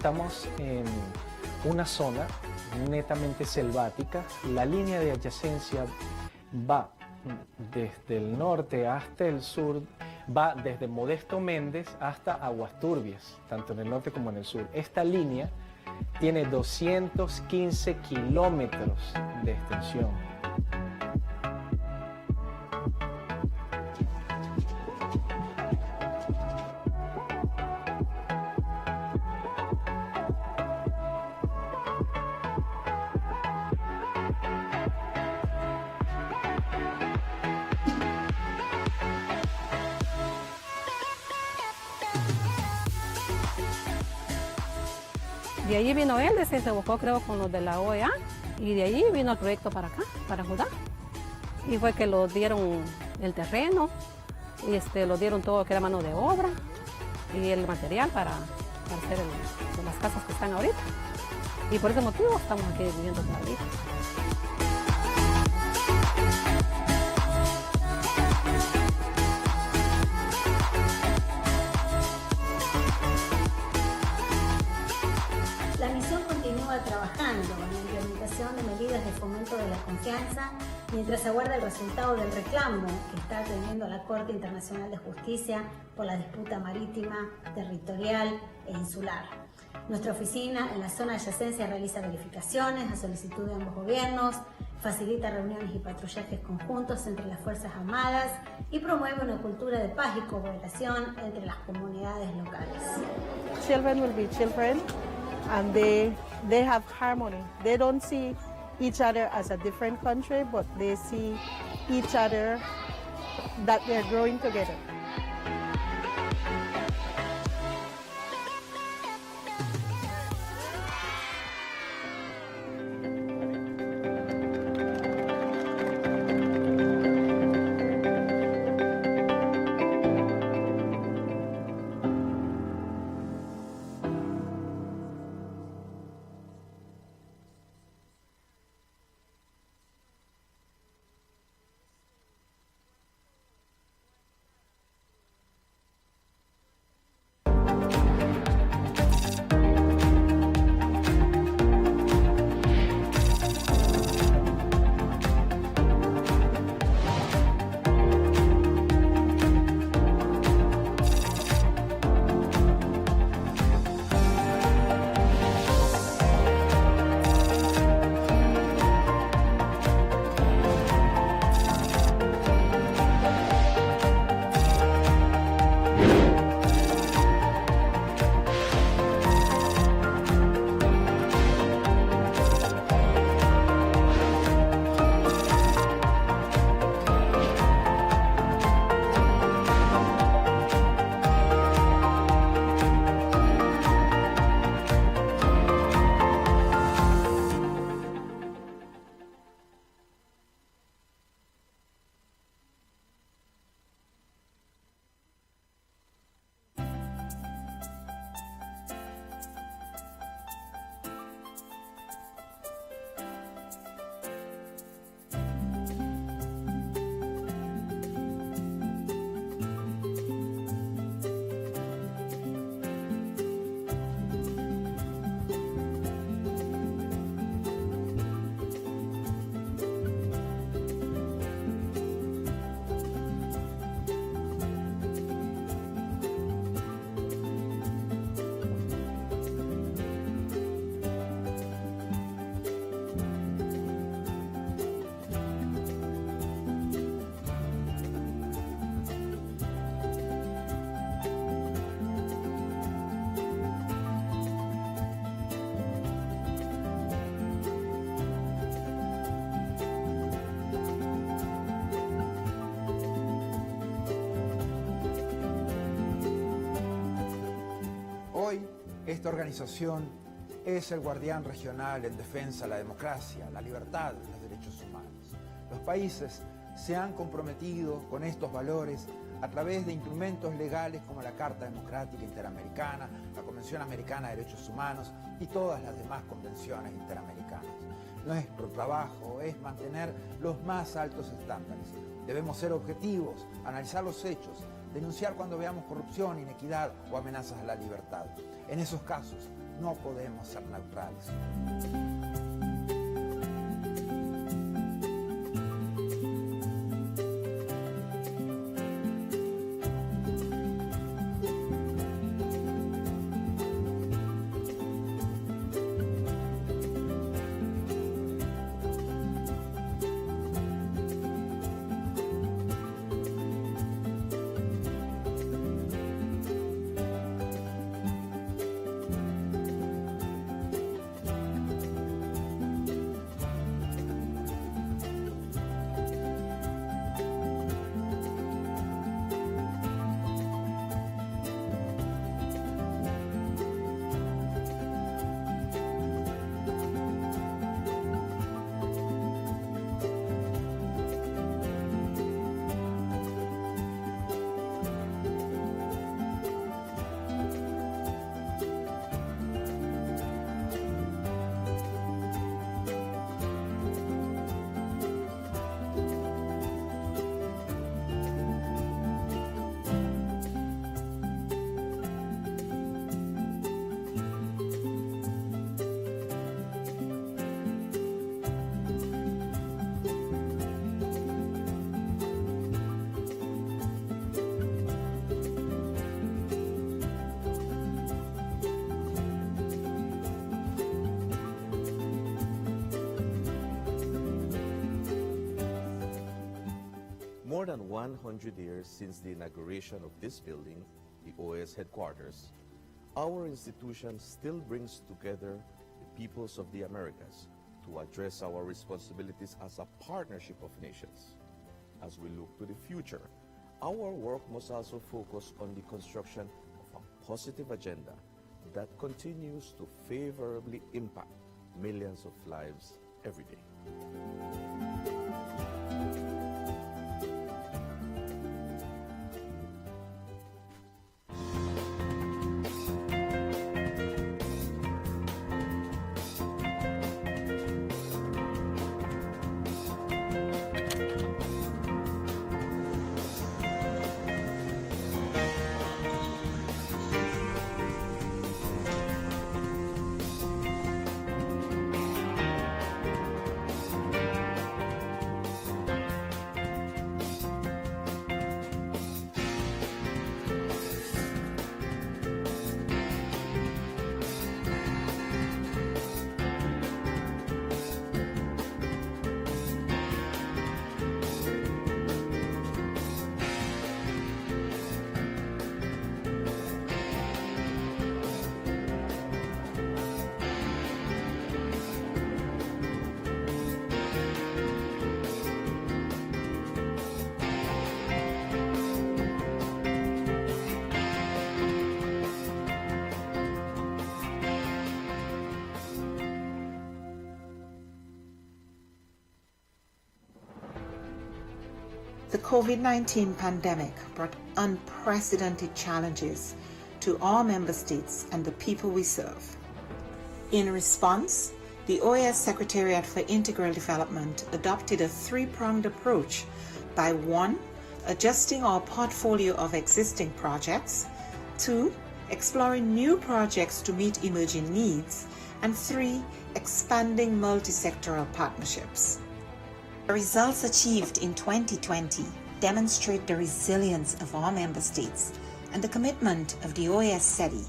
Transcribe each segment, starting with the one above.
estamos en una zona netamente selvática. La línea de adyacencia va desde el norte hasta el sur, va desde Modesto Méndez hasta Aguas Turbias, tanto en el norte como en el sur. Esta línea tiene 215 kilómetros de extensión. De allí vino él, se buscó creo con los de la OEA y de allí vino el proyecto para acá, para Judá. Y fue que lo dieron el terreno, y lo dieron todo lo que era mano de obra y el material para hacer las casas que están ahorita. Y por ese motivo estamos aquí viviendo todavía. La misión continúa trabajando en la implementación de medidas de fomento de la confianza mientras aguarda el resultado del reclamo que está atendiendo la Corte Internacional de Justicia por la disputa marítima, territorial e insular. Nuestra oficina en la zona de adyacencia realiza verificaciones a solicitud de ambos gobiernos, facilita reuniones y patrullajes conjuntos entre las Fuerzas Armadas y promueve una cultura de paz y cooperación entre las comunidades locales. Children will be children. And they have harmony. They don't see each other as a different country, but they see each other that they're growing together. Esta organización es el guardián regional en defensa de la democracia, la libertad y los derechos humanos. Los países se han comprometido con estos valores a través de instrumentos legales como la Carta Democrática Interamericana, la Convención Americana de Derechos Humanos y todas las demás convenciones interamericanas. Nuestro trabajo es mantener los más altos estándares. Debemos ser objetivos, analizar los hechos, denunciar cuando veamos corrupción, inequidad o amenazas a la libertad. En esos casos, No podemos ser neutrales. More than 100 years since the inauguration of this building, the OAS headquarters, our institution still brings together the peoples of the Americas to address our responsibilities as a partnership of nations. As we look to the future, our work must also focus on the construction of a positive agenda that continues to favorably impact millions of lives every day. The COVID-19 pandemic brought unprecedented challenges to our member states and the people we serve. In response, the OAS Secretariat for Integral Development adopted a three-pronged approach by 1. Adjusting our portfolio of existing projects, 2. Exploring new projects to meet emerging needs, and 3. Expanding multi-sectoral partnerships. The results achieved in 2020 demonstrate the resilience of our member states and the commitment of the OAS SETI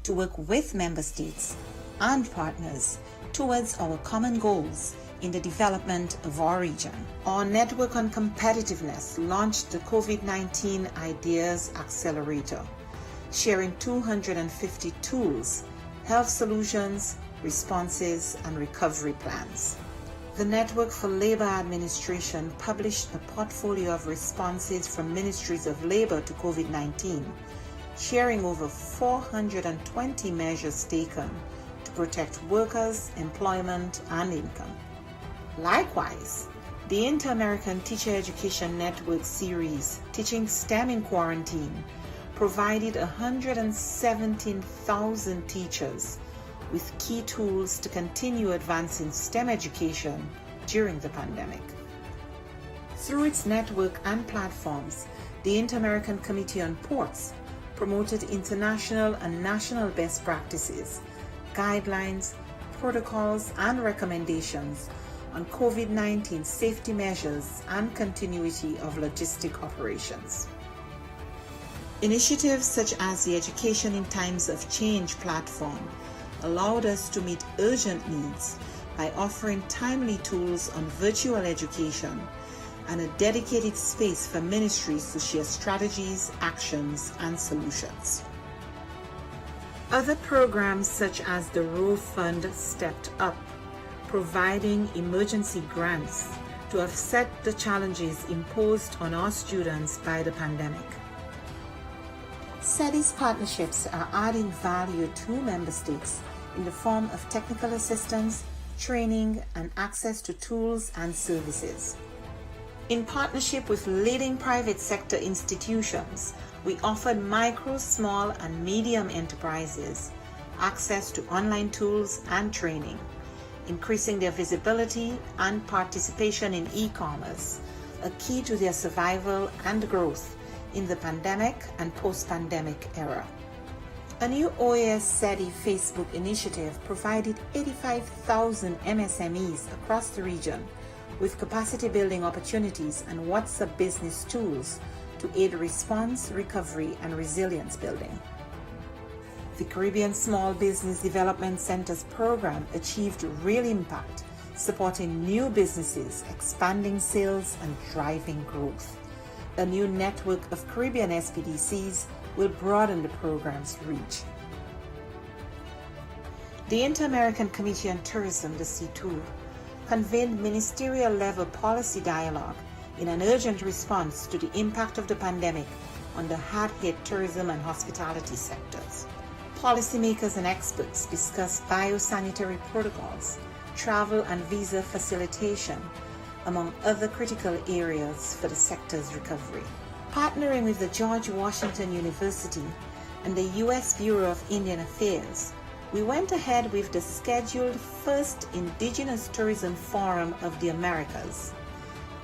to work with member states and partners towards our common goals in the development of our region. Our Network on Competitiveness launched the COVID-19 Ideas Accelerator, sharing 250 tools, health solutions, responses, and recovery plans. The Network for Labor Administration published a portfolio of responses from ministries of labor to COVID-19, sharing over 420 measures taken to protect workers, employment, and income. Likewise, the Inter-American Teacher Education Network series, Teaching STEM in Quarantine, provided 117,000 teachers with key tools to continue advancing STEM education during the pandemic. Through its network and platforms, the Inter-American Committee on Ports promoted international and national best practices guidelines, protocols, and recommendations on COVID-19 safety measures and continuity of logistic operations. Initiatives such as the Education in Times of Change platform allowed us to meet urgent needs by offering timely tools on virtual education and a dedicated space for ministries to share strategies, actions, and solutions. Other programs such as the Row Fund stepped up, providing emergency grants to offset the challenges imposed on our students by the pandemic. SETI's partnerships are adding value to member states in the form of technical assistance, training, and access to tools and services. In partnership with leading private sector institutions, we offered micro, small, and medium enterprises access to online tools and training, increasing their visibility and participation in e-commerce, a key to their survival and growth in the pandemic and post-pandemic era. A new OAS SETI Facebook initiative provided 85,000 MSMEs across the region with capacity building opportunities and WhatsApp business tools to aid response, recovery, and resilience building. The Caribbean Small Business Development Centers program achieved real impact, supporting new businesses, expanding sales, and driving growth. A new network of Caribbean SPDCs will broaden the program's reach. The Inter-American Committee on Tourism, the C2, convened ministerial-level policy dialogue in an urgent response to the impact of the pandemic on the hard-hit tourism and hospitality sectors. Policymakers and experts discussed biosanitary protocols, travel and visa facilitation, among other critical areas for the sector's recovery. Partnering with the George Washington University and the U.S. Bureau of Indian Affairs, we went ahead with the scheduled first Indigenous Tourism Forum of the Americas,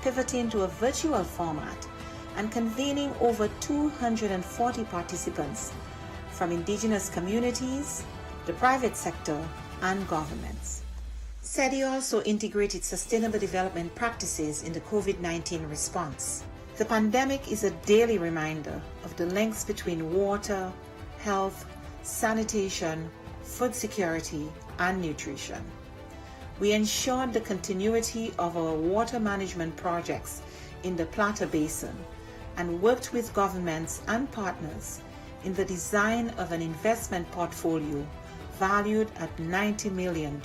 pivoting to a virtual format and convening over 240 participants from indigenous communities, the private sector, and governments. SETI also integrated sustainable development practices in the COVID-19 response. The pandemic is a daily reminder of the links between water, health, sanitation, food security, and nutrition. We ensured the continuity of our water management projects in the Plata Basin and worked with governments and partners in the design of an investment portfolio valued at $90 million.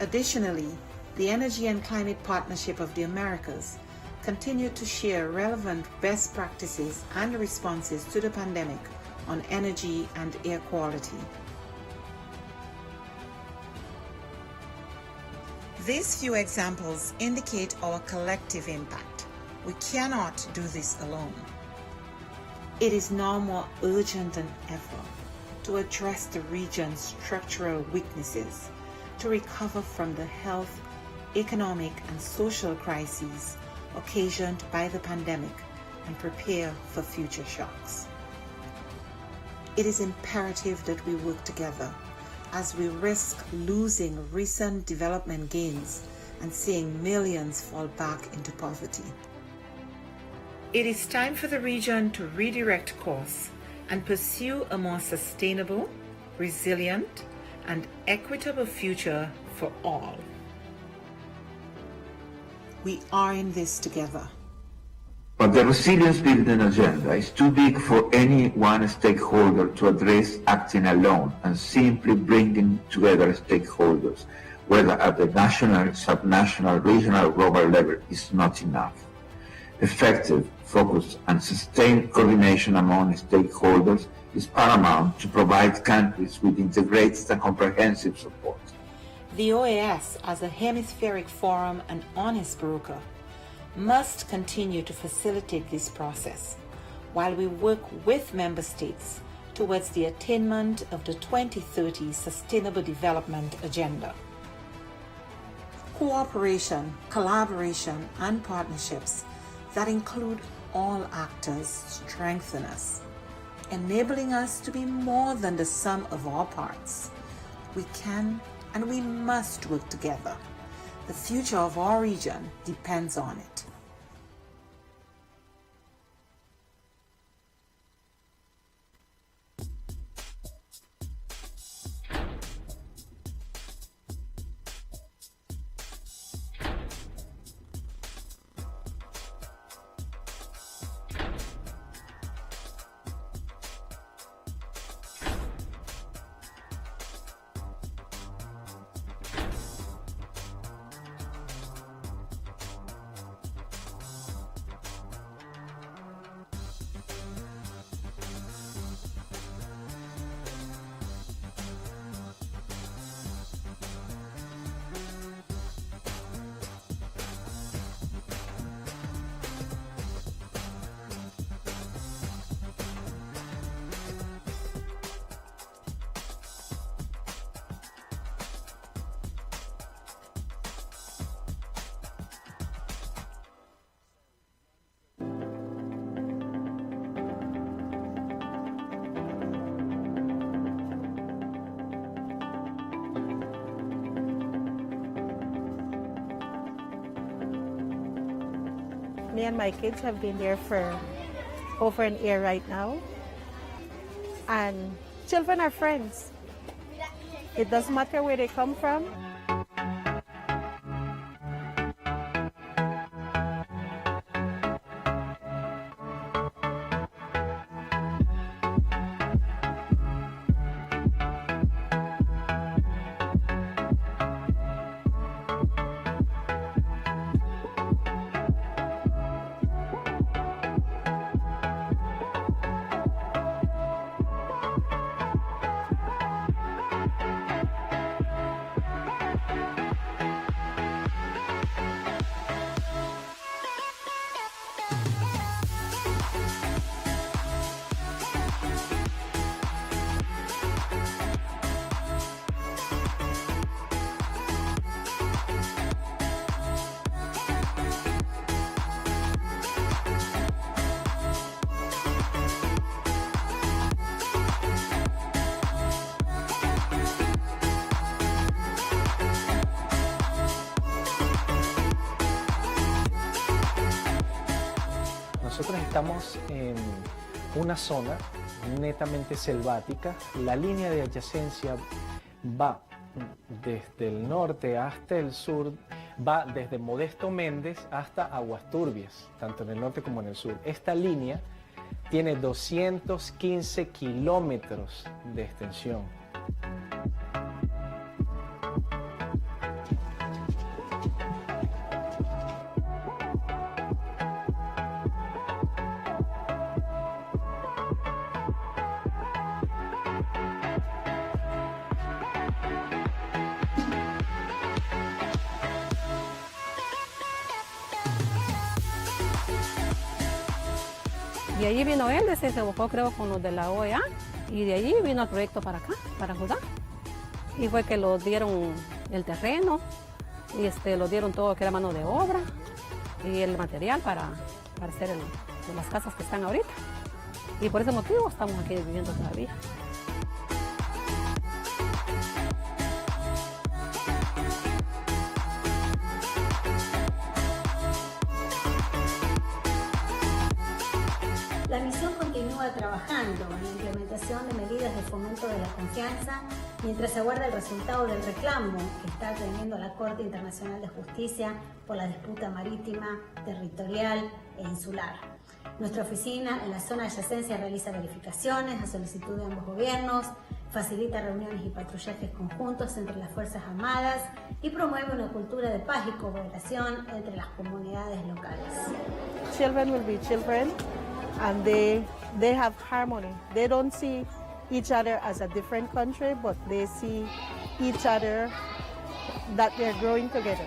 Additionally, the Energy and Climate Partnership of the Americas continued to share relevant best practices and responses to the pandemic on energy and air quality. These few examples indicate our collective impact. We cannot do this alone. It is now more urgent than ever to address the region's structural weaknesses, to recover from the health, economic, and social crises occasioned by the pandemic and prepare for future shocks. It is imperative that we work together as we risk losing recent development gains and seeing millions fall back into poverty. It is time for the region to redirect course and pursue a more sustainable, resilient, and equitable future for all. We are in this together. But the resilience building agenda is too big for any one stakeholder to address acting alone, and simply bringing together stakeholders, whether at the national, subnational, regional, or global level, is not enough. Effective, focused, and sustained coordination among stakeholders is paramount to provide countries with integrated and comprehensive support. The OAS, as a hemispheric forum and honest broker, must continue to facilitate this process while we work with member states towards the attainment of the 2030 Sustainable Development Agenda. Cooperation, collaboration, and partnerships that include all actors strengthen us. enabling us to be more than the sum of our parts. We can and we must work together. The future of our region depends on it. Me and my kids have been there for over an year right now. And children are friends. It doesn't matter where they come from. Nosotros estamos en una zona netamente selvática. La línea de adyacencia va desde el norte hasta el sur, va desde Modesto Méndez hasta Aguas Turbias, tanto en el norte como en el sur. Esta línea tiene 215 kilómetros de extensión. Y allí vino él, se buscó creo con los de la OEA, y de allí vino el proyecto para acá, para Judá. Y fue que lo dieron el terreno, y lo dieron todo que era mano de obra, y el material para hacer las casas que están ahorita. Y por ese motivo estamos aquí viviendo todavía. La misión continúa trabajando en la implementación de medidas de fomento de la confianza mientras se aguarda el resultado del reclamo que está teniendo la Corte Internacional de Justicia por la disputa marítima, territorial e insular. Nuestra oficina en la zona de adyacencia realiza verificaciones a solicitud de ambos gobiernos, facilita reuniones y patrullajes conjuntos entre las Fuerzas Armadas y promueve una cultura de paz y cooperación entre las comunidades locales. Children will be children, and they have harmony. They don't see each other as a different country, but they see each other that they're growing together.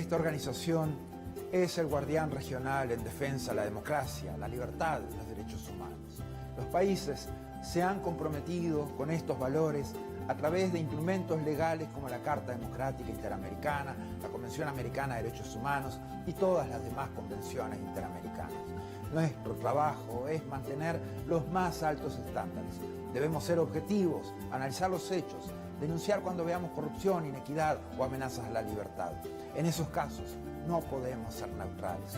Esta organización es el guardián regional en defensa de la democracia, la libertad y los derechos humanos. Los países se han comprometido con estos valores a través de instrumentos legales como la Carta Democrática Interamericana, la Convención Americana de Derechos Humanos y todas las demás convenciones interamericanas. Nuestro trabajo es mantener los más altos estándares. Debemos ser objetivos, analizar los hechos, denunciar cuando veamos corrupción, inequidad o amenazas a la libertad. En esos casos no podemos ser neutrales.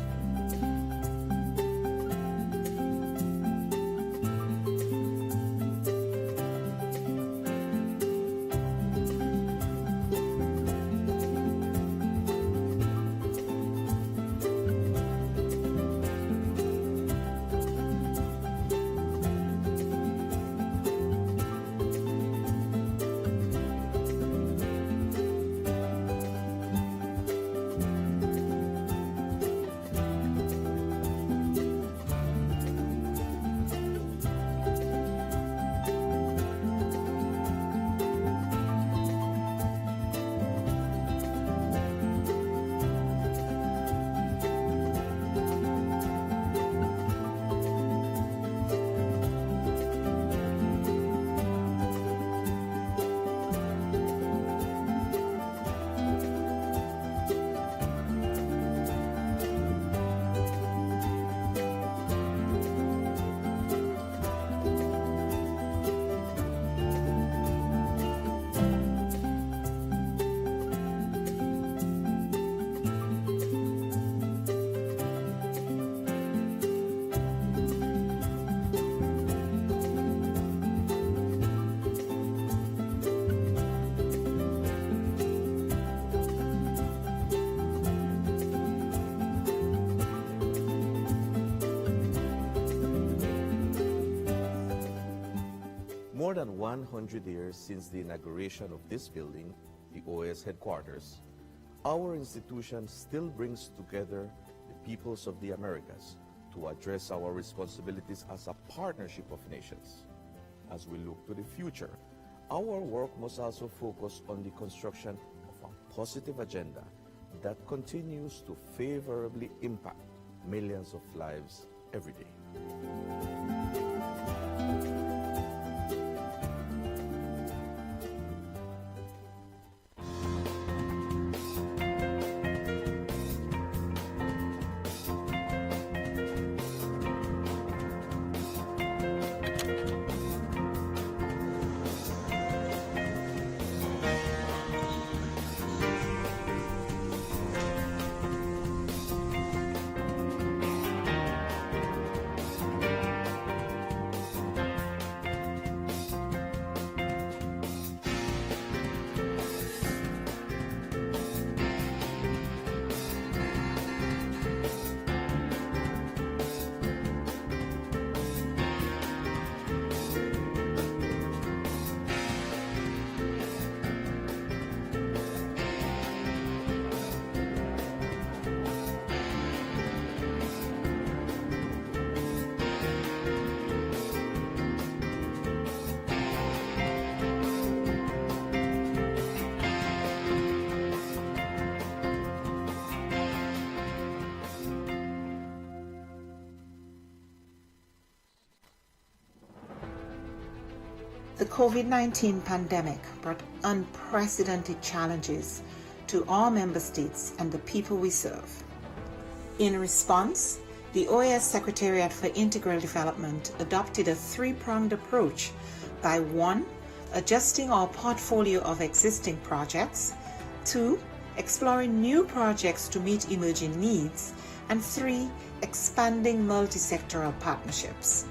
More than 100 years since the inauguration of this building, the OAS headquarters, our institution still brings together the peoples of the Americas to address our responsibilities as a partnership of nations. As we look to the future, our work must also focus on the construction of a positive agenda that continues to favorably impact millions of lives every day. The COVID-19 pandemic brought unprecedented challenges to all member states and the people we serve. In response, the OAS Secretariat for Integral Development adopted a three-pronged approach by 1. Adjusting our portfolio of existing projects, 2. Exploring new projects to meet emerging needs, and 3. Expanding multi-sectoral partnerships.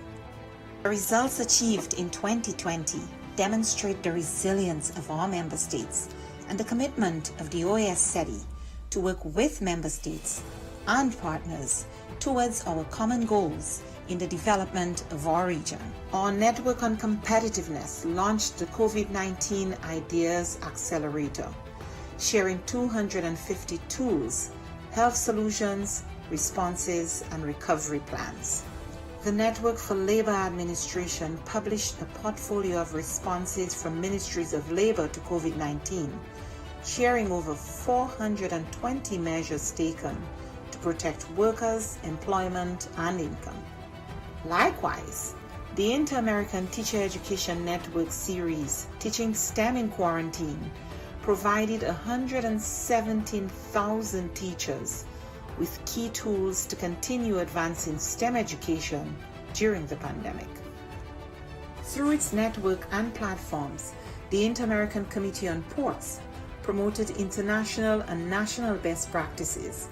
The results achieved in 2020 demonstrate the resilience of our member states and the commitment of the OAS SETI to work with member states and partners towards our common goals in the development of our region. Our Network on Competitiveness launched the COVID-19 Ideas Accelerator, sharing 250 tools, health solutions, responses, and recovery plans. The Network for Labor Administration published a portfolio of responses from ministries of labor to COVID-19, sharing over 420 measures taken to protect workers, employment, and income. Likewise, the Inter-American Teacher Education Network series, Teaching STEM in Quarantine, provided 117,000 teachers with key tools to continue advancing STEM education during the pandemic. Through its network and platforms, the Inter-American Committee on Ports promoted international and national best practices,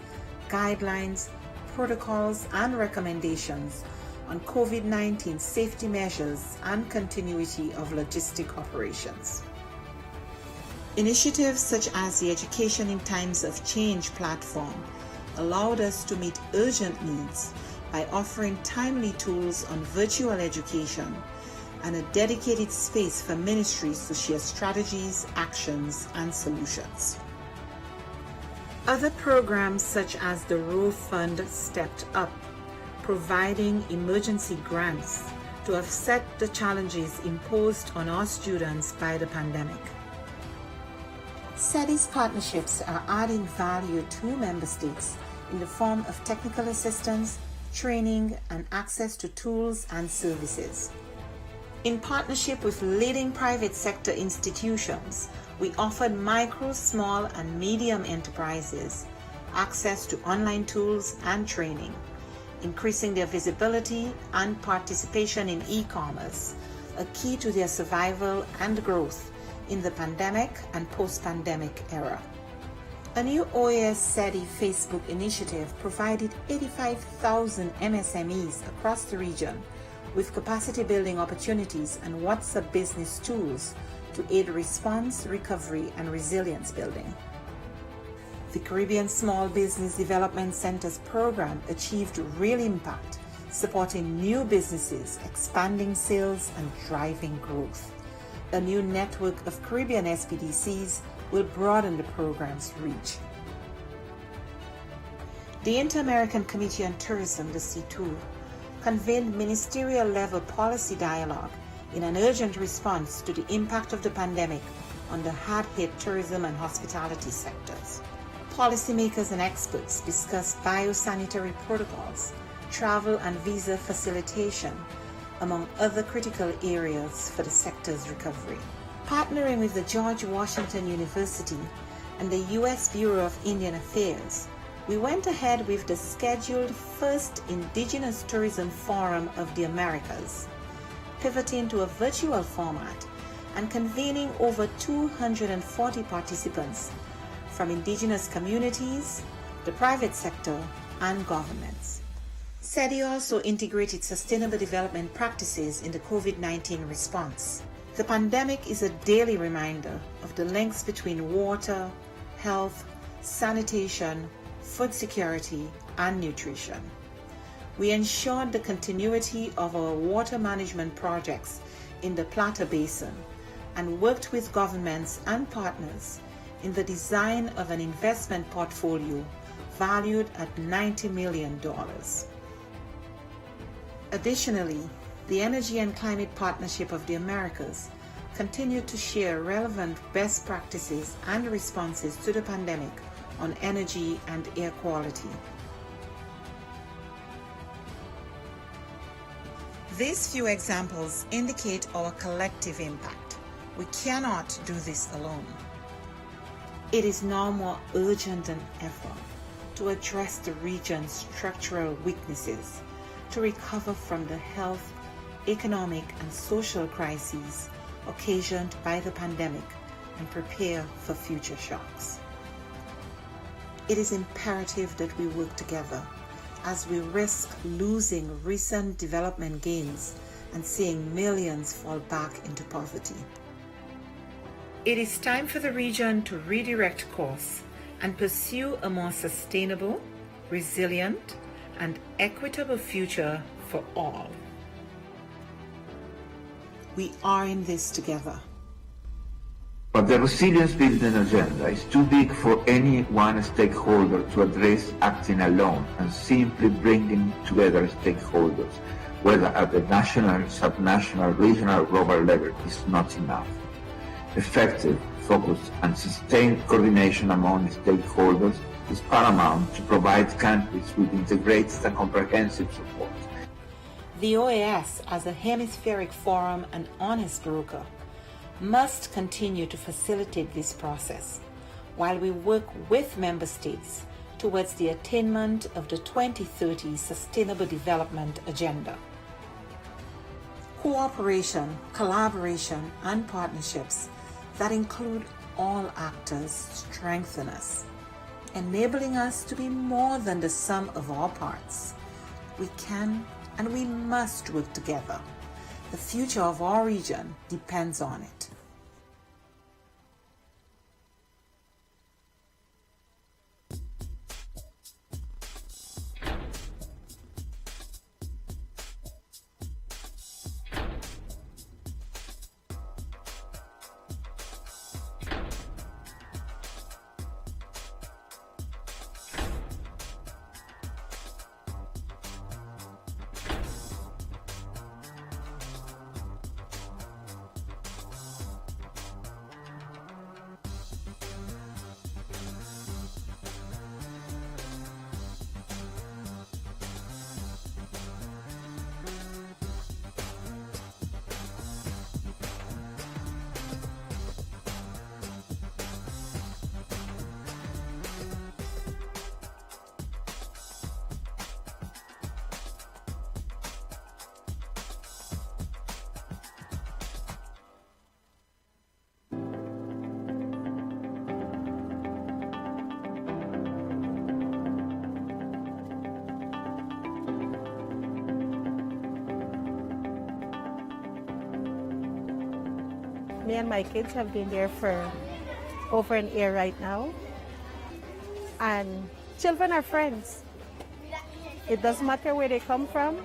guidelines, protocols, and recommendations on COVID-19 safety measures and continuity of logistic operations. Initiatives such as the Education in Times of Change platform allowed us to meet urgent needs by offering timely tools on virtual education and a dedicated space for ministries to share strategies, actions, and solutions. Other programs such as the Row Fund stepped up, providing emergency grants to offset the challenges imposed on our students by the pandemic. SETI's partnerships are adding value to member states in the form of technical assistance, training, and access to tools and services. In partnership with leading private sector institutions, we offered micro, small, and medium enterprises access to online tools and training, increasing their visibility and participation in e-commerce, a key to their survival and growth in the pandemic and post-pandemic era. A new OAS SETI Facebook initiative provided 85,000 MSMEs across the region with capacity building opportunities and WhatsApp business tools to aid response, recovery, and resilience building. The Caribbean Small Business Development Centers program achieved real impact, supporting new businesses, expanding sales, and driving growth. A new network of Caribbean SPDCs will broaden the program's reach. The Inter-American Committee on Tourism, the C2, convened ministerial-level policy dialogue in an urgent response to the impact of the pandemic on the hard-hit tourism and hospitality sectors. Policymakers and experts discussed biosanitary protocols, travel and visa facilitation, among other critical areas for the sector's recovery. Partnering with the George Washington University and the U.S. Bureau of Indian Affairs, we went ahead with the scheduled first Indigenous Tourism Forum of the Americas, pivoting to a virtual format and convening over 240 participants from indigenous communities, the private sector, and governments. SETI also integrated sustainable development practices in the COVID-19 response. The pandemic is a daily reminder of the links between water, health, sanitation, food security, and nutrition. We ensured the continuity of our water management projects in the Plata Basin and worked with governments and partners in the design of an investment portfolio valued at $90 million. Additionally, the Energy and Climate Partnership of the Americas continued to share relevant best practices and responses to the pandemic on energy and air quality. These few examples indicate our collective impact. We cannot do this alone. It is now more urgent than ever to address the region's structural weaknesses, to recover from the health, economic, and social crises occasioned by the pandemic and prepare for future shocks. It is imperative that we work together as we risk losing recent development gains and seeing millions fall back into poverty. It is time for the region to redirect course and pursue a more sustainable, resilient, and equitable future for all. We are in this together. But the resilience building agenda is too big for any one stakeholder to address acting alone, and simply bringing together stakeholders, whether at the national, subnational, regional, or global level, is not enough. effective, focused, and sustained coordination among stakeholders is paramount to provide countries with integrated and comprehensive support. The OAS, as a hemispheric forum and honest broker, must continue to facilitate this process while we work with member states towards the attainment of the 2030 Sustainable Development Agenda. Cooperation, collaboration, and partnerships that include all actors strengthen us, enabling us to be more than the sum of our parts. We can and we must work together. The future of our region depends on it. Me and my kids have been there for over an year right now. And children are friends. It doesn't matter where they come from.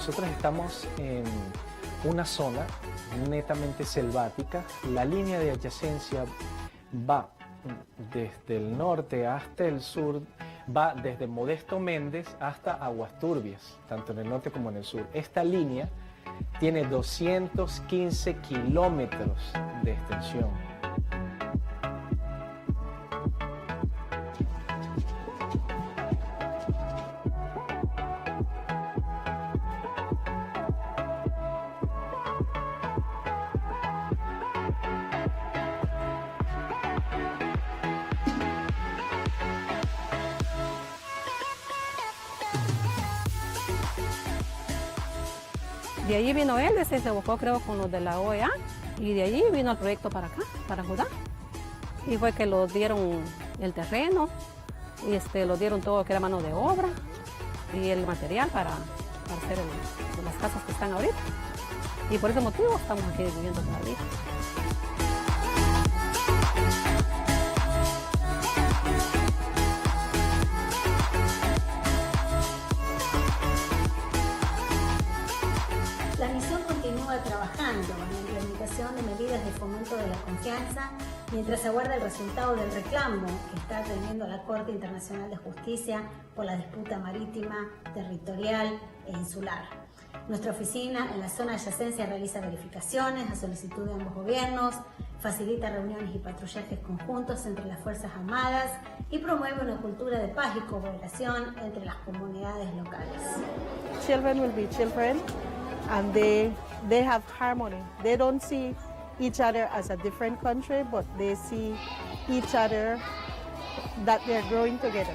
Nosotros estamos en una zona netamente selvática. La línea de adyacencia va desde el norte hasta el sur, va desde Modesto Méndez hasta Aguas Turbias, tanto en el norte como en el sur. Esta línea tiene 215 kilómetros de extensión. De allí vino él, se buscó creo con los de la OEA y de allí vino el proyecto para acá, para Judá. Y fue que los dieron el terreno, y lo dieron todo que era mano de obra y el material para hacer las casas que están ahorita. Y por ese motivo estamos aquí viviendo todavía. La misión continúa trabajando en la implementación de medidas de fomento de la confianza mientras aguarda el resultado del reclamo que está atendiendo la Corte Internacional de Justicia por la disputa marítima, territorial e insular. Nuestra oficina en la zona de adyacencia realiza verificaciones a solicitud de ambos gobiernos, facilita reuniones y patrullajes conjuntos entre las Fuerzas Armadas y promueve una cultura de paz y cooperación entre las comunidades locales. children will be children, and they have harmony. They don't see each other as a different country, but they see each other that they're growing together.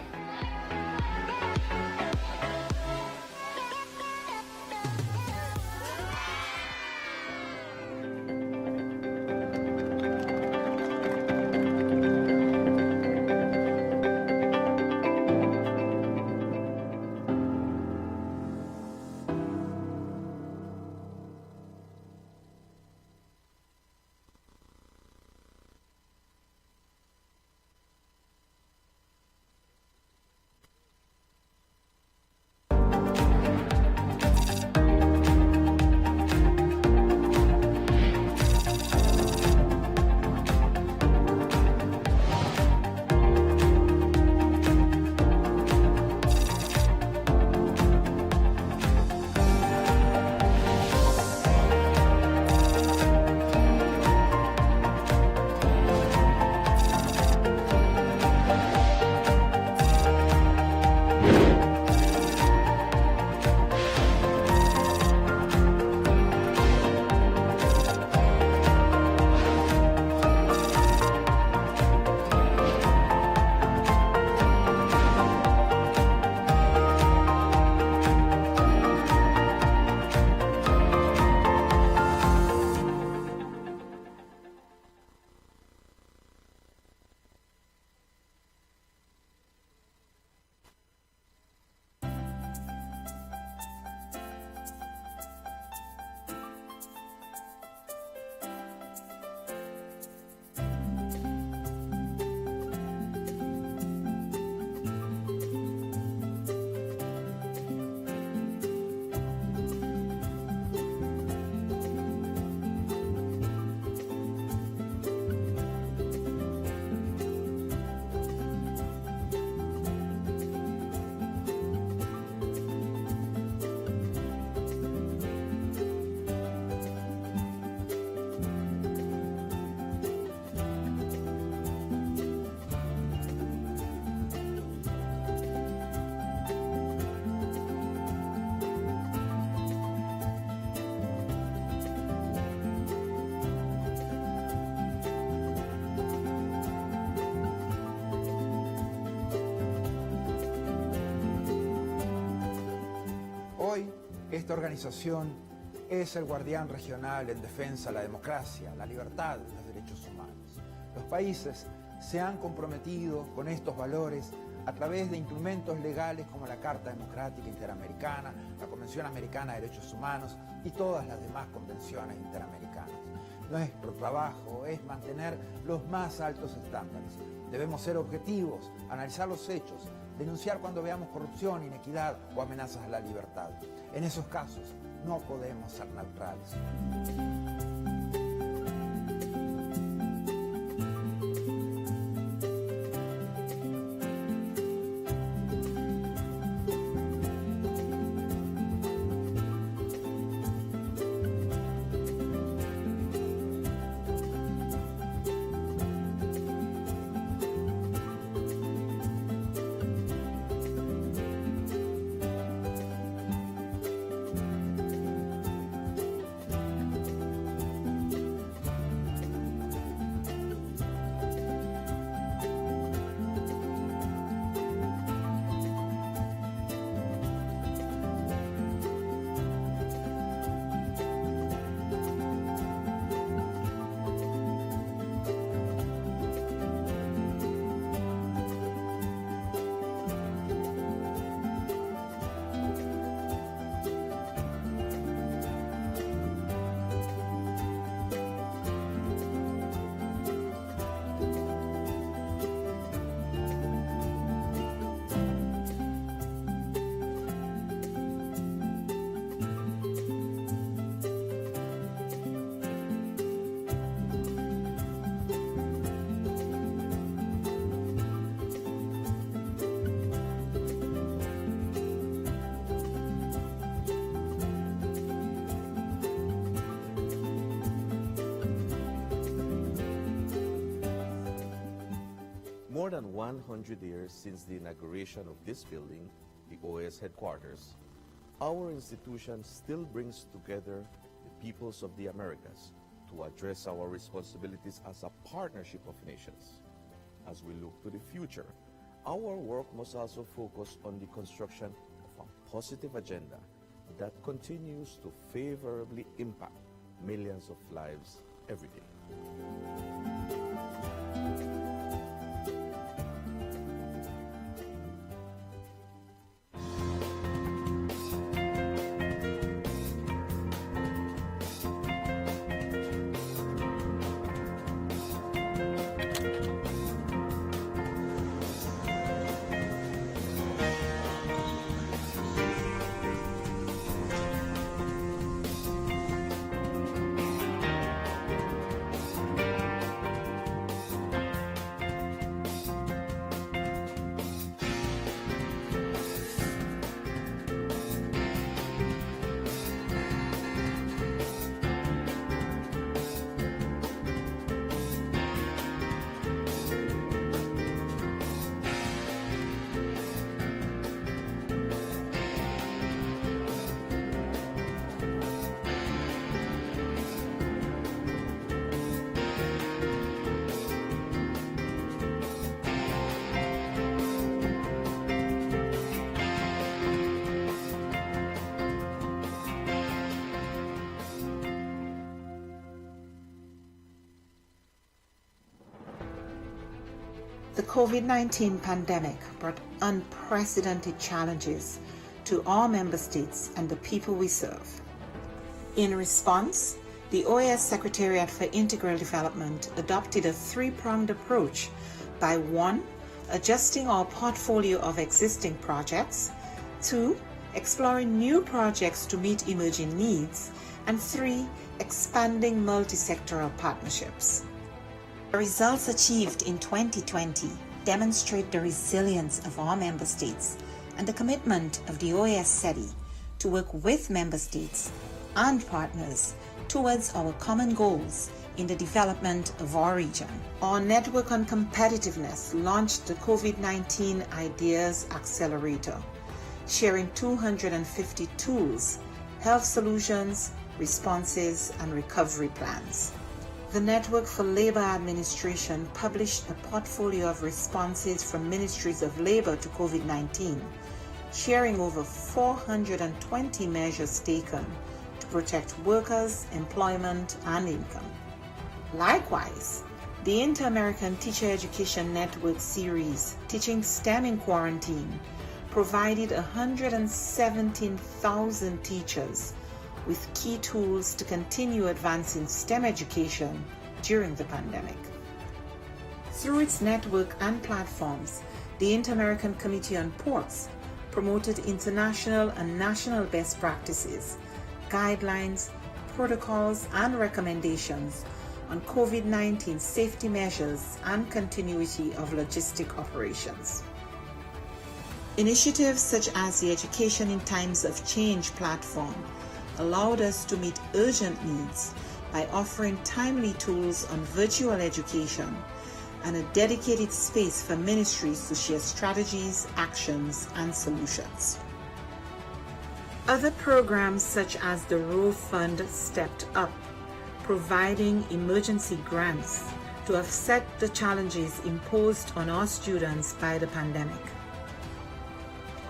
Hoy, esta organización es el guardián regional en defensa de la democracia, la libertad y los derechos humanos. Los países se han comprometido con estos valores a través de instrumentos legales como la Carta Democrática Interamericana, la Convención Americana de Derechos Humanos y todas las demás convenciones interamericanas. Nuestro trabajo es mantener los más altos estándares. Debemos ser objetivos, analizar los hechos, denunciar cuando veamos corrupción, inequidad o amenazas a la libertad. En esos casos no podemos ser neutrales. More than 100 years since the inauguration of this building, the OAS headquarters, our institution still brings together the peoples of the Americas to address our responsibilities as a partnership of nations. As we look to the future, our work must also focus on the construction of a positive agenda that continues to favorably impact millions of lives every day. The COVID-19 pandemic brought unprecedented challenges to all member states and the people we serve. In response, the OAS Secretariat for Integral Development adopted a three-pronged approach by 1. Adjusting our portfolio of existing projects, 2. Exploring new projects to meet emerging needs, and 3. Expanding multi-sectoral partnerships. The results achieved in 2020 demonstrate the resilience of our member states and the commitment of the OAS SETI to work with member states and partners towards our common goals in the development of our region. Our Network on Competitiveness launched the COVID-19 Ideas Accelerator, sharing 250 tools, health solutions, responses, and recovery plans. The Network for Labor Administration published a portfolio of responses from ministries of labor to COVID-19, sharing over 420 measures taken to protect workers, employment, and income. Likewise, the Inter-American Teacher Education Network series, Teaching STEM in Quarantine, provided 117,000 teachers with key tools to continue advancing STEM education during the pandemic. Through its network and platforms, the Inter-American Committee on Ports promoted international and national best practices, guidelines, protocols, and recommendations on COVID-19 safety measures and continuity of logistic operations. Initiatives such as the Education in Times of Change platform allowed us to meet urgent needs by offering timely tools on virtual education and a dedicated space for ministries to share strategies, actions, and solutions. Other programs such as the Row Fund stepped up, providing emergency grants to offset the challenges imposed on our students by the pandemic.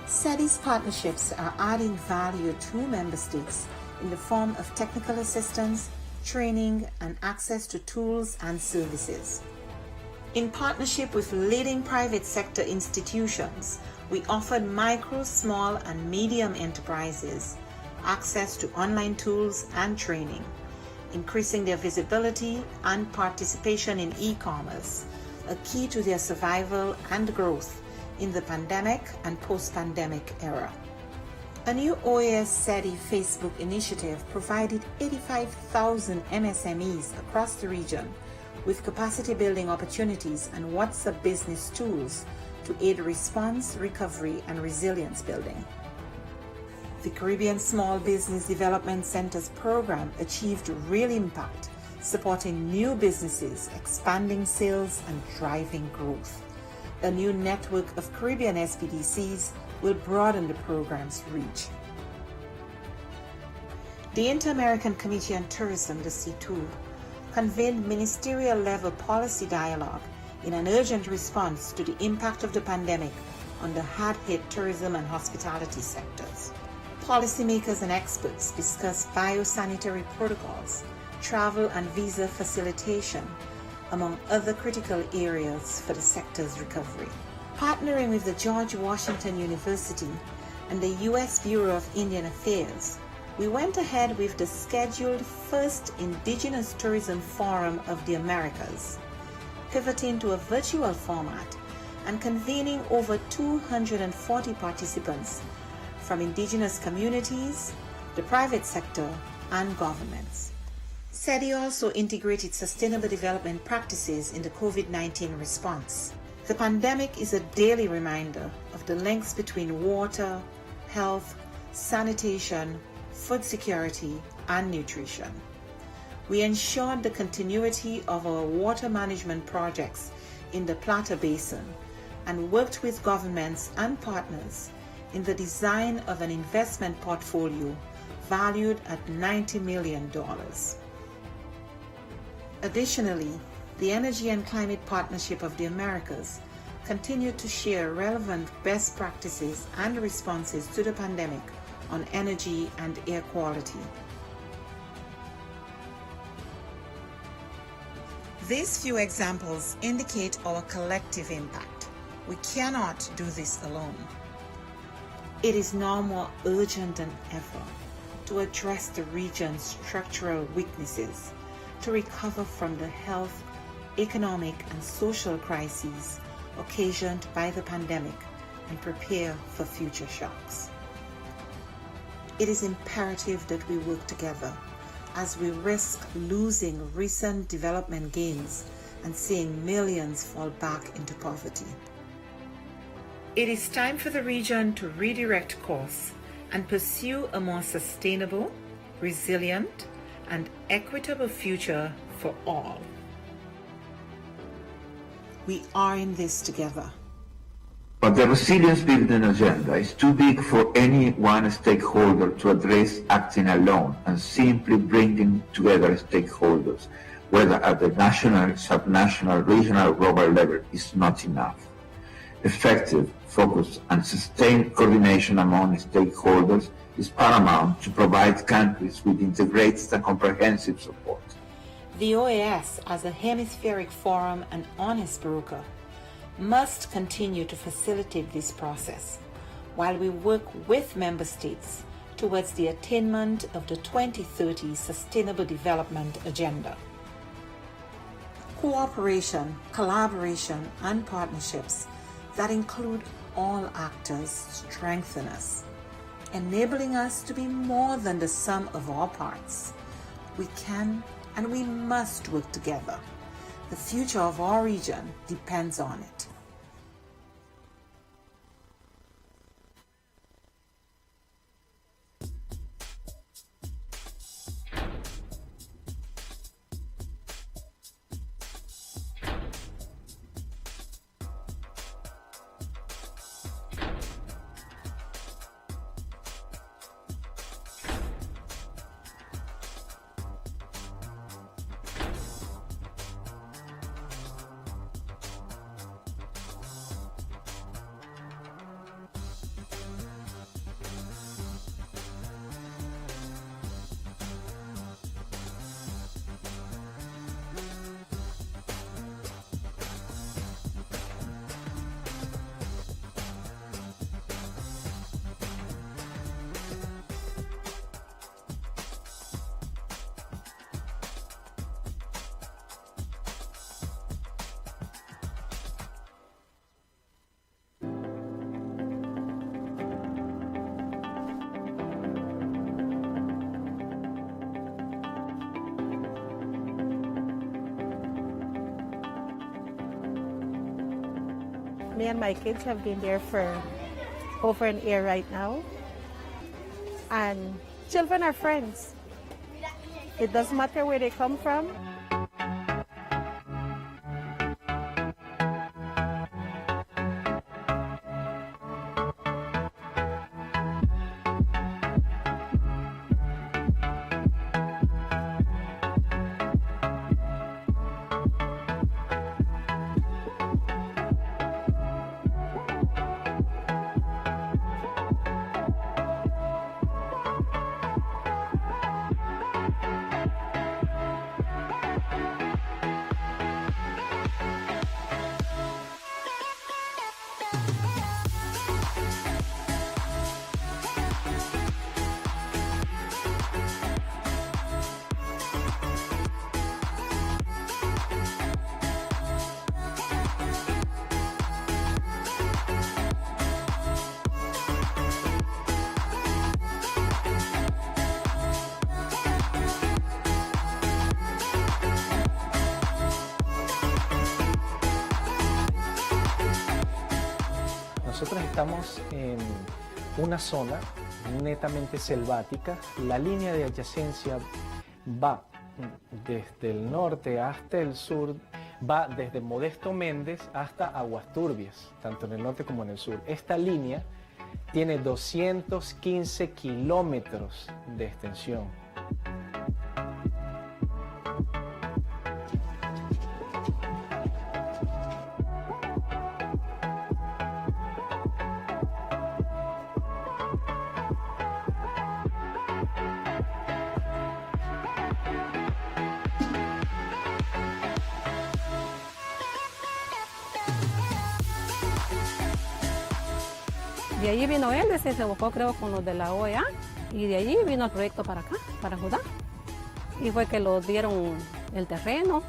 SETI's partnerships are adding value to member states in the form of technical assistance, training, and access to tools and services. In partnership with leading private sector institutions, we offered micro, small, and medium enterprises access to online tools and training, increasing their visibility and participation in e-commerce, a key to their survival and growth in the pandemic and post-pandemic era. A new OAS SETI Facebook initiative provided 85,000 MSMEs across the region with capacity building opportunities and WhatsApp business tools to aid response, recovery, and resilience building. The Caribbean Small Business Development Center's program achieved real impact, supporting new businesses, expanding sales, and driving growth. A new network of Caribbean SBDCs will broaden the program's reach. The Inter-American Committee on Tourism, the C2, convened ministerial-level policy dialogue in an urgent response to the impact of the pandemic on the hard-hit tourism and hospitality sectors. Policymakers and experts discussed biosanitary protocols, travel and visa facilitation, among other critical areas for the sector's recovery. Partnering with the George Washington University and the U.S. Bureau of Indian Affairs, we went ahead with the scheduled first Indigenous Tourism Forum of the Americas, pivoting to a virtual format and convening over 240 participants from indigenous communities, the private sector, and governments. SETI also integrated sustainable development practices in the COVID-19 response. The pandemic is a daily reminder of the links between water, health, sanitation, food security, and nutrition. We ensured the continuity of our water management projects in the Plata Basin and worked with governments and partners in the design of an investment portfolio valued at $90 million. Additionally, the Energy and Climate Partnership of the Americas continued to share relevant best practices and responses to the pandemic on energy and air quality. These few examples indicate our collective impact. We cannot do this alone. It is now more urgent than ever to address the region's structural weaknesses, to recover from the health, economic, and social crises occasioned by the pandemic and prepare for future shocks. It is imperative that we work together as we risk losing recent development gains and seeing millions fall back into poverty. It is time for the region to redirect course and pursue a more sustainable, resilient, and equitable future for all. We are in this together. But the resilience building agenda is too big for any one stakeholder to address acting alone, and simply bringing together stakeholders, whether at the national, subnational, regional, or global level, is not enough. Effective, focused, and sustained coordination among stakeholders is paramount to provide countries with integrated and comprehensive support. The OAS, as a hemispheric forum and honest broker, must continue to facilitate this process while we work with member states towards the attainment of the 2030 Sustainable Development Agenda. Cooperation, collaboration, and partnerships that include all actors strengthen us, enabling us to be more than the sum of our parts. We can and we must work together. The future of our region depends on it. Me and my kids have been there for over an year right now. And children are friends. It doesn't matter where they come from. nosotros estamos en una zona netamente selvática. La línea de adyacencia va desde el norte hasta el sur, va desde Modesto Méndez hasta Aguas Turbias, tanto en el norte como en el sur. Esta línea tiene 215 kilómetros de extensión. De allí vino él, se buscó creo con los de la OEA y de allí vino el proyecto para acá, para Judá. Y fue que lo dieron el terreno,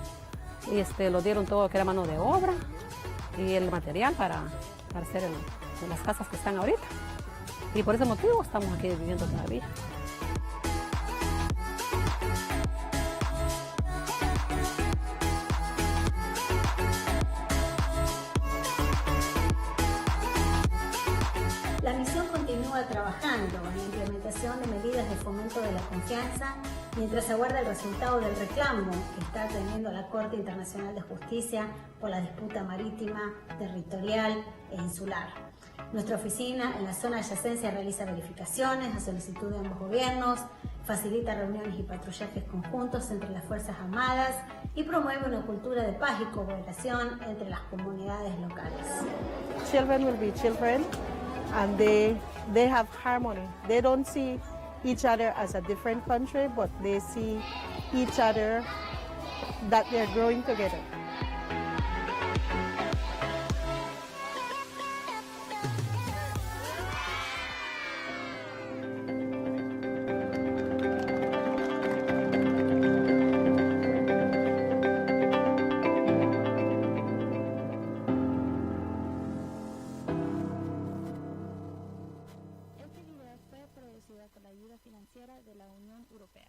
y lo dieron todo que era mano de obra y el material para hacer las casas que están ahorita. Y por ese motivo estamos aquí viviendo todavía. La misión continúa trabajando en la implementación de medidas de fomento de la confianza mientras aguarda el resultado del reclamo que está atendiendo la Corte Internacional de Justicia por la disputa marítima, territorial e insular. Nuestra oficina en la zona de adyacencia realiza verificaciones a solicitud de ambos gobiernos, facilita reuniones y patrullajes conjuntos entre las Fuerzas Armadas y promueve una cultura de paz y cooperación entre las comunidades locales. Children will be children, and they have harmony. They don't see each other as a different country, but they see each other that they're growing together. Con la ayuda financiera de la Unión Europea.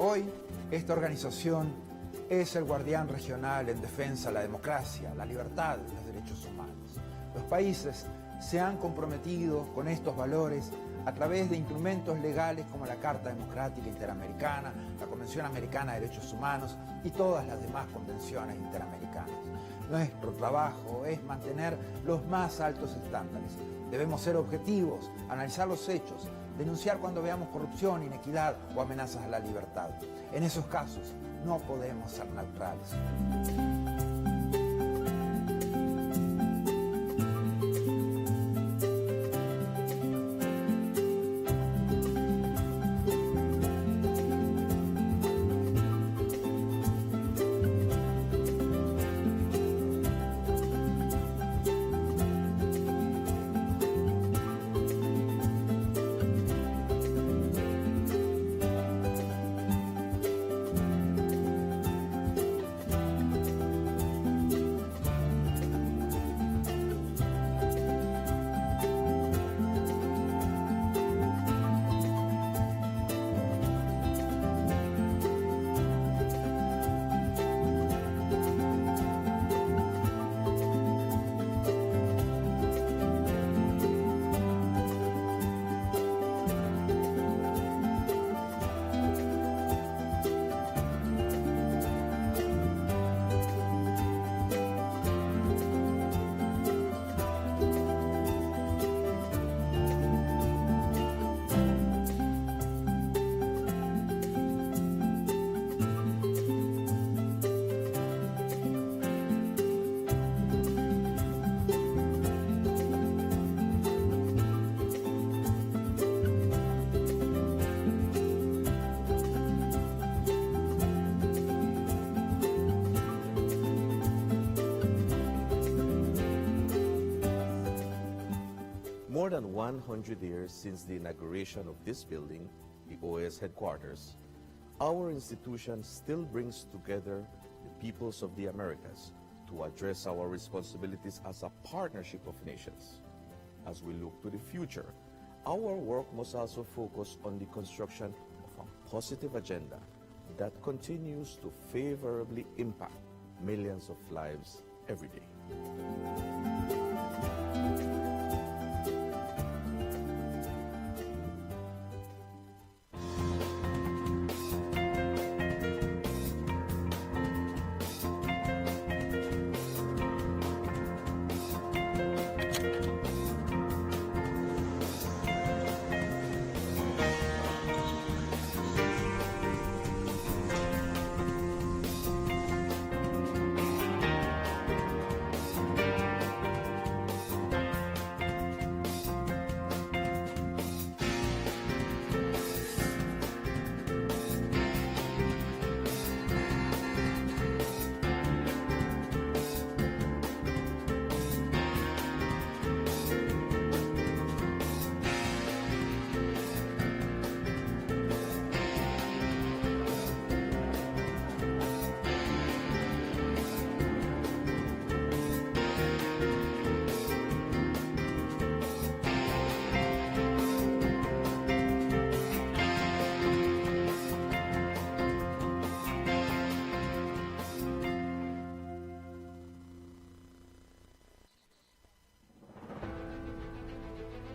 Hoy, esta organización es el guardián regional en defensa de la democracia, la libertad y los derechos humanos. Los países se han comprometido con estos valores a través de instrumentos legales como la Carta Democrática Interamericana, la Convención Americana de Derechos Humanos y todas las demás convenciones interamericanas. Nuestro trabajo es mantener los más altos estándares. Debemos ser objetivos, analizar los hechos, denunciar cuando veamos corrupción, inequidad o amenazas a la libertad. En esos casos, No podemos ser neutrales. More than 100 years since the inauguration of this building, the OAS headquarters, our institution still brings together the peoples of the Americas to address our responsibilities as a partnership of nations. As we look to the future, our work must also focus on the construction of a positive agenda that continues to favorably impact millions of lives every day.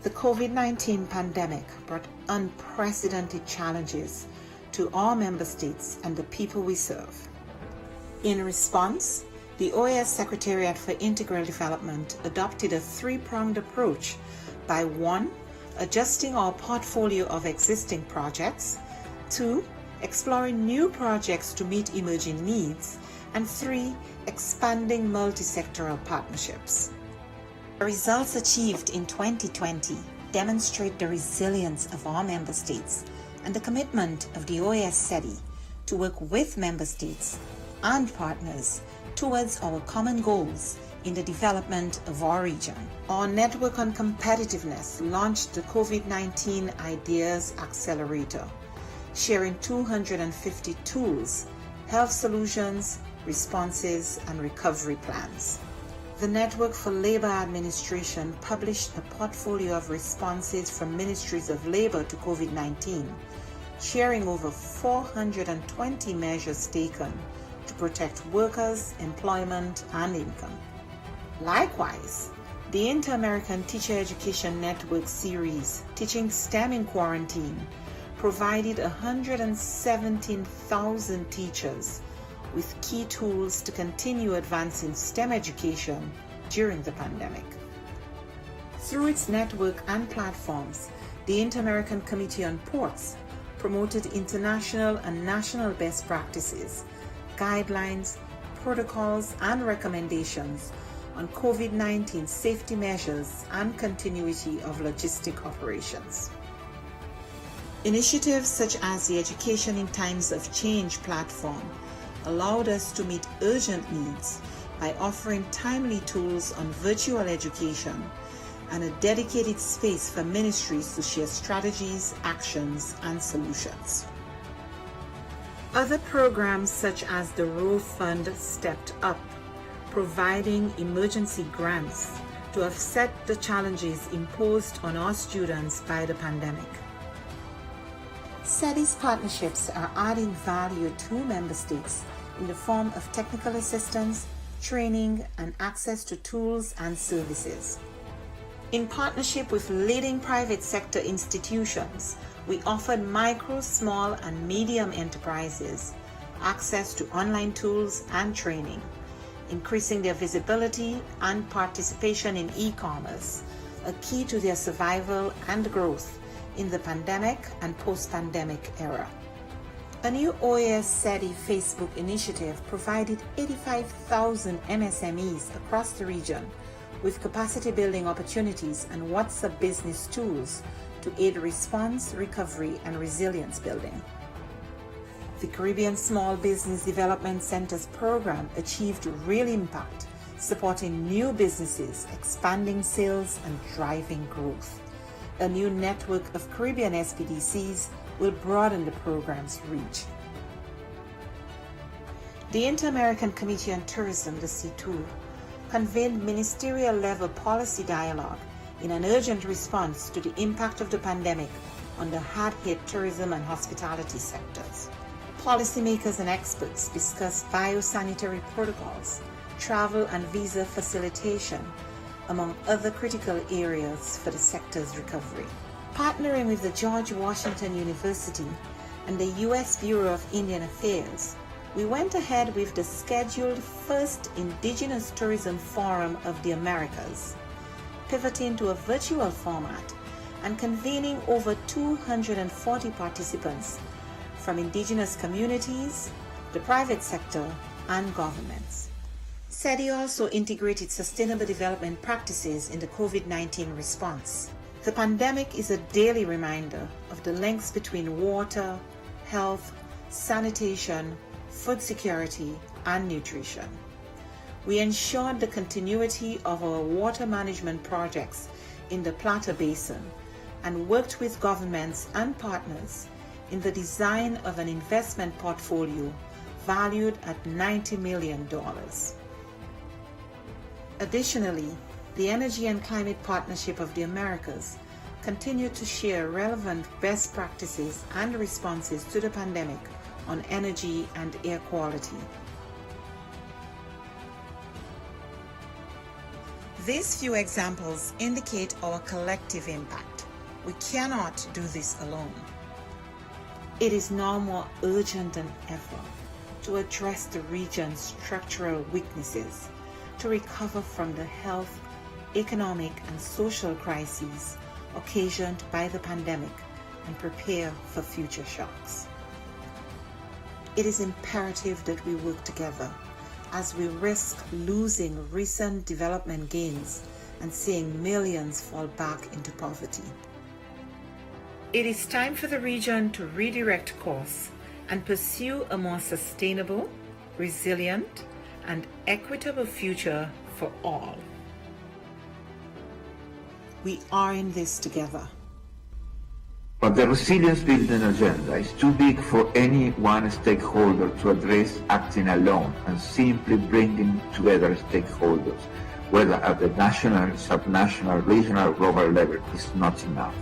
The COVID-19 pandemic brought unprecedented challenges to all member states and the people we serve. In response, the OAS Secretariat for Integral Development adopted a three-pronged approach by 1. Adjusting our portfolio of existing projects, 2. Exploring new projects to meet emerging needs, and 3. Expanding multi-sectoral partnerships. The results achieved in 2020 demonstrate the resilience of our member states and the commitment of the OAS SETI to work with member states and partners towards our common goals in the development of our region. Our Network on Competitiveness launched the COVID-19 Ideas Accelerator, sharing 250 tools, health solutions, responses, and recovery plans. The Network for Labor Administration published a portfolio of responses from ministries of labor to COVID-19, sharing over 420 measures taken to protect workers, employment, and income. Likewise, the Inter-American Teacher Education Network series, Teaching STEM in Quarantine, provided 117,000 teachers with key tools to continue advancing STEM education during the pandemic. Through its network and platforms, the Inter-American Committee on Ports promoted international and national best practices guidelines, protocols, and recommendations on COVID-19 safety measures and continuity of logistic operations. Initiatives such as the Education in Times of Change platform allowed us to meet urgent needs by offering timely tools on virtual education and a dedicated space for ministries to share strategies, actions, and solutions. Other programs such as the Row Fund stepped up, providing emergency grants to offset the challenges imposed on our students by the pandemic. SETI's partnerships are adding value to member states in the form of technical assistance, training, and access to tools and services. In partnership with leading private sector institutions, we offered micro, small, and medium enterprises access to online tools and training, increasing their visibility and participation in e-commerce, a key to their survival and growth in the pandemic and post-pandemic era. A new OAS SETI Facebook initiative provided 85,000 MSMEs across the region with capacity building opportunities and WhatsApp business tools to aid response, recovery, and resilience building. The Caribbean Small Business Development Centers program achieved real impact, supporting new businesses, expanding sales, and driving growth. A new network of Caribbean SPDCs will broaden the program's reach. The Inter-American Committee on Tourism, the C2, convened ministerial-level policy dialogue in an urgent response to the impact of the pandemic on the hard-hit tourism and hospitality sectors. Policymakers and experts discussed biosanitary protocols, travel and visa facilitation, among other critical areas for the sector's recovery. Partnering with the George Washington University and the U.S. Bureau of Indian Affairs, we went ahead with the scheduled first Indigenous Tourism Forum of the Americas, pivoting to a virtual format and convening over 240 participants from indigenous communities, the private sector, and governments. SETI also integrated sustainable development practices in the COVID-19 response. The pandemic is a daily reminder of the links between water, health, sanitation, food security, and nutrition. We ensured the continuity of our water management projects in the Plata Basin and worked with governments and partners in the design of an investment portfolio valued at $90 million. Additionally, the Energy and Climate Partnership of the Americas continued to share relevant best practices and responses to the pandemic on energy and air quality. These few examples indicate our collective impact. We cannot do this alone. It is now more urgent than ever to address the region's structural weaknesses, to recover from the health, economic, and social crises occasioned by the pandemic and prepare for future shocks. It is imperative that we work together as we risk losing recent development gains and seeing millions fall back into poverty. It is time for the region to redirect course and pursue a more sustainable, resilient, and equitable future for all. We are in this together. But the resilience building agenda is too big for any one stakeholder to address acting alone, and simply bringing together stakeholders, whether at the national, subnational, regional, or global level, is not enough.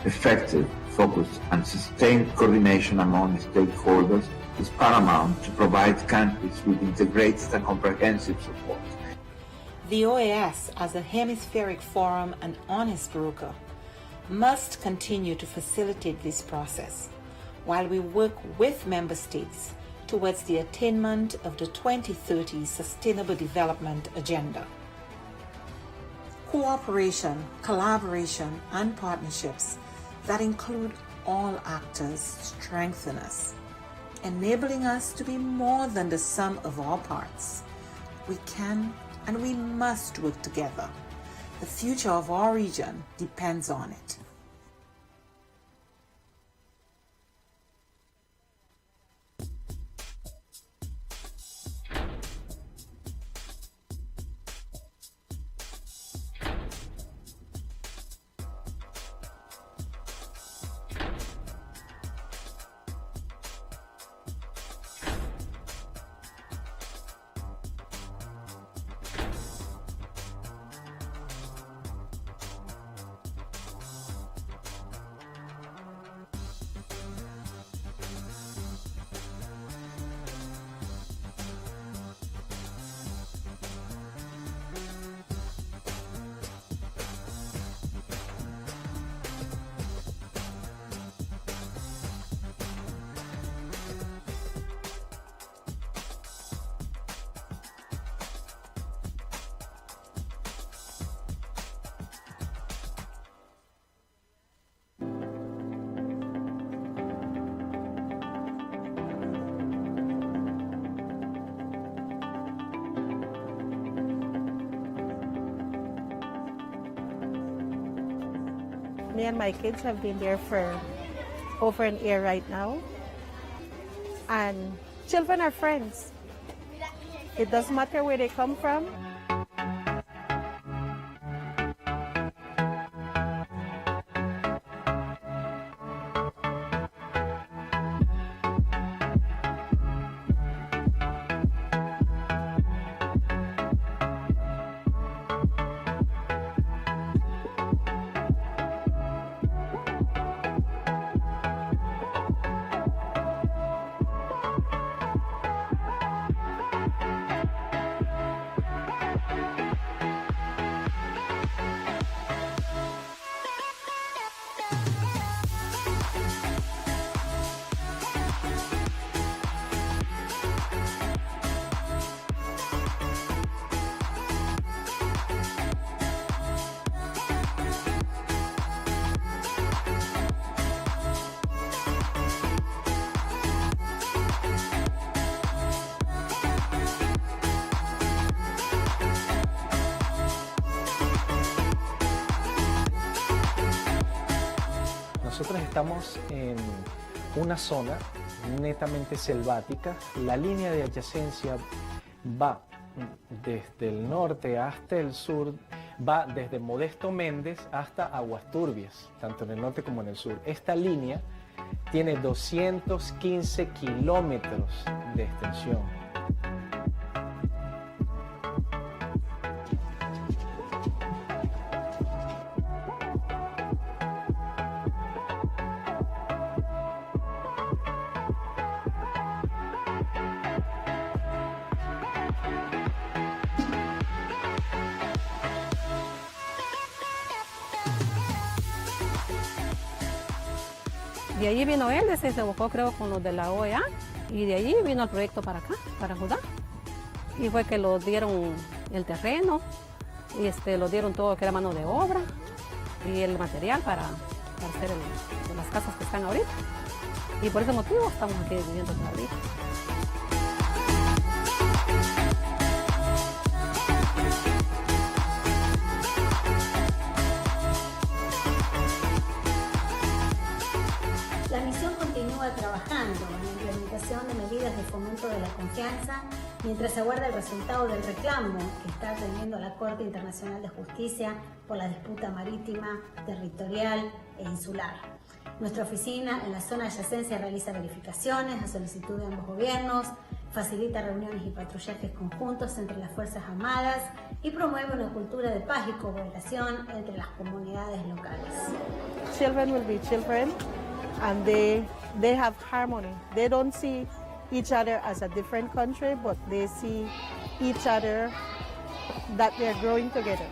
Effective, focused, and sustained coordination among stakeholders is paramount to provide countries with integrated and comprehensive support. The OAS, as a hemispheric forum and honest broker, must continue to facilitate this process while we work with member states towards the attainment of the 2030 Sustainable Development Agenda. Cooperation, collaboration, and partnerships that include all actors strengthen us. enabling us to be more than the sum of our parts. We can and we must work together. The future of our region depends on it. Me and my kids have been there for over an year right now. And children are friends. It doesn't matter where they come from. Nosotros estamos en una zona netamente selvática. La línea de adyacencia va desde el norte hasta el sur, va desde Modesto Méndez hasta Aguas Turbias, tanto en el norte como en el sur. Esta línea tiene 215 kilómetros de extensión. De allí vino él, se buscó creo con los de la OEA y de allí vino el proyecto para acá, para Judá. Y fue que lo dieron el terreno, y lo dieron todo que era mano de obra y el material para hacer las casas que están ahorita. Y por ese motivo estamos aquí viviendo todavía. La misión continúa trabajando en la implementación de medidas de fomento de la confianza mientras se aguarda el resultado del reclamo que está atendiendo la Corte Internacional de Justicia por la disputa marítima, territorial e insular. Nuestra oficina en la zona adyacencia realiza verificaciones a solicitud de ambos gobiernos, facilita reuniones y patrullajes conjuntos entre las Fuerzas Armadas y promueve una cultura de paz y cooperación entre las comunidades locales. Children will be children, and they have harmony. They don't see each other as a different country, but they see each other that they're growing together.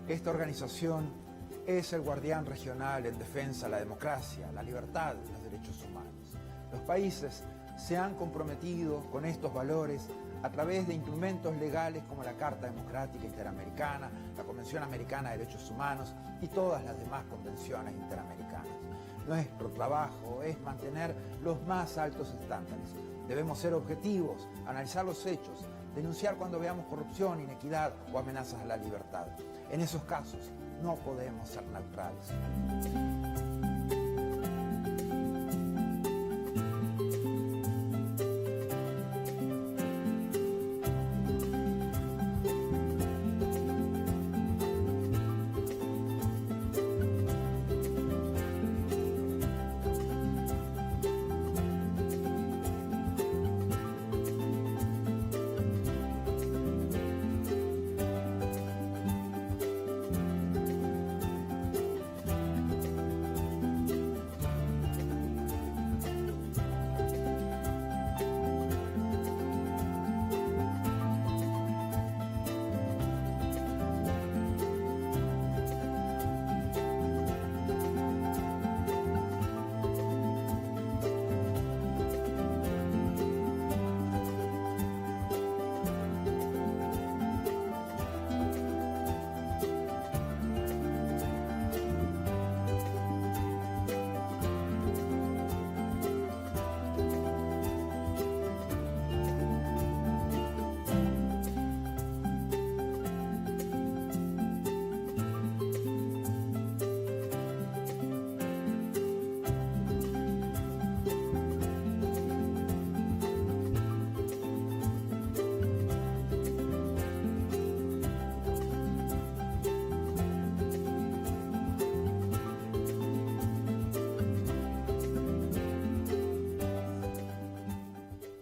Esta organización es el guardián regional en defensa de la democracia, la libertad y los derechos humanos. Los países se han comprometido con estos valores a través de instrumentos legales como la Carta Democrática Interamericana, la Convención Americana de Derechos Humanos y todas las demás convenciones interamericanas. Nuestro trabajo es mantener los más altos estándares. Debemos ser objetivos, analizar los hechos, denunciar cuando veamos corrupción, inequidad o amenazas a la libertad. En esos casos no podemos ser neutrales.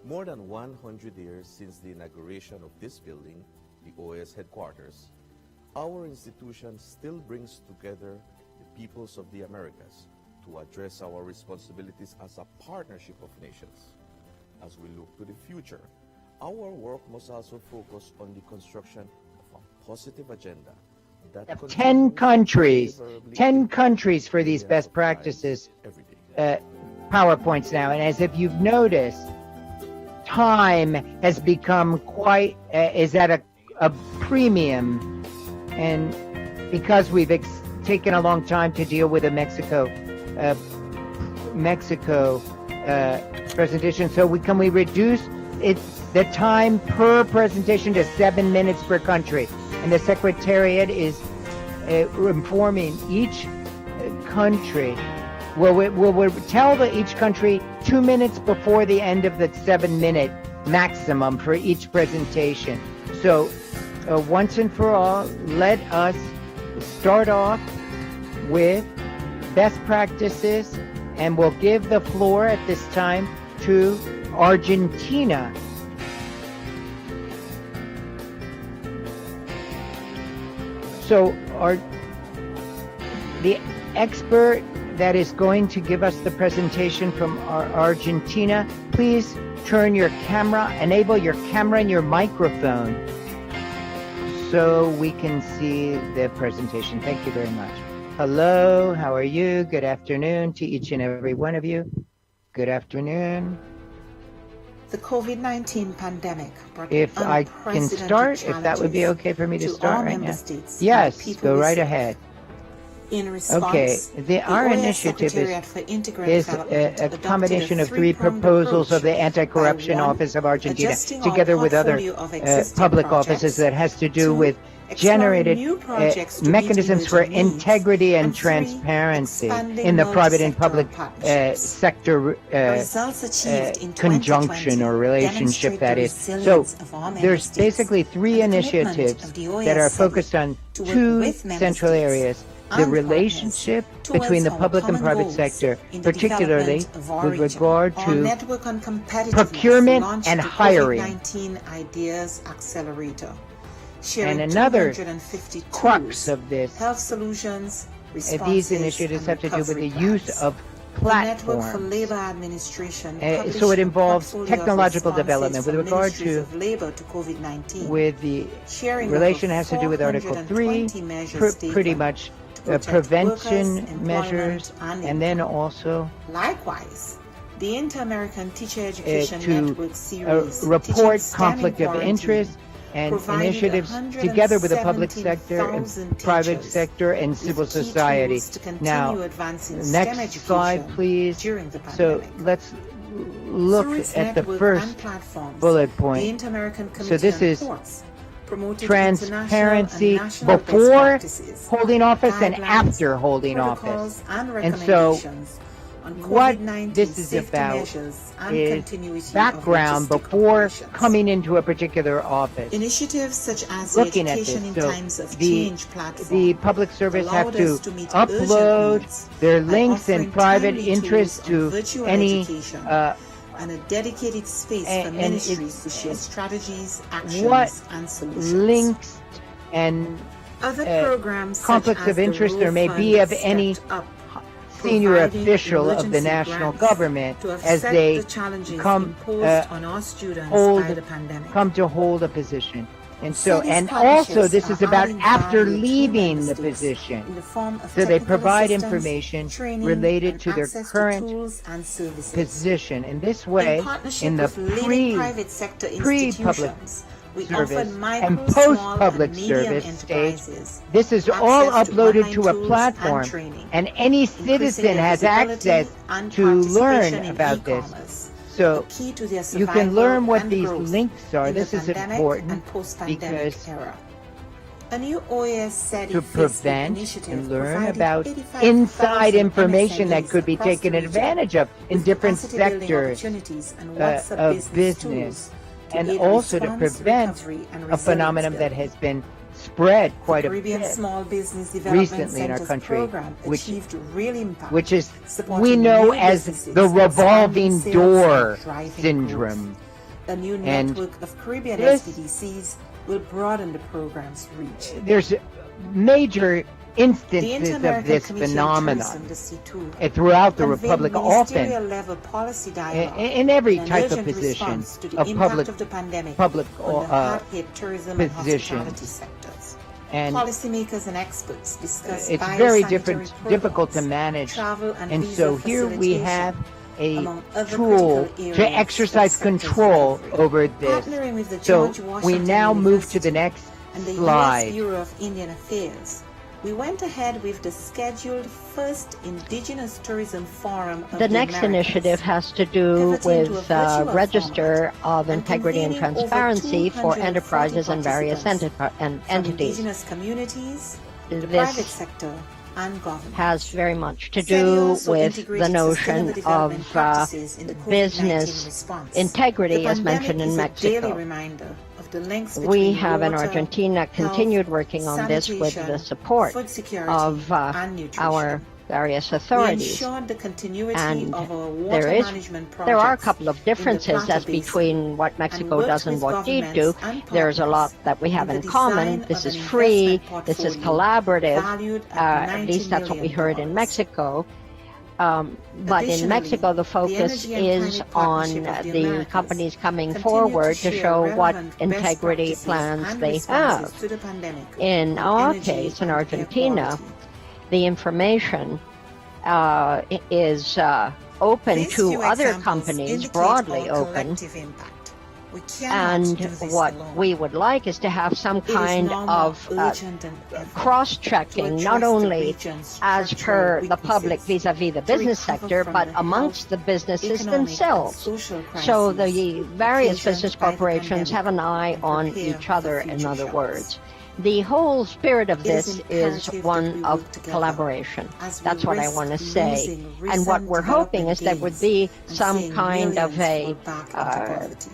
More than 100 years since the inauguration of this building, the OAS headquarters, our institution still brings together the peoples of the Americas to address our responsibilities as a partnership of nations. As we look to the future, our work must also focus on the construction of a positive agenda that 10 countries for these best practices PowerPoints now. And as if you've noticed, time has become quite, is at a premium. And because we've taken a long time to deal with a Mexico presentation, so can we reduce the time per presentation to 7 minutes per country? And the Secretariat is informing each country. We'll tell each country 2 minutes before the end of the 7-minute maximum for each presentation. So once and for all, let us start off with best practices, and we'll give the floor at this time to Argentina. So the expert that is going to give us the presentation from Argentina, please turn your camera, enable your camera and your microphone so we can see the presentation. Thank you very much. Hello, how are you? Good afternoon to each and every one of you. Good afternoon. The COVID-19 pandemic brought if I can start, if that would be okay for me to start right now. Yes, go right ahead. In response, okay, our initiative is a combination of 3 proposals of the Anti-Corruption Office of Argentina, together with other public offices, that has to do with generated mechanisms for integrity and transparency in the private and public sector conjunction or relationship, that is. So there's basically 3 initiatives that are focused on 2 central areas: the relationship between the public and private sector, particularly with regard to procurement and hiring. And another crux of this, these initiatives have to do with the use of Network for platforms. Labor Administration So it involves published a technological portfolio of development with responses regard from Ministries to of Labor to COVID-19. with the Sharing relation over has to do with Article 3, 420 measures taken pretty much to protect prevention workers, employment, measures, and then also likewise, the Inter-American Teacher Education Network to series report Teaching STEM in conflict of Quarantine interest and provided initiatives together with the public sector and 117,000 private teachers sector and with civil key society. tools to continue Now, advancing STEM next education slide, please. during the So pandemic. let's look Through its at the network first and platforms, bullet the point. Inter-American Committee So this on is Ports promoted transparency international and national best before practices, holding office and guidelines, after holding office. protocols, and And so recommendations on what COVID-19 this is safety about measures and is continuity of background logistic before operations. coming into a particular office. Initiatives such as Looking the at Education this, in so Times of the Change platform the public service have allowed to us to meet urgent upload needs their by links and offering private timely interest tools on to virtual any education and a dedicated space for and ministries to it's share strategies, what actions, and solutions. links and Other programs such conflicts as of the interest Rural there may Fund be of stepped any up, senior providing official of the emergency national grants government to as offset they the challenges come imposed on our students hold by the pandemic. come to hold a position. And so, Cities and partnerships also this are is about adding after value to leaving member the states position. in the form of So they technical provide assistance, information training, related and to their access to current tools and services. position. In this way, In partnership in the with leading private sector pre-public institutions, we service offered micro, and small, post-public and medium service stage, enterprises this is all access to uploaded online to a tools and platform, training, and any increasing citizen their has visibility access and to participation learn in about this. e-commerce, So the key to their you can survival learn what and these growth links are. in the This is pandemic important and post-pandemic because era. A new OAS SETI to Facebook prevent initiative and learn provided about 85,000 inside information that MSMEs could be across taken the region advantage of in with different capacity-building sectors opportunities and WhatsApp of business, tools to and aid also to response, prevent recovery, and a resilience phenomenon that building. has been spread quite a Caribbean bit Small Business Development recently in our Centers country, program which achieved real impact, which is supporting we know new as businesses, the expanding revolving sales, door and driving syndrome. growth. A new And network of Caribbean this- SPDCs will broaden the program's reach. There's major The instances of Inter-American this Committee on phenomenon Tourism, the C2, throughout the convened Republic, often ministerial-level policy dialogue in every in an type of urgent position response to the of impact public of the pandemic public on the hard-hit tourism and positions. hospitality sectors. And Policymakers and experts discuss it's very biosanitary difficult to protocols, manage. travel And visa so here we facilitation, have a among other tool critical areas to exercise that sectors control recovery. over this. Partnering with the So George we Washington now move to the University next and the slide. U.S. Bureau of Indian Affairs, we went ahead with the scheduled first Indigenous Tourism Forum of The next Americas. initiative has to do Pivoting to a with virtual Register of and Integrity and convening over Transparency for 240 enterprises and various participants from entities. Indigenous communities, the This private sector, and government. has very much to SETI do also with integrated the notion sustainable development of practices in the COVID-19 business response. integrity The as pandemic mentioned in is a daily Mexico. reminder of the links We between have in water, Argentina continued health, working on this with the sanitation, support food security, of and nutrition. our various We authorities. ensured the continuity And of our water there management projects are a couple of in the differences Plata as Basin, between what Mexico worked does and with what we do. governments and There's a partners lot that we have in in the common. design This of is an free. investment This is portfolio collaborative. valued at At least that's what we $90 heard in million. Mexico. But in Additionally, Mexico, the focus Energy and is Climate on Partnership of the the Americas companies coming continue forward to share show what relevant best integrity practices plans and they responses have. to the pandemic In on our energy case, in and air Argentina, quality. the information is open These to few other examples companies, indicate broadly our open. collective impact. We cannot And do this what alone. we would like is to have some It is kind now more of urgent than ever to cross-checking, address not the only region's as structural per the public weaknesses, vis-à-vis the to business recover sector, from but the amongst the health, businesses economic, and themselves. social So crises the various occasioned business by the corporations have an eye pandemic on and prepare each for other, in future other shocks. words. The whole spirit of It is this is imperative that one we of work together collaboration. as we That's what I risk want to say. losing And what recent we're hoping is there would development be and some seeing kind of millions a fall back into poverty.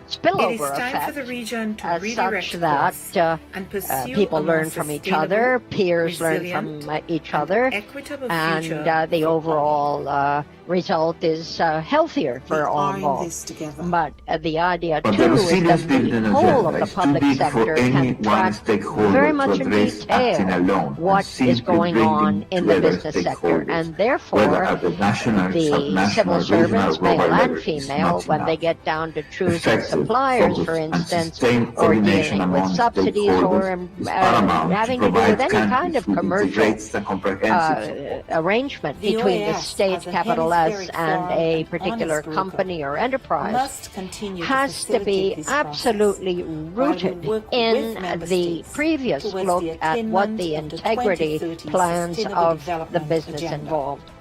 spillover It is time effect for the region to as redirect such that course and pursue people a learn more from each sustainable, other, peers learn resilient, from each and other, equitable and future the for all. overall result is healthier We for all are in involved. this together. But the idea But too the is resilience that building the whole of agenda the is too public big sector for any can one track stakeholder very to much in address acting detail alone, and what is simply going on bringing in the together business sector, stakeholders, and whether therefore at the national, the civil subnational, regional, servants, global male level, and is female, not when they enough. get down to choosing Effective, suppliers, for focused, and instance, sustained or coordination dealing with among subsidies, stakeholders or is paramount to having to do provide with any kind countries of with commercial integrated and comprehensive support. arrangement The between the OAS, state, as a capital S, hemispheric and forum a and particular honest broker, company or enterprise must continue has to facilitate be this process, absolutely while we rooted work with in member the states previous towards look the at what attainment the of the integrity 2030 plans Sustainable of the Development business Agenda. involved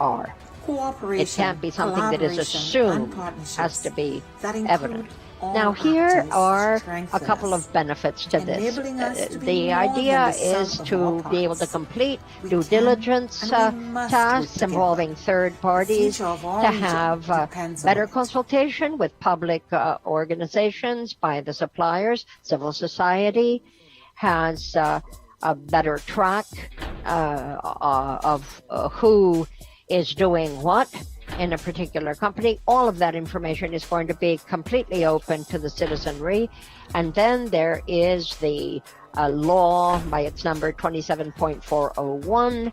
are. Cooperation, It can't be something that is collaboration, assumed, and partnerships has to be that include evident. all Now, here actors are a strengthen couple us, of benefits to this. enabling us to be The more idea than the sum is of to our be able to parts. complete We due can diligence and we must tasks work together. involving third parties, future of our to region have depends on better it. consultation with public organizations, by the suppliers. Civil society has a better track of who is doing what in a particular company. All of that information is going to be completely open to the citizenry. And then there is the law by its number 27.401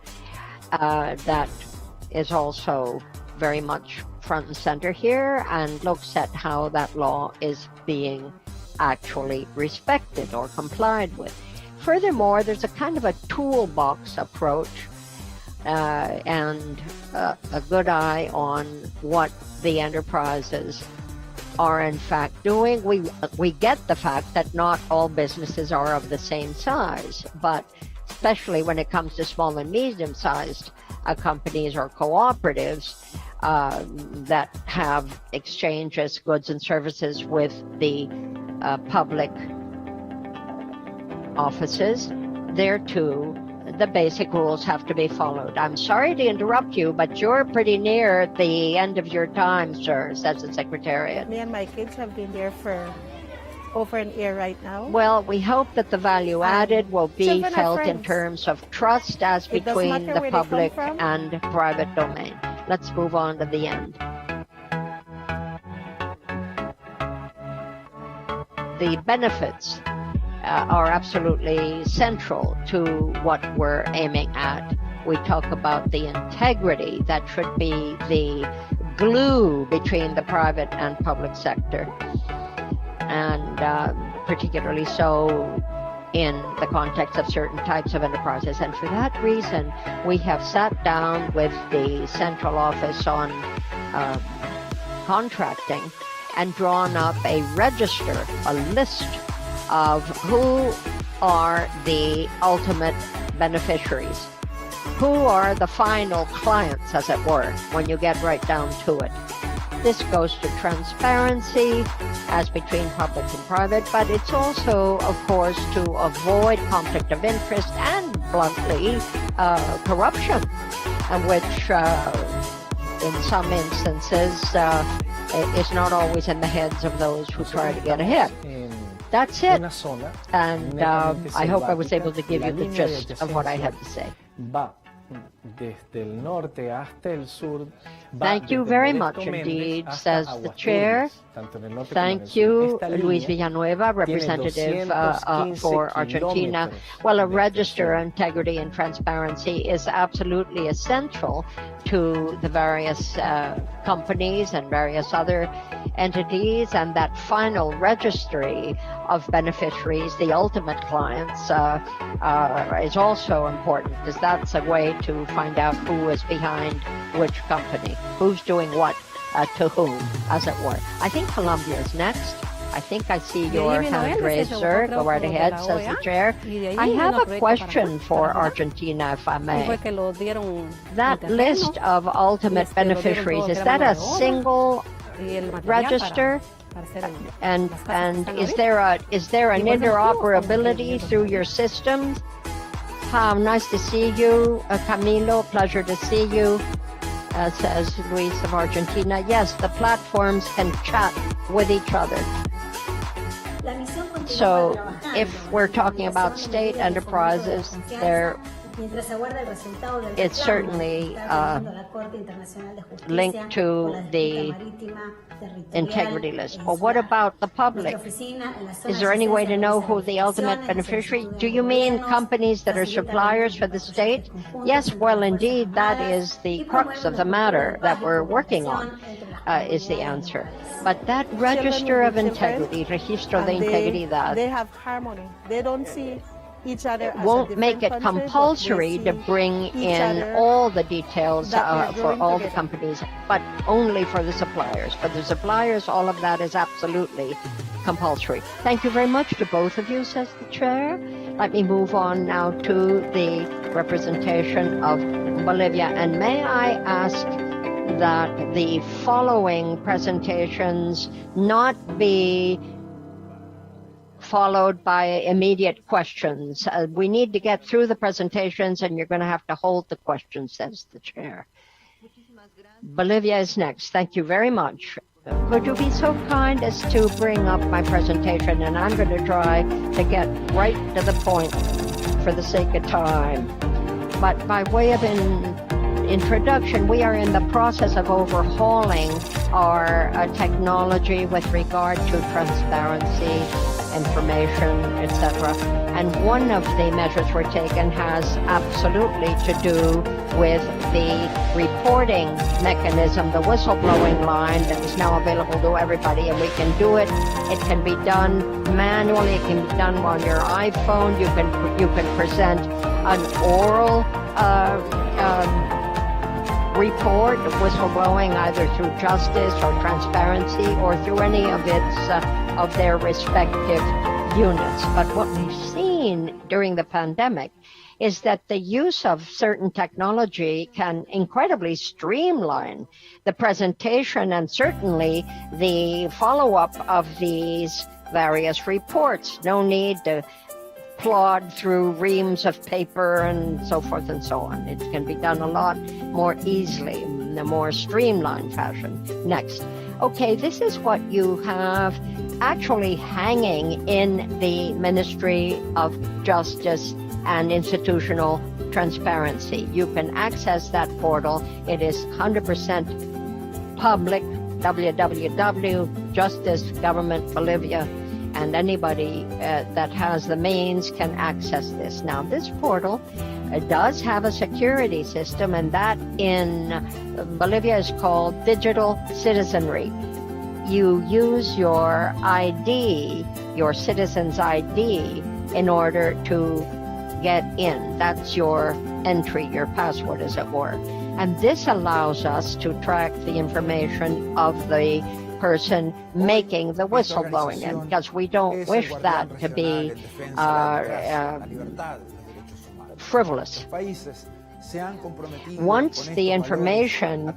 that is also very much front and center here and looks at how that law is being actually respected or complied with. Furthermore, there's a kind of a toolbox approach and a good eye on what the enterprises are in fact doing. We get the fact that not all businesses are of the same size, but especially when it comes to small and medium-sized companies or cooperatives that have exchanges, goods and services with the public offices, there too the basic rules have to be followed. I'm sorry to interrupt you, but you're pretty near the end of your time, sir, says the Secretariat. Me and my kids have been there for over an year right now. Well, we hope that the value added will be children are felt in friends. terms of trust as It doesn't between matter the where they come public from. and private domain. Let's move on to the end. The benefits are absolutely central to what we're aiming at. We talk about the integrity that should be the glue between the private and public sector, and particularly so in the context of certain types of enterprises. And for that reason, we have sat down with the Central Office on Contracting and drawn up a register, a list of who are the ultimate beneficiaries, who are the final clients, as it were, when you get right down to it. This goes to transparency as between public and private, but it's also, of course, to avoid conflict of interest and, bluntly, corruption, which in some instances is not always in the heads of those who try to get ahead. That's it. And I hope I was able to give you the gist of what I had to say. Thank you very much indeed, says the chair. Thank you, Luis Villanueva, representative for Argentina. Well, a register of integrity and transparency is absolutely essential to the various companies and various other entities, and that final registry of beneficiaries, the ultimate clients, is also important, because that's a way to find out who is behind which company, who's doing what to whom, as it were. I think Colombia is next. I think I see your hand raised, sir. Go right ahead, says the chair. I have a question for Argentina, if I may. That list of ultimate beneficiaries, is that a single register? And is there an interoperability through your systems? Nice to see you, Camilo. Pleasure to see you, says Luis of Argentina. Yes, the platforms can chat with each other. So if we're talking about state enterprises, there mientras aguarda el resultado del it's reclamo certainly que está teniendo la Corte Internacional de Justicia linked por to la disputa the marítima, territorial integrity e list. Well, what insular. about the public? Nuestra oficina en la zona Is there any de way to know asistencia who the ultimate verificaciones, beneficiary? solicitudes Do de you mean gobiernos, companies that are facilita suppliers reuniones for de the patrullas state? conjuntas Yes, entre well, las Fuerzas indeed, that Armadas is the y crux promueve of the una cultura matter de that paz y we're working on, cooperación entre las is the comunidades answer. locales. But that Children register will of be children, integrity, registro de and integridad, they have harmony. They don't see each other as a won't different make it country, but they compulsory to see bring each in other all the details that we're for growing all the together. companies, but only for the suppliers. For the suppliers, all of that is absolutely compulsory. Thank you very much to both of you, says the chair. Let me move on now to the representation of Bolivia. And may I ask that the following presentations not be followed by immediate questions. We need to get through the presentations, and you're going to have to hold the questions, says the chair. Bolivia is next. Thank you very much. Would you be so kind as to bring up my presentation, and I'm going to try to get right to the point for the sake of time. But by way of introduction, we are in the process of overhauling our technology with regard to transparency, information, etc. And one of the measures we're taking has absolutely to do with the reporting mechanism, the whistleblowing line that is now available to everybody, and we can do it. It can be done manually. It can be done on your iPhone. You can present an oral report of whistleblowing either through justice or transparency or through any of of their respective units. But what we've seen during the pandemic is that the use of certain technology can incredibly streamline the presentation and certainly the follow-up of these various reports. No need to plod through reams of paper and so forth and so on. It can be done a lot more easily in a more streamlined fashion. Next. Okay, this is what you have actually hanging in the Ministry of Justice and Institutional Transparency. You can access that portal. It is 100% public, www.Justice Government Bolivia, and anybody that has the means can access this. Now, this portal does have a security system, and that in Bolivia is called digital citizenry. You use your ID, your citizen's ID, in order to get in. That's your entry, your password, as it were. And this allows us to track the information of the person making the whistleblowing, and because we don't wish that to be frivolous. Once the information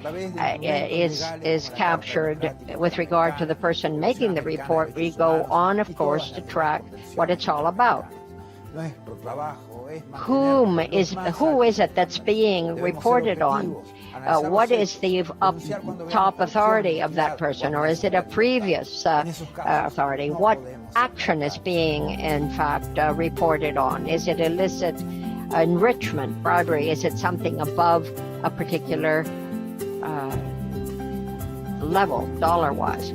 is captured with regard to the person making the report, we go on, of course, to track what it's all about. Who is it that's being reported on? What is the top authority of that person, or is it a previous authority? What action is being, in fact, reported on? Is it illicit enrichment, bribery? Is it something above a particular level, dollar-wise?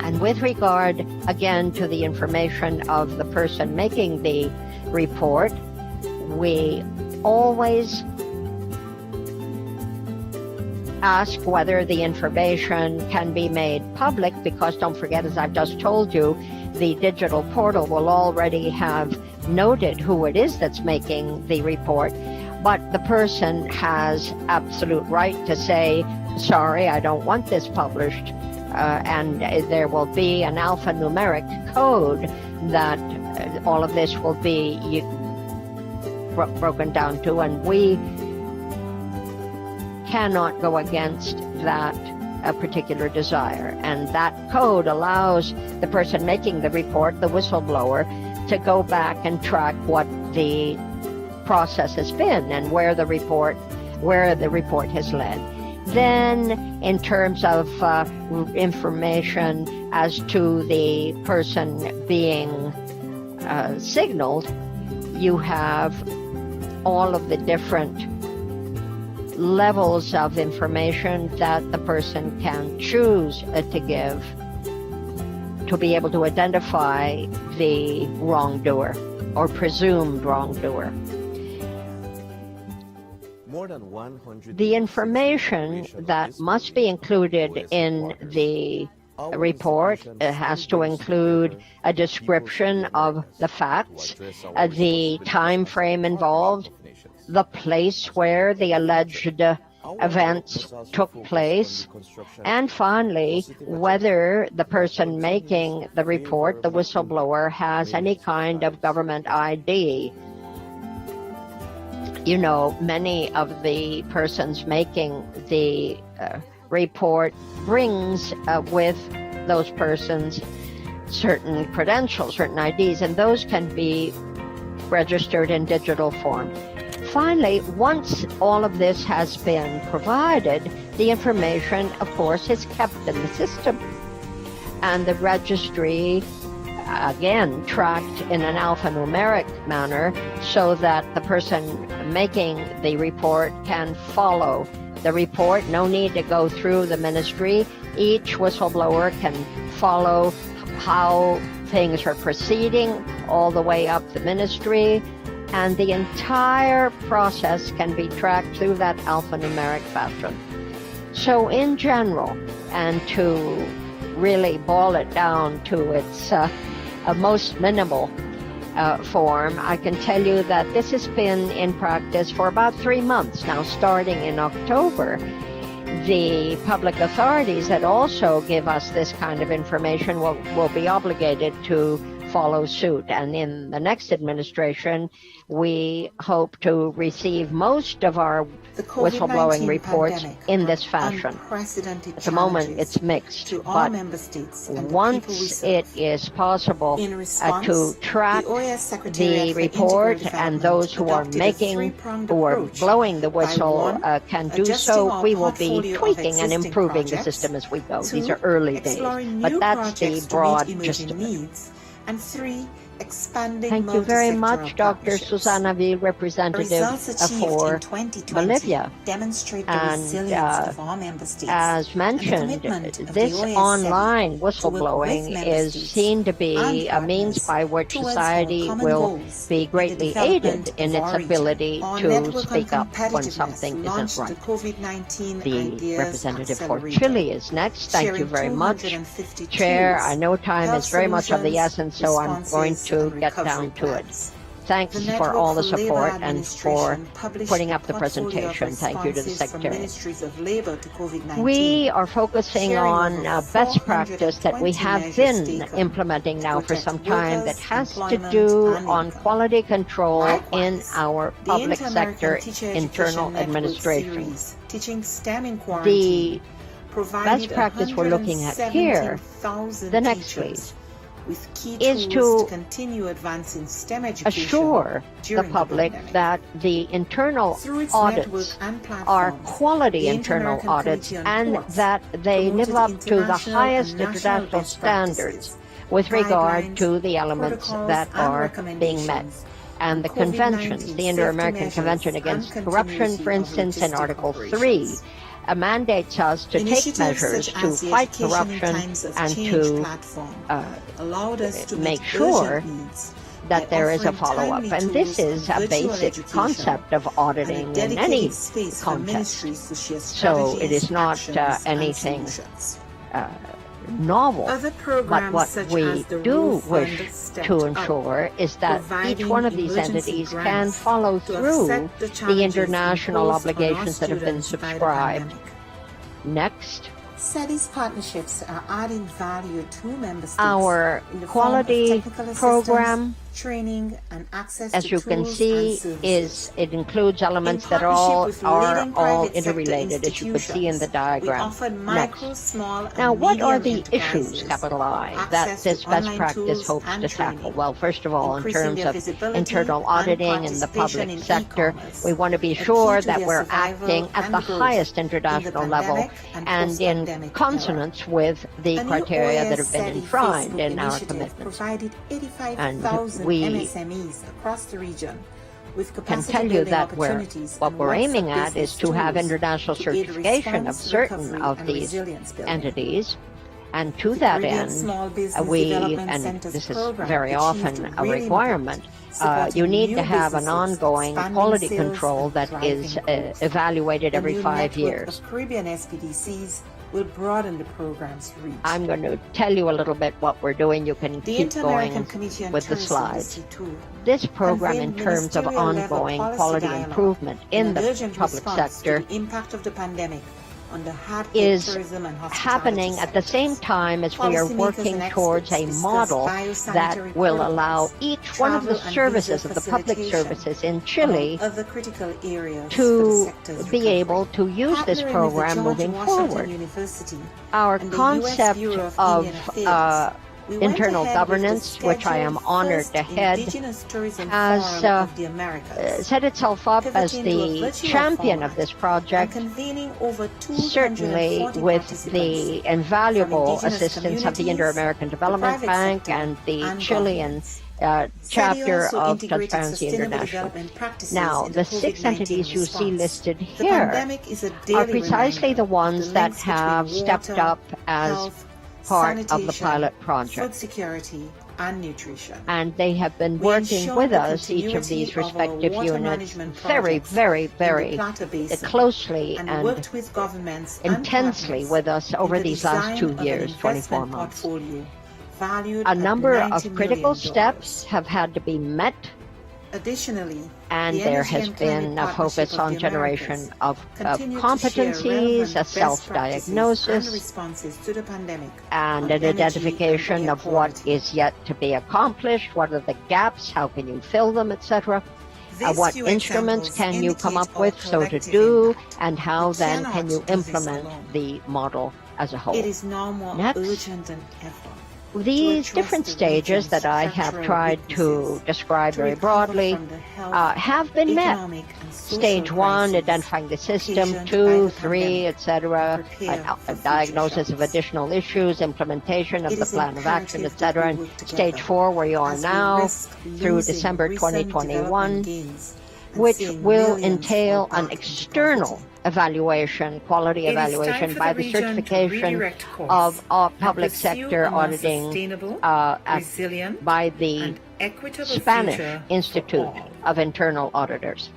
And with regard, again, to the information of the person making the report, we always ask whether the information can be made public, because don't forget, as I've just told you, the digital portal will already have noted who it is that's making the report, but the person has absolute right to say, sorry, I don't want this published, and there will be an alphanumeric code that all of this will be broken down to, and we cannot go against that particular desire. And that code allows the person making the report, the whistleblower, to go back and track what the process has been and where the report has led. Then, in terms of information as to the person being signaled, you have all of the different levels of information that the person can choose to give to be able to identify the wrongdoer or presumed wrongdoer. The information that must be included in the report has to include a description of the facts, the time frame involved, the place where the alleged events took place, and finally, whether the person making the report, the whistleblower, has any kind of government ID. You know, many of the persons making the report brings with those persons certain credentials, certain IDs, and those can be registered in digital form. Finally, once all of this has been provided, the information, of course, is kept in the system. And the registry, again, tracked in an alphanumeric manner so that the person making the report can follow the report. No need to go through the ministry. Each whistleblower can follow how things are proceeding all the way up the ministry, and the entire process can be tracked through that alphanumeric fashion. So in general, and to really boil it down to its most minimal form, I can tell you that this has been in practice for about 3 months now. Starting in October, the public authorities that also give us this kind of information will be obligated to follow suit. And in the next administration, we hope to receive most of our whistleblowing reports in this fashion. At the moment, it's mixed, but once it is possible to track the report, and those who are blowing the whistle can do so, we will be tweaking and improving the system as we go. These are early days, but that's the broad gist of it. And 3, expanding Thank you very much, Dr. Susana Vil, representative for Bolivia. Demonstrate the And resilience of our member states. as mentioned, this online whistleblowing is seen to be a means by which society will be greatly aided in its ability to speak up when something isn't right. The representative for Chile is next. Thank you very much, Chair. I know time is very much of the essence, so I'm going to get down to it. Thanks for all the support and for putting up the presentation. Thank you to the Secretary. We are focusing on best practice that we have been implementing now for some time that has to do on quality control in our public sector internal administration. The best practice we're looking at here, the next please, is to assure the public that the internal audits are quality internal audits and that they live up to the highest international standards with regard to the elements that are being met. And the conventions, the Inter-American Convention Against Corruption, for instance, in Article 3, mandates us to take measures to fight corruption and to make sure that there is a follow-up. And this is a basic concept of auditing in any context. So it is not anything novel, but what we do wish to ensure is that each one of these entities can follow through the international obligations that have been subscribed. Next. SETI's partnerships are adding value to member states. Our quality program, training and access as to you can tools see, and it includes elements that are all interrelated, as you can see in the diagram. Next. Now, what are the issues, capital I, that this best practice hopes to tackle? Well, first of all, in terms of internal auditing in the public sector, we want to be sure that we're acting at the highest international level and in consonance with the criteria that have been enshrined in our commitments. And we MSMEs across the region can tell you that what we're aiming at is to have international certification of certain of these entities. And to that end, and this is very often a requirement, you need to have an ongoing quality control that is evaluated every 5 years. Caribbean SPDCs will broaden the program's reach. I'm going to tell you a little bit what we're doing. You can keep going with the slides. This program, in terms of ongoing quality improvement in the public sector, the impact of the pandemic is happening at the same time as we are working towards a model that will allow each one of the services, of the public services in Chile, to be able to use this program moving forward. Our concept of internal governance, which I am honored to head, has set itself up as the champion of this project, certainly with the invaluable assistance of the Inter-American Development Bank and the Chilean chapter of Transparency International. Now, the 6 entities you see listed here are precisely the ones that have stepped up as part of the pilot project. Food security and nutrition. And they have been working with us, each of these respective units, very, very, very closely and intensely with us over these last 2 years, 24 months. A number of critical steps have had to be met. Additionally, and there has been a focus on generation of competencies, a self-diagnosis, and an identification of what is yet to be accomplished, what are the gaps, how can you fill them, etc. What instruments can you come up with so to do, and how then can you implement the model as a whole. It is now more urgent than ever. These different stages that I have tried to describe very broadly have been met. Stage 1, identifying the system, 2, 3, etc., a diagnosis of additional issues, implementation of the plan of action, etc., and Stage 4, where you are now, through December 2021, which will entail an external evaluation, quality evaluation by the certification of public sector auditing by the Spanish Institute of Internal Auditors.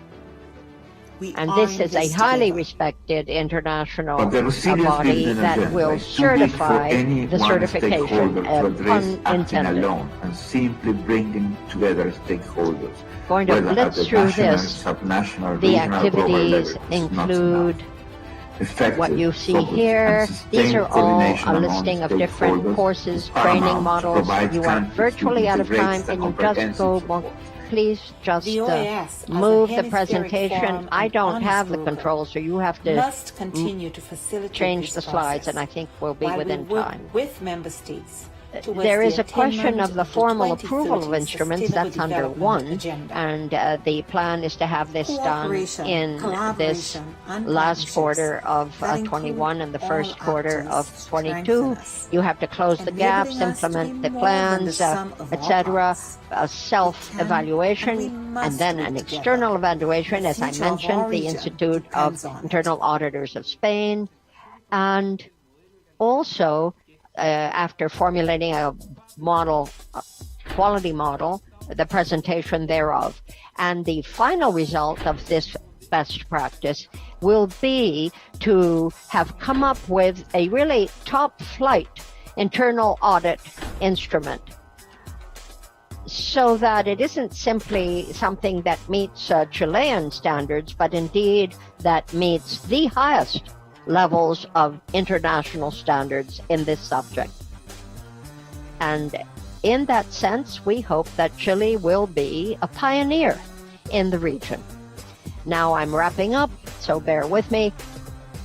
And this is a highly respected international body that will certify the certification of unintended. And simply bringing together stakeholders. Going to blitz through this. The activities include what you see here. These are all a listing of different courses, training models. You are virtually out of time. Can you just go? Please just move the presentation. I don't have the controls, so you have to change the slides, and I think we'll be within time. With member states. There is a question of the formal approval of instruments. That's under 1, and the plan is to have this done in this last quarter of 21 and the first quarter of 22. You have to close the gaps, implement the plans, etc., a self-evaluation, and then an external evaluation, as I mentioned, the Institute of Internal Auditors of Spain, and also after formulating a model, quality model, the presentation thereof. And the final result of this best practice will be to have come up with a really top-flight internal audit instrument, so that it isn't simply something that meets Chilean standards, but indeed that meets the highest levels of international standards in this subject. And in that sense, we hope that Chile will be a pioneer in the region. Now I'm wrapping up, so bear with me.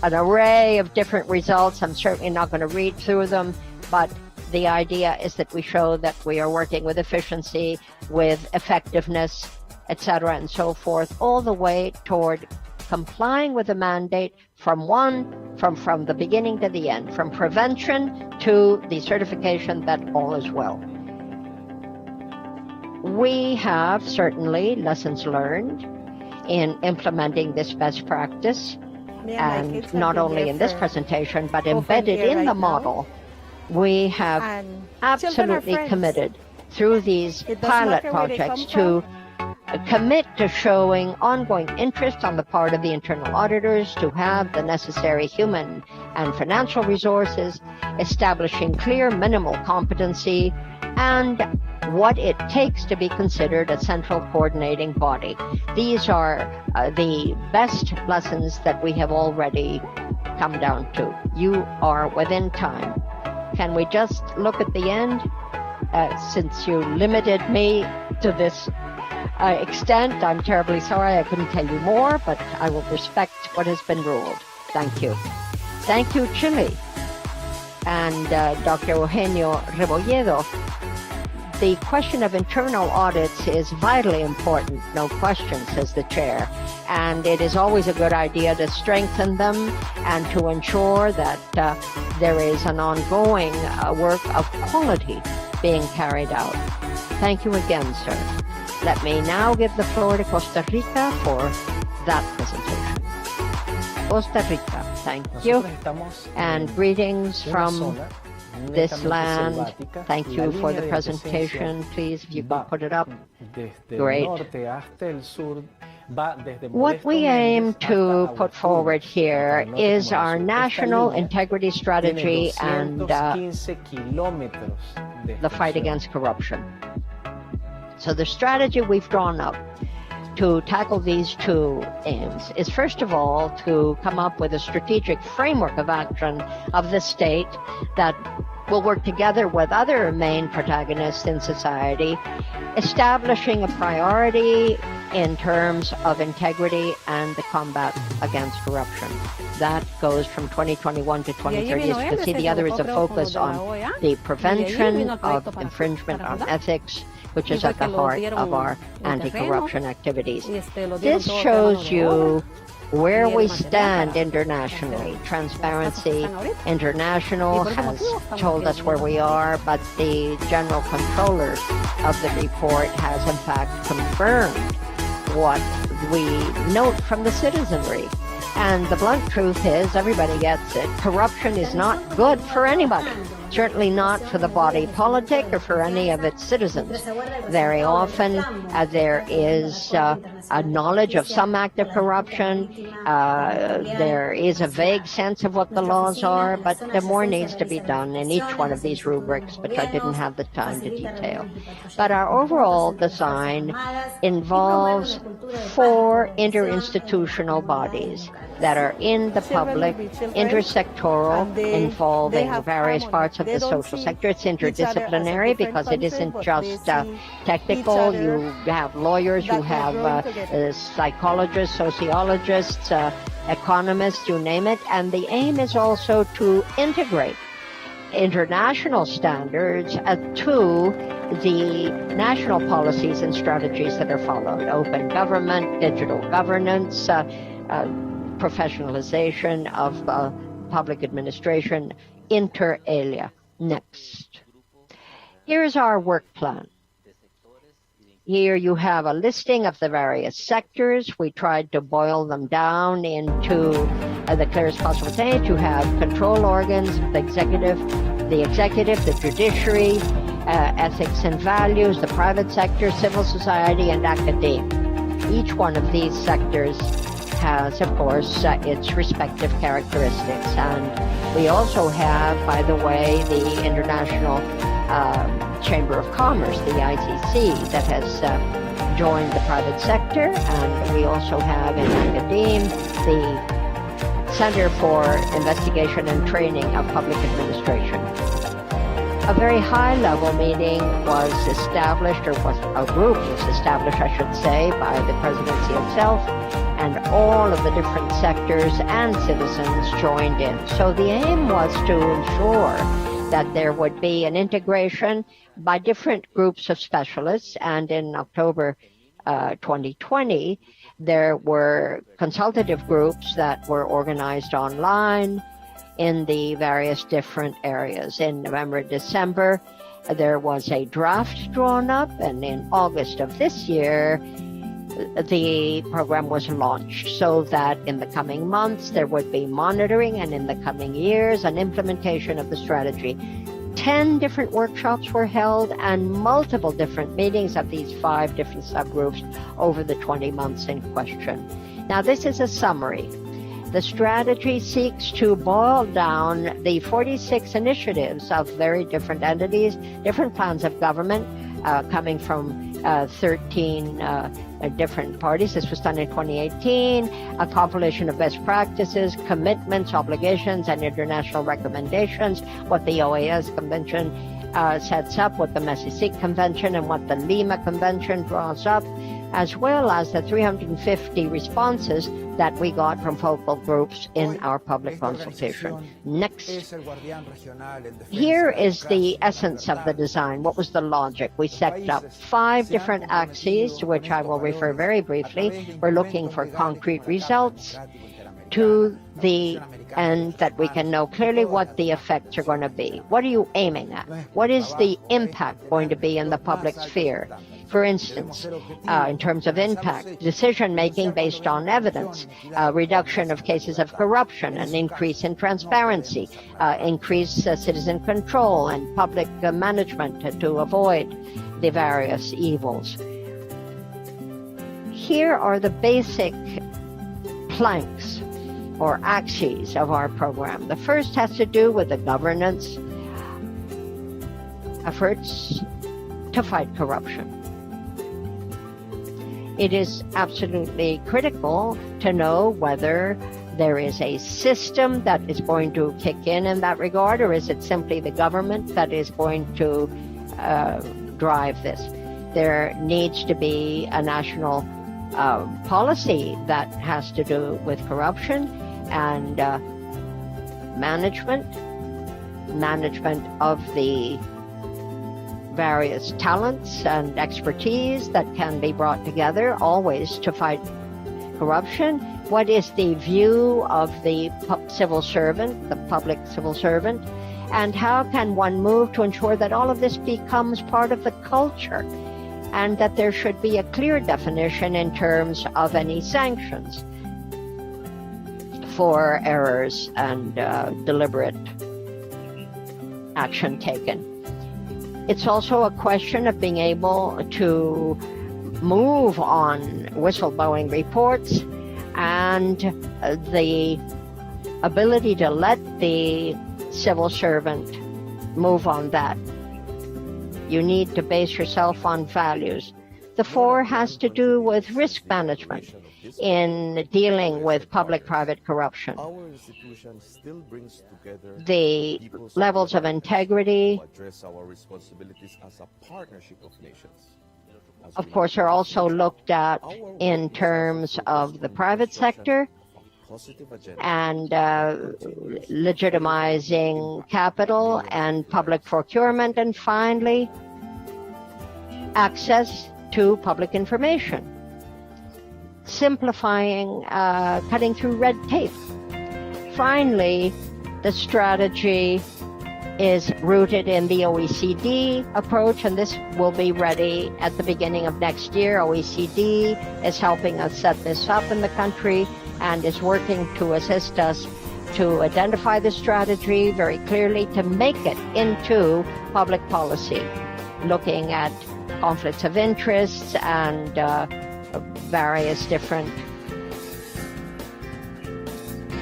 An array of different results. I'm certainly not going to read through them, but the idea is that we show that we are working with efficiency, with effectiveness, etc., and so forth, all the way toward complying with the mandate from the beginning to the end, from prevention to the certification that all is well. we have certainly lessons learned in implementing this best practice, and not only in this presentation, but embedded in the model. We have absolutely committed through these pilot projects to commit to showing ongoing interest on the part of the internal auditors to have the necessary human and financial resources, establishing clear minimal competency, and what it takes to be considered a central coordinating body. These are the best lessons that we have already come down to. You are within time. Can we just look at the end? Since you limited me to this extent, I'm terribly sorry I couldn't tell you more, but I will respect what has been ruled. Thank you. Thank you, Chile. And Dr. Eugenio Rebolledo. The question of internal audits is vitally important, no question, says the chair. And it is always a good idea to strengthen them and to ensure that there is an ongoing work of quality being carried out. Thank you again, sir. Let me now give the floor to Costa Rica for that presentation. Costa Rica, thank you. And greetings from this land. Thank you for the presentation. Please, if you can put it up. Great. What we aim to put forward here is our national integrity strategy and the fight against corruption. So the strategy we've drawn up to tackle these two aims is, first of all, to come up with a strategic framework of action of the state that will work together with other main protagonists in society, establishing a priority in terms of integrity and the combat against corruption. That goes from 2021 to 2030. As you can see, the other is a focus on the prevention of infringement on ethics, which is at the heart of our anti-corruption activities. This shows you where we stand internationally. Transparency International has told us where we are, but the General Controller of the report has in fact confirmed what we note from the citizenry. And the blunt truth is, everybody gets it, corruption is not good for anybody. Certainly not for the body politic or for any of its citizens. Very often there is a knowledge of some act of corruption. There is a vague sense of what the laws are, but more needs to be done in each one of these rubrics, which I didn't have the time to detail. But our overall design involves 4 interinstitutional bodies that are in the public, intersectoral, involving various parts of the social sector. It's interdisciplinary because it isn't just technical. You have lawyers, you have psychologists, sociologists, economists, you name it. And the aim is also to integrate international standards to the national policies and strategies that are followed. Open government, digital governance, professionalization of public administration, inter alia. Next. Here's our work plan. Here you have a listing of the various sectors. We tried to boil them down into the clearest possible things. You have control organs, the executive, the judiciary, ethics and values, the private sector, civil society, and academia. Each one of these sectors has, of course, its respective characteristics. And we also have, by the way, the International Chamber of Commerce, the ICC, that has joined the private sector. And we also have in academia the Center for Investigation and Training of Public Administration. A very high-level meeting was established, or a group was established, I should say, by the presidency itself, and all of the different sectors and citizens joined in. So the aim was to ensure that there would be an integration by different groups of specialists, and in October 2020, there were consultative groups that were organized online in the various different areas. In November, December, there was a draft drawn up, and in August of this year, the program was launched, so that in the coming months there would be monitoring, and in the coming years an implementation of the strategy. 10 different workshops were held and multiple different meetings of these 5 different subgroups over the 20 months in question. Now, this is a summary. The strategy seeks to boil down the 46 initiatives of very different entities, different plans of government, coming from 13 different parties. This was done in 2018, a compilation of best practices, commitments, obligations, and international recommendations, what the OAS Convention sets up, what the Messick Convention and what the Lima Convention draws up, as well as the 350 responses that we got from focal groups in our public consultation. Next. Here is the essence of the design. What was the logic? We set up 5 different axes, to which I will refer very briefly. We're looking for concrete results to the end that we can know clearly what the effects are going to be. What are you aiming at? What is the impact going to be in the public sphere? For instance, in terms of impact, decision-making based on evidence, reduction of cases of corruption, an increase in transparency, increased citizen control and public management to avoid the various evils. Here are the basic planks or axes of our program. The first has to do with the governance efforts to fight corruption. It is absolutely critical to know whether there is a system that is going to kick in that regard, or is it simply the government that is going to drive this. There needs to be a national policy that has to do with corruption and management of the various talents and expertise that can be brought together always to fight corruption. What is the view of the civil servant, the public civil servant, and how can one move to ensure that all of this becomes part of the culture, and that there should be a clear definition in terms of any sanctions for errors and deliberate action taken. It's also a question of being able to move on whistleblowing reports and the ability to let the civil servant move on that. You need to base yourself on values. The 4 has to do with risk management in dealing with public-private corruption. The levels of integrity, of course, are also looked at in terms of the private sector and legitimizing capital and public procurement, and finally, access to public information, simplifying, cutting through red tape. Finally, the strategy is rooted in the OECD approach, and this will be ready at the beginning of next year. OECD is helping us set this up in the country and is working to assist us to identify the strategy very clearly, to make it into public policy, looking at conflicts of interests and various different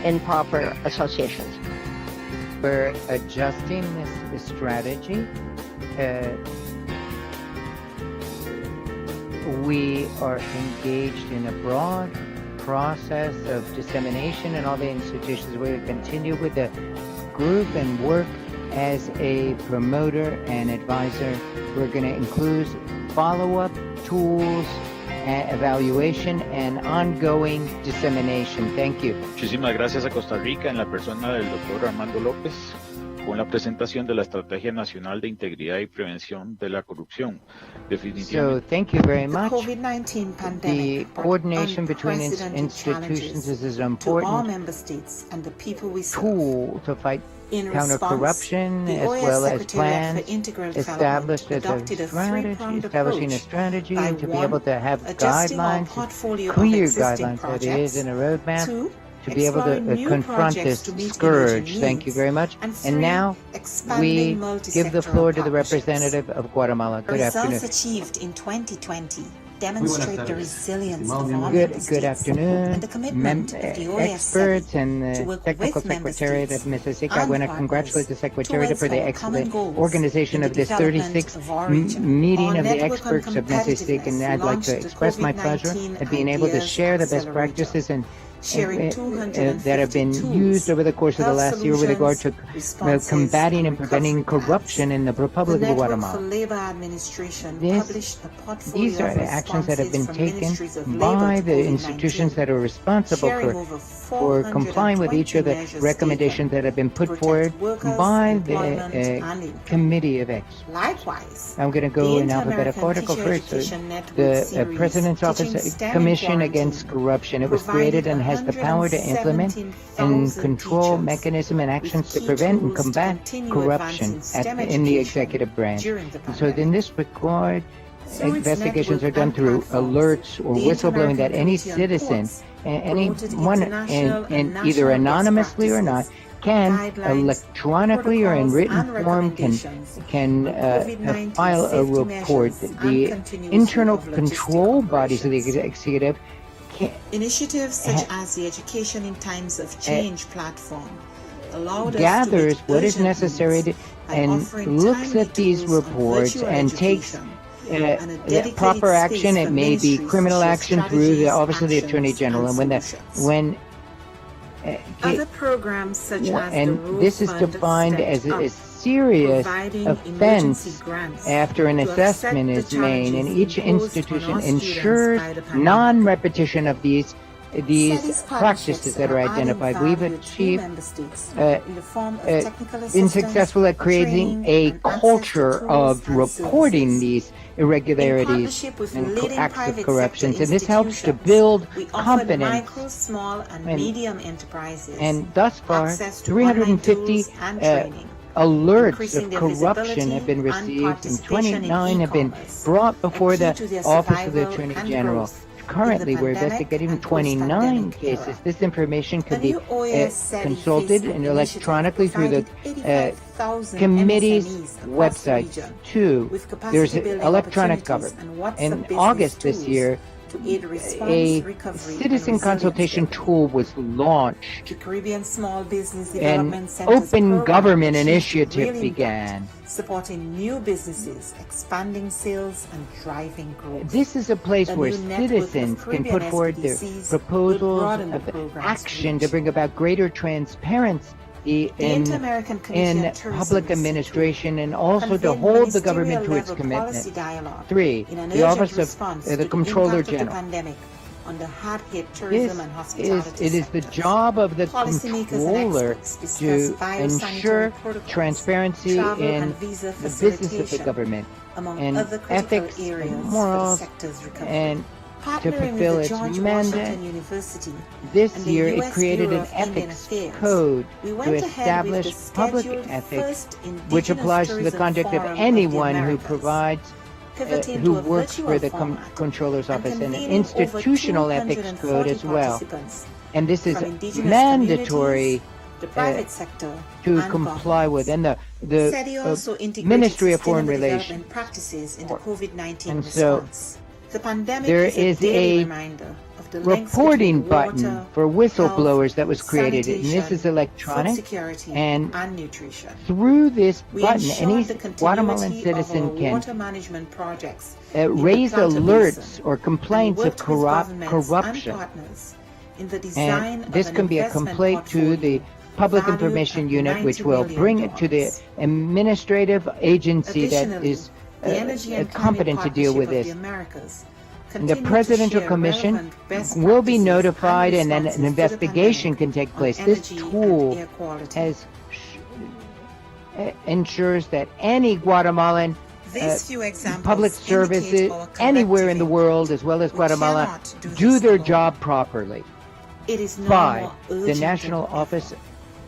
improper associations. We're adjusting this strategy. We are engaged in a broad process of dissemination in all the institutions. We're going to continue with the group and work as a promoter and advisor. We're going to include follow-up tools, evaluation, and ongoing dissemination. Thank you. Muchísimas gracias a Costa Rica en la persona del Dr. Armando López con la presentación de la Estrategia Nacional de Integridad y Prevención de la Corrupción. So thank you very much. The COVID-19 pandemic The coordination between institutions is an important to all member states and the people we serve. tool to fight counter corruption, as well as plans established as a strategy, establishing a strategy to be able to have guidelines, clear guidelines, that is, in a roadmap, to be able to confront this scourge. Thank you very much. And now we give the floor to the representative of Guatemala. Good afternoon. Results achieved in 2020 demonstrate the resilience of all member Good afternoon, and the commitment of the OAS experts and the technical secretariat of Mrs. I want to congratulate the secretariat for the excellent organization of this 36th meeting of the experts of Mrs. And I'd like to express my pleasure at being able to share the best practices and that have been used over the course of the last year with regard to combating and preventing corruption in the Republic of Guatemala. These are the actions that have been taken by the institutions that are responsible for complying with each of the recommendations that have been put forward by the Committee of Experts. Likewise, I'm going to go in alphabetical order first. The President's Office Commission Against Corruption. It was created and has the power to implement and control mechanisms and actions to prevent and combat corruption in the executive branch. So in this regard, investigations are done through alerts or whistleblowing that any citizen, anyone, and either anonymously or not, can electronically or in written form can file a report. The internal control bodies of the executive initiatives such as the Education in Times of Change platform gathers what is necessary and looks at these reports and takes proper action. It may be criminal action through the Office of the Attorney General, and other programs such as and this is defined as a serious offense after an assessment is made, and each institution ensures non-repetition of these practices that are identified. We've achieved been successful at creating a culture of reporting these irregularities and acts of corruption, and this helps to build confidence. Micro, small, and medium enterprises. And thus far, 350 alerts of corruption have been received, and 29 have been brought before the Office of the Attorney General. Currently, we're investigating 29 cases. This information could be consulted and electronically through the committee's website. There's electronic government. In August this year, a citizen consultation tool was launched. The Caribbean Small Business An Development Center's open government initiative began. Supporting new businesses, expanding sales, and driving growth. This is a place where citizens can put forward their proposals of action to bring about greater transparency in public administration, and also to hold the government to its commitment. 3. The Office of the Comptroller General. It is the job of the Comptroller to ensure transparency in the business of the government, and ethics, and morals, and to fulfill its mandate. This year, it created an ethics code to establish public ethics, which applies to the conduct of anyone who provides who works for the Comptroller's Office, and an institutional ethics code as well. And this is mandatory to comply with. And the Ministry of Foreign Relations. And so there is a reporting button for whistleblowers that was created, and this is electronic, and through this button any Guatemalan citizen can raise alerts or complaints of corruption, and this can be a complaint to the Public Information Unit, which will bring it to the administrative agency that is competent to deal with this. The Presidential Commission will be notified, and then an investigation can take place. This tool ensures that any Guatemalan public services anywhere in the world, as well as Guatemala, do their job properly. 5. The National Office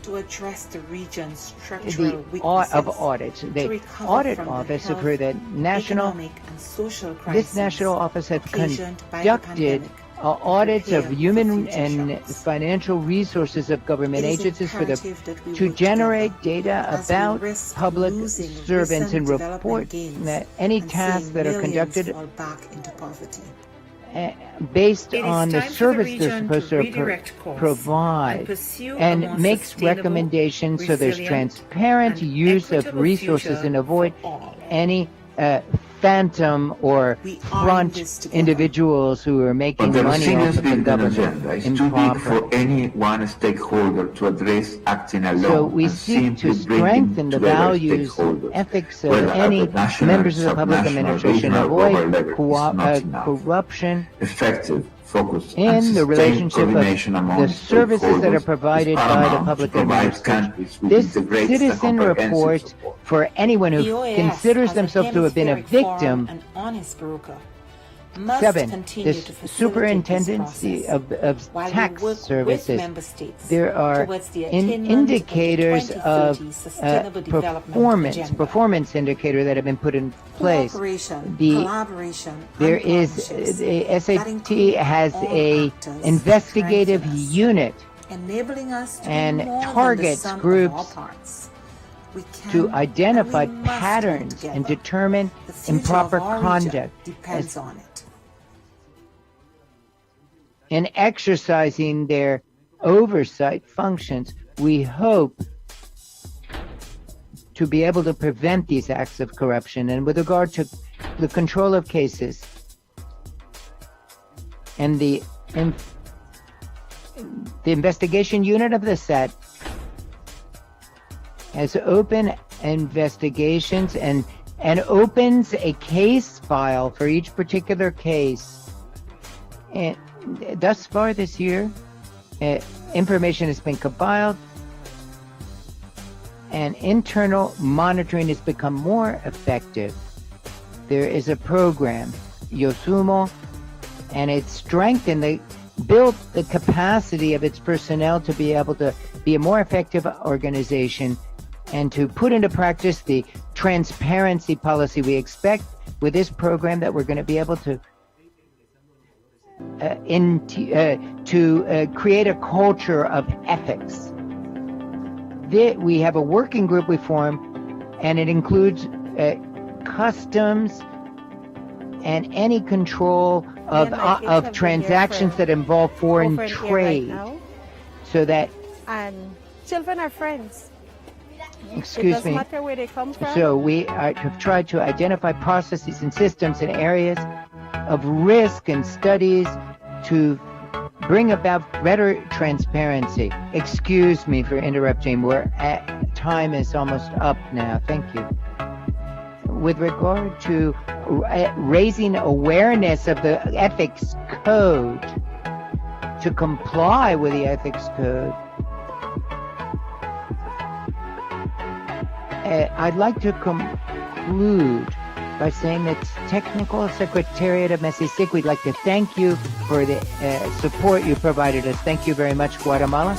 to address the region's structural the weaknesses, of audits. The audit office for the national, economic and social this crisis national office has occasioned by the conducted pandemic, audits of prepare for human future and shocks. financial resources of government It is agencies imperative that we to work generate together data as we about risk public losing servants and recent development report gains any and tasks seeing that are millions conducted fall back into poverty. based It is on the time for the service they're region to supposed to redirect costs provide, and pursue a and more makes sustainable, recommendations so there's resilient, transparent and use of equitable resources future and avoid for all. any phantom or We are in front this together. individuals who are making But the money off resilience of the building government agenda is too big for improperly. any one stakeholder to address acting alone. So we and seek to simply bringing strengthen the together values, stakeholders, ethics of whether at any the national, members of the public subnational, administration, regional, avoid global level is not enough. corruption Effective, focused, and in the sustained relationship coordination of among the services that are stakeholders provided is by the paramount public to provide administration. countries with This integrated and citizen comprehensive report support. for anyone The who OAS, considers as a themselves to have been a hemispheric forum victim. and honest broker, must 7. continue The to facilitate superintendency this process of while tax we work services. with member states There are towards the attainment indicators of the of 2030 Sustainable Development Agenda. performance indicator that have been put in place. Cooperation, The collaboration, There and is partnerships the that SAT include has all a actors investigative strengthen us, unit enabling us to and be more targets than the sum groups of all parts. We can to identify and we must patterns come and together. determine The future improper of our conduct region depends on it. and exercising their oversight functions. We hope to be able to prevent these acts of corruption. And with regard to the control of cases and the investigation unit of the SAT has open investigations and opens a case file for each particular case. And thus far this year, information has been compiled and internal monitoring has become more effective. There is a program, Yosumo, and it's strengthened built the capacity of its personnel to be able to be a more effective organization and to put into practice the transparency policy. We expect with this program that we're going to be able to create a culture of ethics. We have a working group we form, and it includes customs and any control of transactions that involve foreign trade, so that and children are friends. Excuse it doesn't me. matter where they come from. So we have tried to identify processes and systems and areas of risk and studies to bring about better transparency. Excuse me for interrupting. Time is almost up now. Thank you. With regard to raising awareness of the ethics code, to comply with the ethics code, I'd like to conclude by saying that Technical Secretariat of MESISIC, we'd like to thank you for the support you provided us. Thank you very much, Guatemala,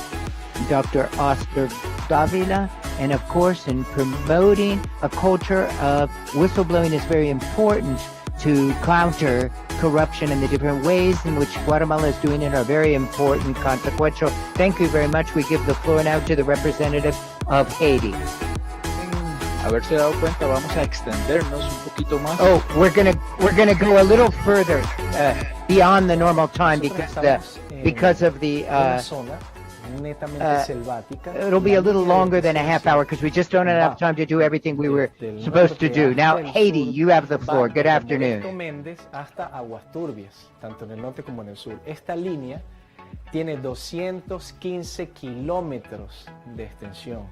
Dr. Oscar Davila, and of course in promoting a culture of whistleblowing is very important to counter corruption, and the different ways in which Guatemala is doing it are very important, consequential. Thank you very much. We give the floor now to the representative of Haiti. Haberse dado cuenta, vamos a extendernos un poquito más. Oh, we're gonna go a little further beyond the normal time because of the it'll be a little longer than a half hour because we just don't have enough time to do everything we were supposed to do. Now, Haiti, you have the floor. Good afternoon. Hasta Aguas Turbias, tanto en el norte como en el sur. Esta línea tiene 215 kilómetros de extensión.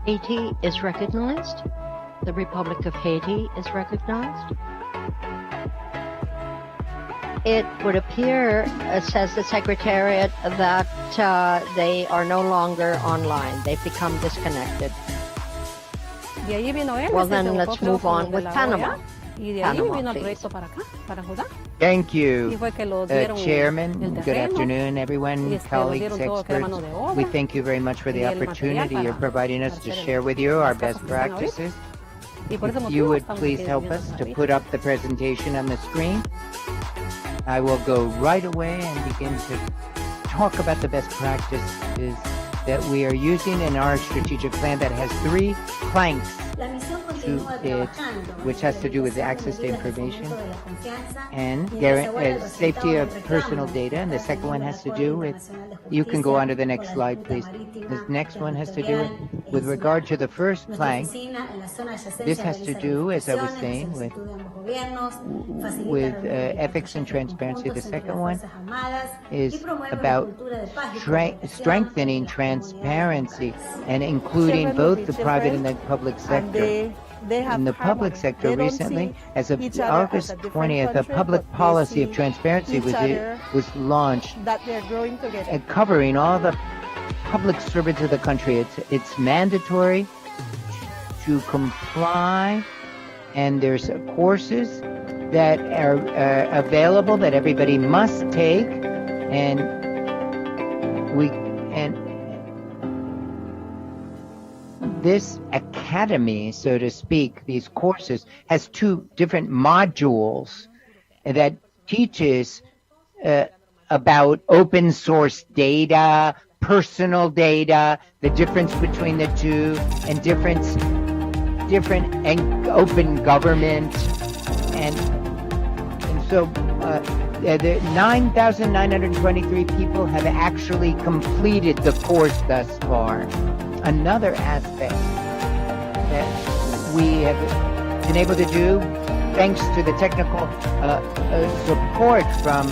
Haiti is recognized. The Republic of Haiti is recognized. It would appear, says the Secretariat, that they are no longer online. They've become disconnected. Well, then let's move on with Panama. Y de ahí Panama, vino el please. proyecto para acá, para Judá. Thank you, Y fue que lo dieron Chairman. el Good terreno, afternoon, everyone, y colleagues, nos dieron todo lo que era mano experts. de obra, We thank you very much for the y el material opportunity you're para providing us to hacer share with you our las best casas que están ahorita. practices. Y por ese If motivo you would estamos please aquí help viendo us esta to vida. put up the presentation on the screen. I will go right away and begin to talk about the best practices that we are using in our strategic plan that has 3 planks La misión to continúa it, trabajando en which la has to do with the implementación access de to medidas de information fomento de la confianza, and mientras se aguarda el safety resultado of del personal reclamo data. And the que está second one teniendo has la to Corte do with, Internacional de you can go on to the Justicia next por la slide, disputa please. marítima, This next one has to do with, territorial e regard insular. to the first Nuestra plank. oficina en la zona This adyacencia has to realiza do, as I was verificaciones, saying, la with solicitud de ambos gobiernos, facilita with reuniones de ethics and patrullaje transparency. The conjuntos entre second las one Fuerzas Armadas y is promueve una about cultura de paz y cooperación strengthening entre las comunidades transparency locales. and including Children will both be the private and children, the public and sector. they have In the public harmony. sector They don't recently, see as of each other August as a different 20th, a country, public but they policy of see transparency each other was launched, that they're growing together. covering all the public servants of the country. It's mandatory to comply, and there's courses that are available that everybody must take, and this academy, so to speak, these courses, has 2 different modules that teaches about open source data, personal data, the difference between the 2, and different and open government, and so the 9,923 people have actually completed the course thus far. Another aspect that we have been able to do, thanks to the technical support from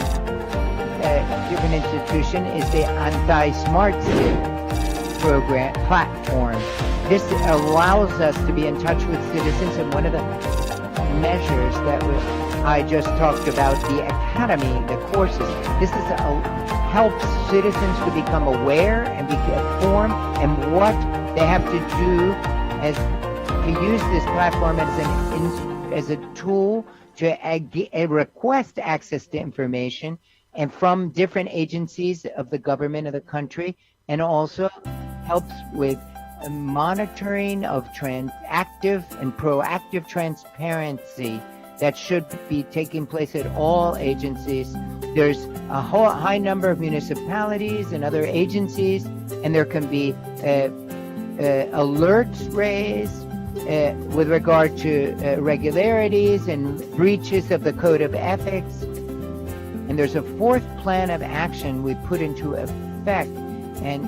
different institutions, is the anti-smart city program platform. This allows us to be in touch with citizens, and one of the measures that I just talked about, the academy, the courses, this is helps citizens to become aware and be informed and what they have to do to use this platform as a tool to request access to information and from different agencies of the government of the country, and also helps with monitoring of active and proactive transparency that should be taking place at all agencies. There's a high number of municipalities and other agencies, and there can be alerts raised with regard to irregularities and breaches of the code of ethics. And there's a 4th plan of action we put into effect, and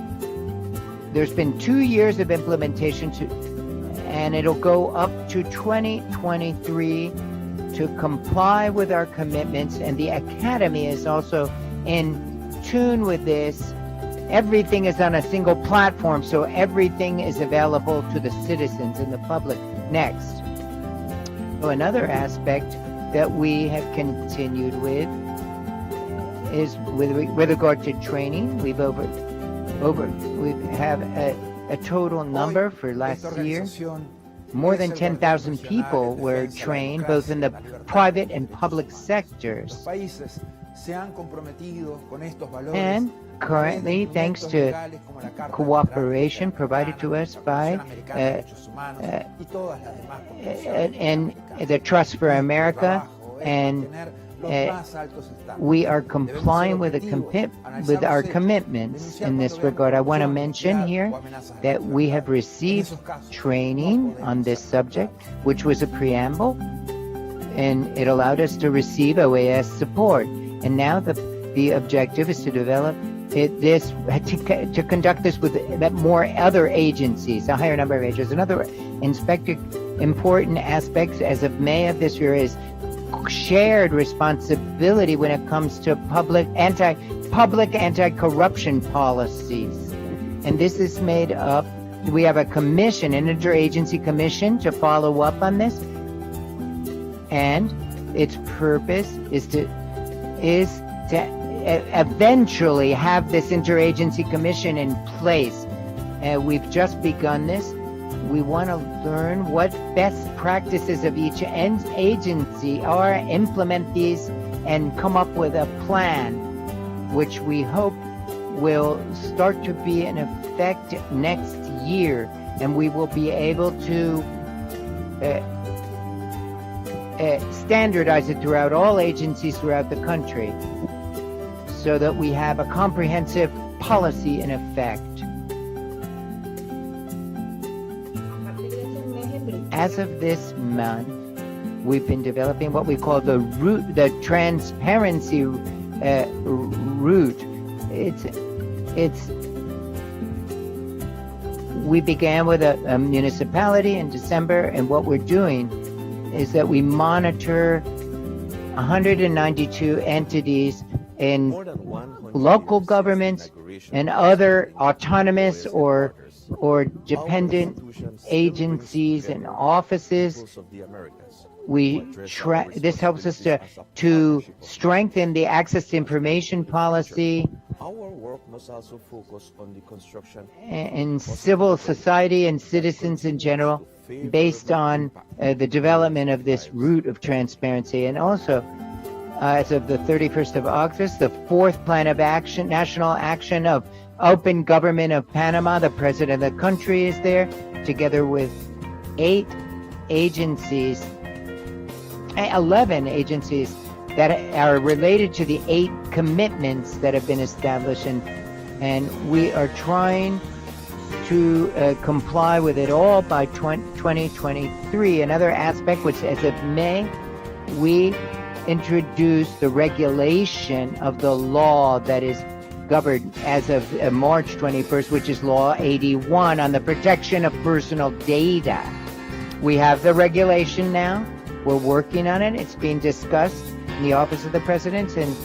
there's been 2 years of implementation and it'll go up to 2023 to comply with our commitments, and the Academy is also in tune with this. Everything is on a single platform, so everything is available to the citizens and the public. Next. So another aspect that we have continued with is with regard to training. We have a total number for last year. More than 10,000 people were trained both in the private and public sectors. And currently, thanks to cooperation provided to us by and the Trust for America, and we are complying with our commitments in this regard. I want to mention here that we have received training on this subject, which was a preamble, and it allowed us to receive OAS support. And now the objective is to develop to conduct this with more other agencies, a higher number of agencies. Another important aspects as of May of this year is shared responsibility when it comes to public anti-corruption policies. And this is made up, we have a commission, an interagency commission to follow up on this. And its purpose is to eventually have this interagency commission in place. We've just begun this, we want to learn what best practices of each agency are, implement these, and come up with a plan, which we hope will start to be in effect next year, and we will be able to standardize it throughout all agencies throughout the country, so that we have a comprehensive policy in effect. As of this month, we've been developing what we call the transparency route. We began with a municipality in December, and what we're doing is that we monitor 192 entities in local governments and other autonomous or dependent agencies and offices. This helps us to strengthen the access to information policy in civil society and citizens in general, based on the development of this route of transparency. And also, as of the 31st of August, the fourth plan of action, national action of Open Government of Panama, the president of the country is there, together with 11 agencies that are related to the 8 commitments that have been established, and we are trying to comply with it all by 2023. Another aspect, which as of May, we introduced the regulation of the law that is governed as of March 21st, which is Law 81 on the protection of personal data. We have the regulation now. We're working on it. It's being discussed in the Office of the President, and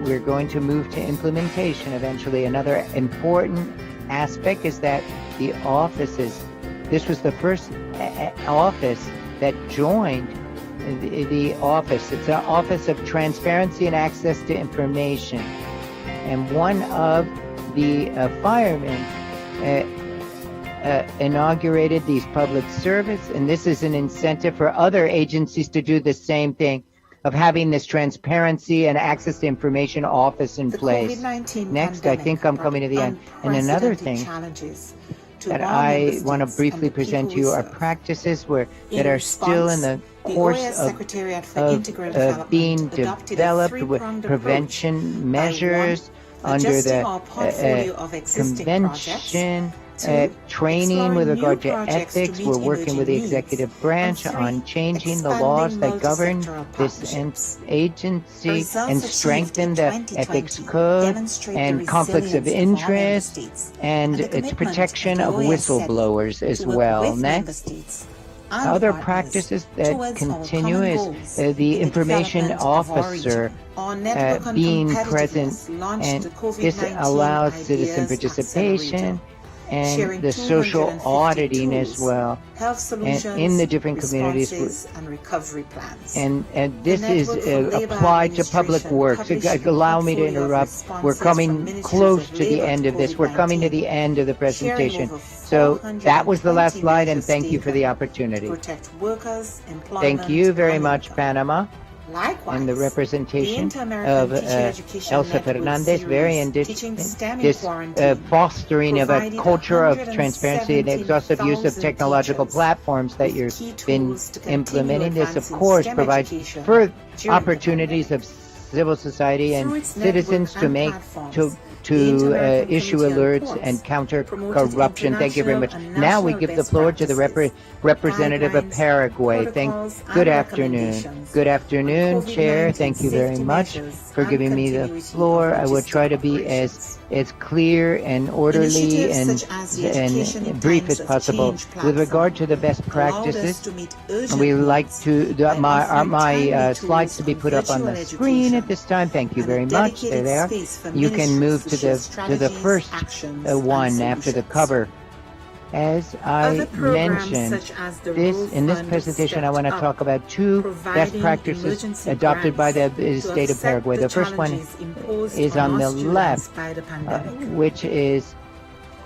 we're going to move to implementation eventually. Another important aspect is that the offices, this was the first office that joined the office. It's an Office of Transparency and Access to Information. And one of the firemen inaugurated these public service, and this is an incentive for other agencies to do the same thing, of having this transparency and access to information office in place. Next, I think I'm coming to the end. And another thing that I want to briefly present to you are practices that are still in the course of being developed with prevention measures under the convention, training with regard to ethics. We're working with the executive branch on changing the laws that govern this agency and strengthen the ethics code and conflicts of interest and its protection of whistleblowers as well. Next, other practices that continue is the information officer being present, and this allows citizen participation and the social auditing as well, and in the different communities, and this is applied to public works. Allow me to interrupt. We're coming close to the end of this. We're coming to the end of the presentation. So that was the last slide, and thank you for the opportunity. Thank you very much, Panama. And the representation of Elsa Fernandez, very indigenous, this fostering of a culture of transparency and exhaustive use of technological platforms that you've been implementing. This, of course, provides further opportunities of civil society and citizens to issue alerts and counter corruption. Thank you very much. Now we give the floor to the representative of Paraguay. Good afternoon. Good afternoon, Chair. Thank you very much for giving me the floor. I will try to be as clear and orderly and brief as possible. With regard to the best practices, we like to my slides to be put up on the screen at this time. Thank you very much. There they are. You can move to the first one after the cover. As I mentioned, in this presentation, I want to talk about 2 best practices adopted by the state of Paraguay. The first one is on the left, which is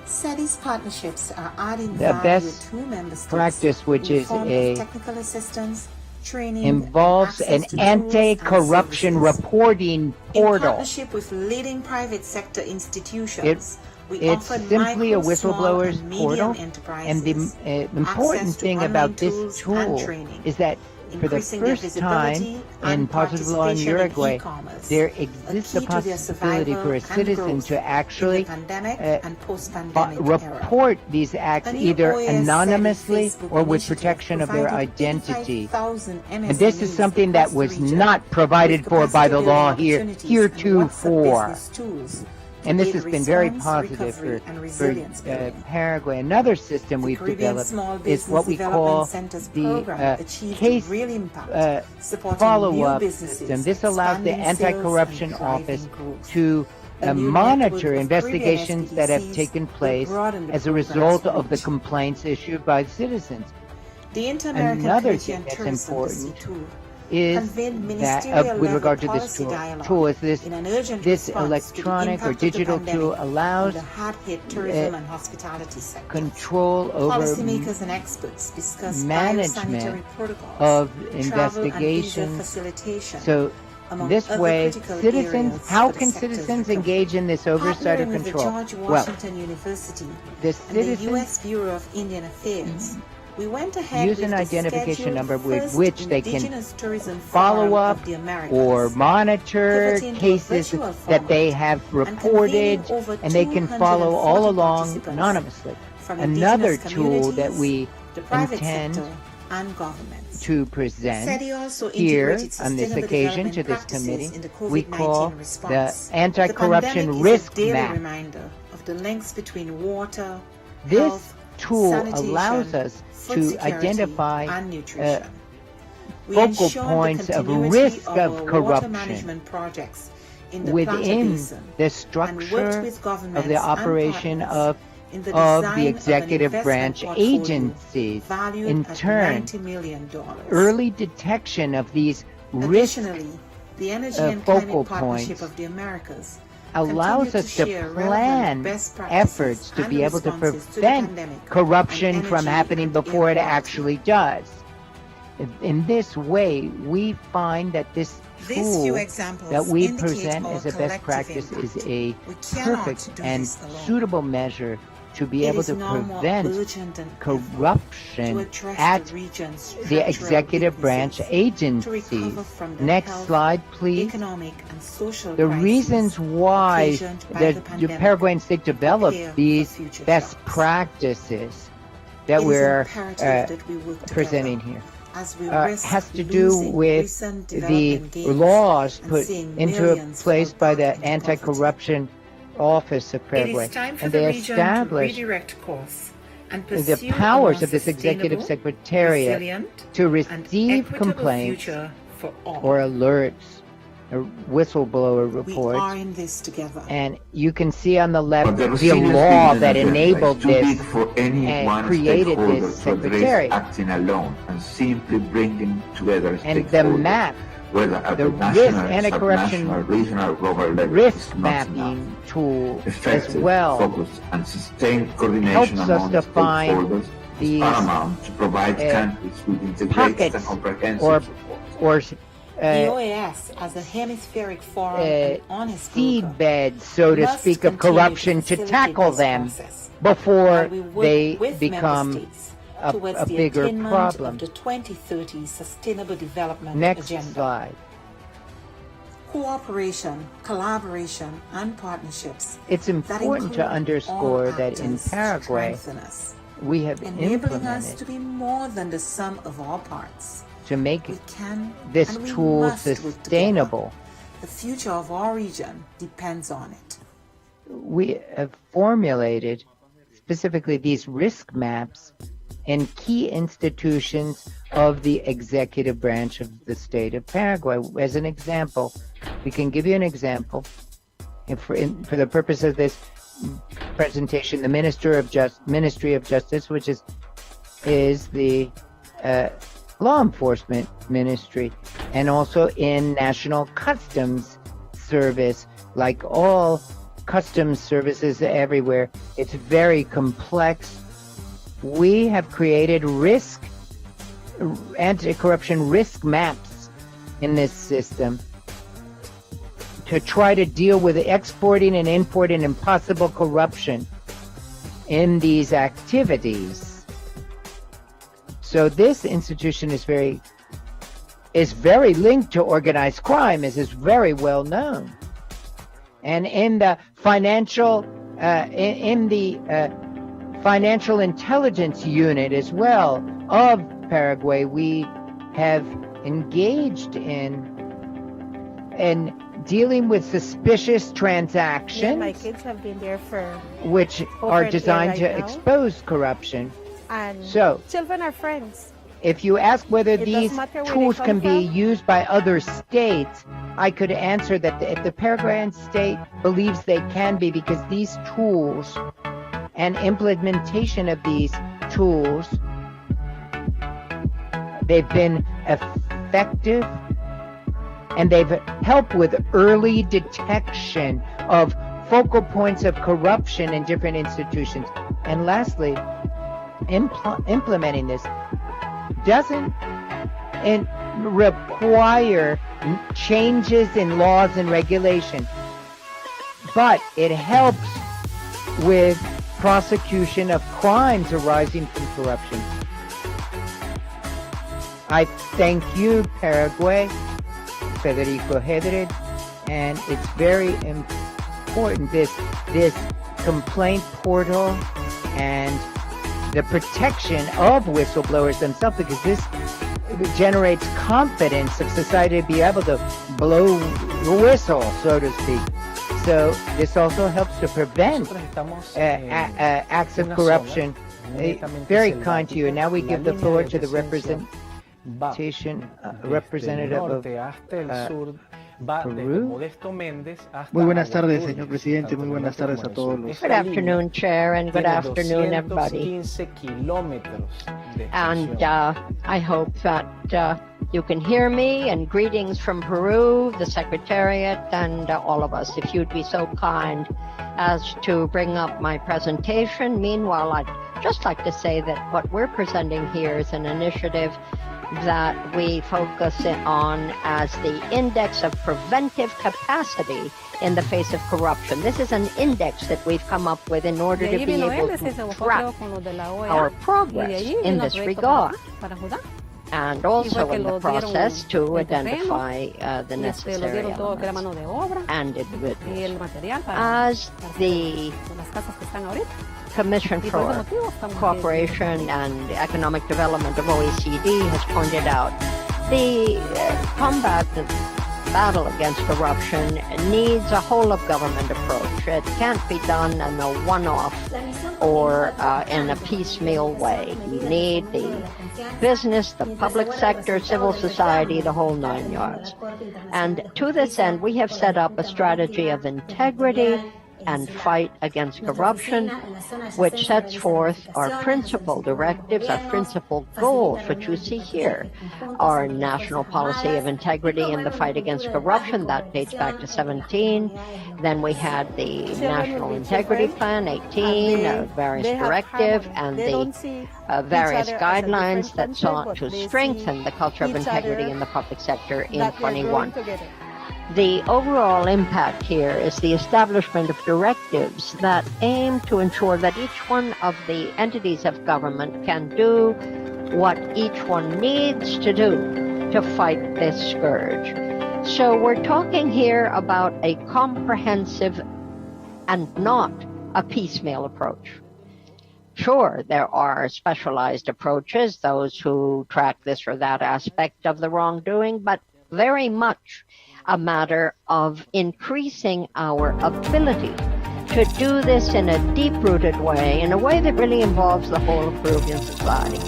SETI's partnerships are adding The value best to member states practice, which in the is form of a technical assistance, training, involves and an access to tools and anti-corruption services. reporting In portal. partnership with leading private sector institutions, we It's offered simply a micro, small, whistleblower's and medium portal, enterprises and the important access to thing online about this tools and tool training, is that for the increasing their first time visibility in and positive law in participation in Uruguay, e-commerce, there a exists key a to their possibility survival for a and citizen growth to actually in the pandemic and post-pandemic era. report these acts A new either OAS anonymously Facebook or with initiative protection of their provided identity. 85,000 And this is MSMEs something that across the was region not provided with for by the capacity law building opportunities and heretofore. WhatsApp business tools to And this aid has been very response, positive recovery, and resilience building. Paraguay. Another system The we've Caribbean developed Small is Business what we Development call Centers the program achieved case real impact, supporting new follow-up businesses, system. This allows the expanding sales, anti-corruption and driving office growth. to A new monitor network of investigations Caribbean that have SPDCs taken will place broaden the as a program's result of the reach. complaints issued by citizens. The Inter-American Another Caribbean thing that's Tourism important tool is convened that ministerial with level regard to this policy dialogue tool is this in an urgent this response electronic to the or impact of the digital tool pandemic allows on the hard-hit tourism and hospitality sector. control over Policymakers and experts discuss management biosanitary protocols, of travel and visa investigations. facilitation, So among this other way, critical citizens, areas how for the can sector's citizens recovery. engage in this oversight or Partnering with the control? George Well, Washington University the and the citizens U.S. Bureau of Indian Affairs, we went ahead use with an the identification scheduled number with first which they can Indigenous Tourism follow Forum up of the Americas, or monitor pivoting to a cases virtual that they format have and reported, convening over and they can follow all 240 along participants anonymously. from Another indigenous tool that we communities, the private intend sector, and governments. to present SETI also here integrated on this sustainable occasion to development this practices committee, in the we COVID-19 call the response. anti-corruption The pandemic risk is a daily map. reminder of the links between water, This health, tool sanitation, allows us food to security, identify and nutrition. We focal ensured the points of continuity risk of of our water corruption management projects in the Plata within Basin, the and structure worked with of governments the and operation partners in the of design the of an executive investment branch portfolio agencies. valued In at turn, $90 million. early detection of these risk Additionally, the Energy and focal Climate Partnership points of the Americas allows continue us to share plan relevant best practices efforts to and be able to responses to the prevent pandemic corruption on from energy happening and before air it quality. actually does. In this way, we find that this These tool few examples that we indicate present our as a best collective practice impact. is a We cannot perfect do and this alone. suitable measure to be It able is to now more prevent urgent and ever corruption to address at the region's the structural executive branch weaknesses, to agencies. recover from the Next health, slide, please. economic and social The crises reasons why occasioned by the pandemic Paraguayan state developed prepare for these future best shocks. practices that It is we're imperative that we work presenting together here as we risk has to do losing with recent the development gains laws and put seeing into millions place fall by back the into Anti-Corruption Office of It Paraguay. is time for And the they region to established redirect course and the pursue a powers more of this executive sustainable, secretariat resilient, to and receive equitable complaints future for all. or alerts or whistleblower We reports. are in this together. And you can see on the left But the the resilience law building that agenda enabled is too this big for any and one created stakeholder this to address secretariat. acting alone and simply bringing together And the stakeholders, map, whether at the the risk national, anti-corruption subnational, regional, global level, risk is not enough. mapping tool as Effective, well focused, and sustained coordination helps us among to find stakeholders is these paramount to provide countries with integrated pockets and comprehensive or support. The OAS, as a hemispheric forum and honest broker, seedbed, so to must speak, of continue corruption to facilitate tackle this them process before while we work they with member become states a towards the bigger attainment problem. of the 2030 Sustainable Development Next Agenda. slide. Cooperation, collaboration, and partnerships It's that important to include underscore all that in actors Paraguay, strengthen us, we have enabling us to implemented be more than the sum of our parts. to make We can this and we tool must work together. sustainable. The future of our region depends on it. We have formulated specifically these risk maps in key institutions of the executive branch of the state of Paraguay. As an example, we can give you an example. For the purpose of this presentation, the Ministry of Justice, which is the law enforcement ministry, and also in National Customs Service, like all customs services everywhere. It's very complex. We have created anti-corruption risk maps in this system to try to deal with exporting and importing and possible corruption in these activities. So this institution is very linked to organized crime, as is very well known. And in the financial financial intelligence unit as well of Paraguay, we have engaged in dealing with suspicious transactions. Yeah, my kids have been there for which are designed to expose corruption. And so children are friends. If you ask whether these tools can be used by other states, I could answer that if the Paraguayan state believes they can be, because these tools and implementation of these tools, they've been effective and they've helped with early detection of focal points of corruption in different institutions. And lastly, implementing this doesn't require changes in laws and regulation, but it helps with prosecution of crimes arising from corruption. I thank you, Paraguay, Federico Hedred, and it's very important, this complaint portal and the protection of whistleblowers themselves, because this generates confidence of society to be able to blow the whistle, so to speak. So this also helps to prevent acts of corruption. Very kind to you. And now we give the floor to the representative of Peru. Muy buenas tardes, señor presidente. Muy buenas tardes a todos los. Good afternoon, Chair, and good afternoon, everybody. And I hope that you can hear me, and greetings from Peru, the Secretariat, and all of us. If you'd be so kind as to bring up my presentation. Meanwhile, I'd just like to say that what we're presenting here is an initiative that we focus on as the Index of Preventive Capacity in the face of corruption. This is an index that we've come up with in order to be able to track our progress in this regard, and also in the process to identify the necessary elements and individuals. As the Commission for Cooperation and Economic Development of OECD has pointed out, the combat, the battle against corruption needs a whole-of-government approach. It can't be done in a one-off or in a piecemeal way. You need the business, the public sector, civil society, the whole 9 yards. And to this end, we have set up a strategy of integrity and fight against corruption, which sets forth our principal directives, our principal goals, which you see here. Our national policy of integrity in the fight against corruption, that dates back to 17. Then we had the National Integrity Plan, 18, various directives, and the various guidelines that sought to strengthen the culture of integrity in the public sector in 21. The overall impact here is the establishment of directives that aim to ensure that each one of the entities of government can do what each one needs to do to fight this scourge. So we're talking here about a comprehensive and not a piecemeal approach. Sure, there are specialized approaches, those who track this or that aspect of the wrongdoing, but very much a matter of increasing our ability to do this in a deep-rooted way, in a way that really involves the whole of Peruvian society.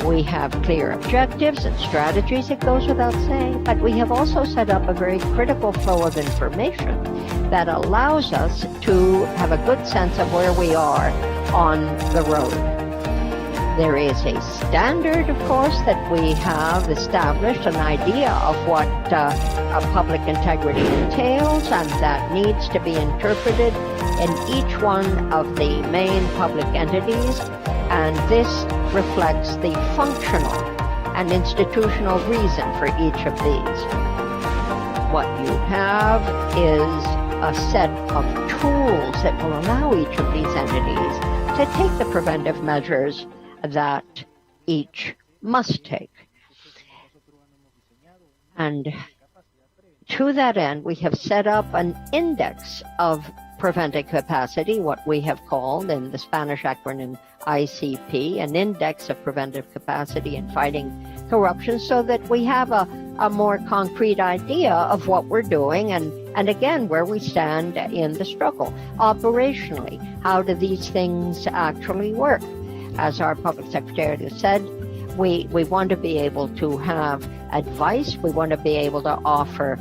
We have clear objectives and strategies, it goes without saying, but we have also set up a very critical flow of information that allows us to have a good sense of where we are on the road. There is a standard, of course, that we have established, an idea of what a public integrity entails, and that needs to be interpreted in each one of the main public entities, and this reflects the functional and institutional reason for each of these. What you have is a set of tools that will allow each of these entities to take the preventive measures that each must take. And to that end, we have set up an index of preventive capacity, what we have called in the Spanish acronym ICP, an index of preventive capacity in fighting corruption, so that we have a more concrete idea of what we're doing and again, where we stand in the struggle. Operationally, how do these things actually work? As our public secretary has said, we want to be able to have advice, we want to be able to offer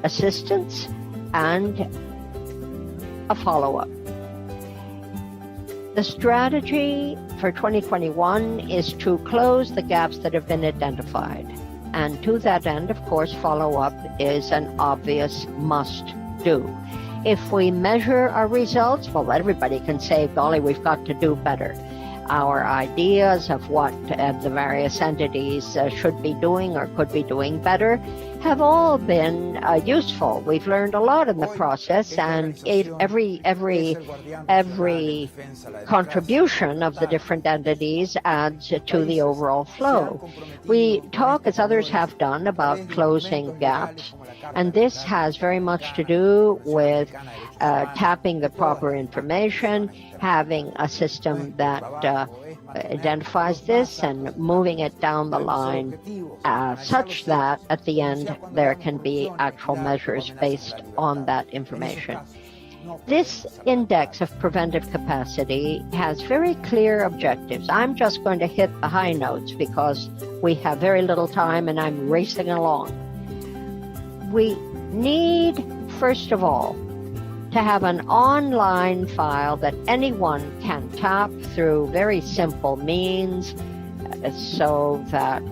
assistance and a follow-up. The strategy for 2021 is to close the gaps that have been identified. And to that end, of course, follow-up is an obvious must-do. If we measure our results, well, everybody can say, golly, we've got to do better. Our ideas of what the various entities should be doing or could be doing better have all been useful. We've learned a lot in the process, and every contribution of the different entities adds to the overall flow. We talk, as others have done, about closing gaps, and this has very much to do with tapping the proper information, having a system that identifies this and moving it down the line such that at the end there can be actual measures based on that information. This index of preventive capacity has very clear objectives. I'm just going to hit the high notes because we have very little time and I'm racing along. We need, first of all, to have an online file that anyone can tap through very simple means so that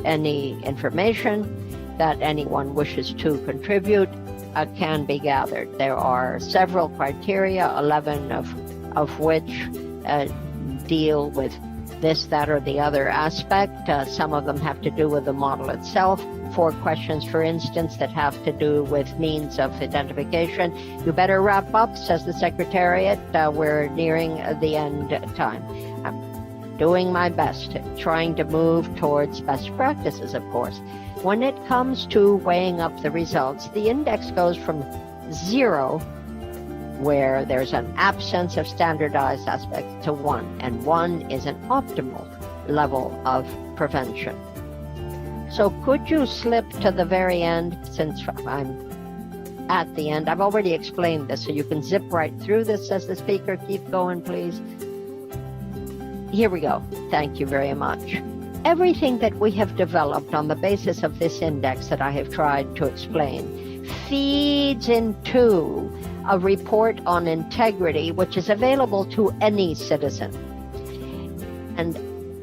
any information that anyone wishes to contribute can be gathered. There are several criteria, 11 of which deal with this, that, or the other aspect. Some of them have to do with the model itself. 4 questions, for instance, that have to do with means of identification. You better wrap up, says the Secretariat. We're nearing the end time. I'm doing my best, trying to move towards best practices, of course. When it comes to weighing up the results, the index goes from 0, where there's an absence of standardized aspects, to 1, and 1 is an optimal level of prevention. So could you slip to the very end, since I'm at the end? I've already explained this, so you can zip right through this, says the speaker. Keep going, please. Here we go. Thank you very much. Everything that we have developed on the basis of this index that I have tried to explain feeds into a report on integrity, which is available to any citizen. And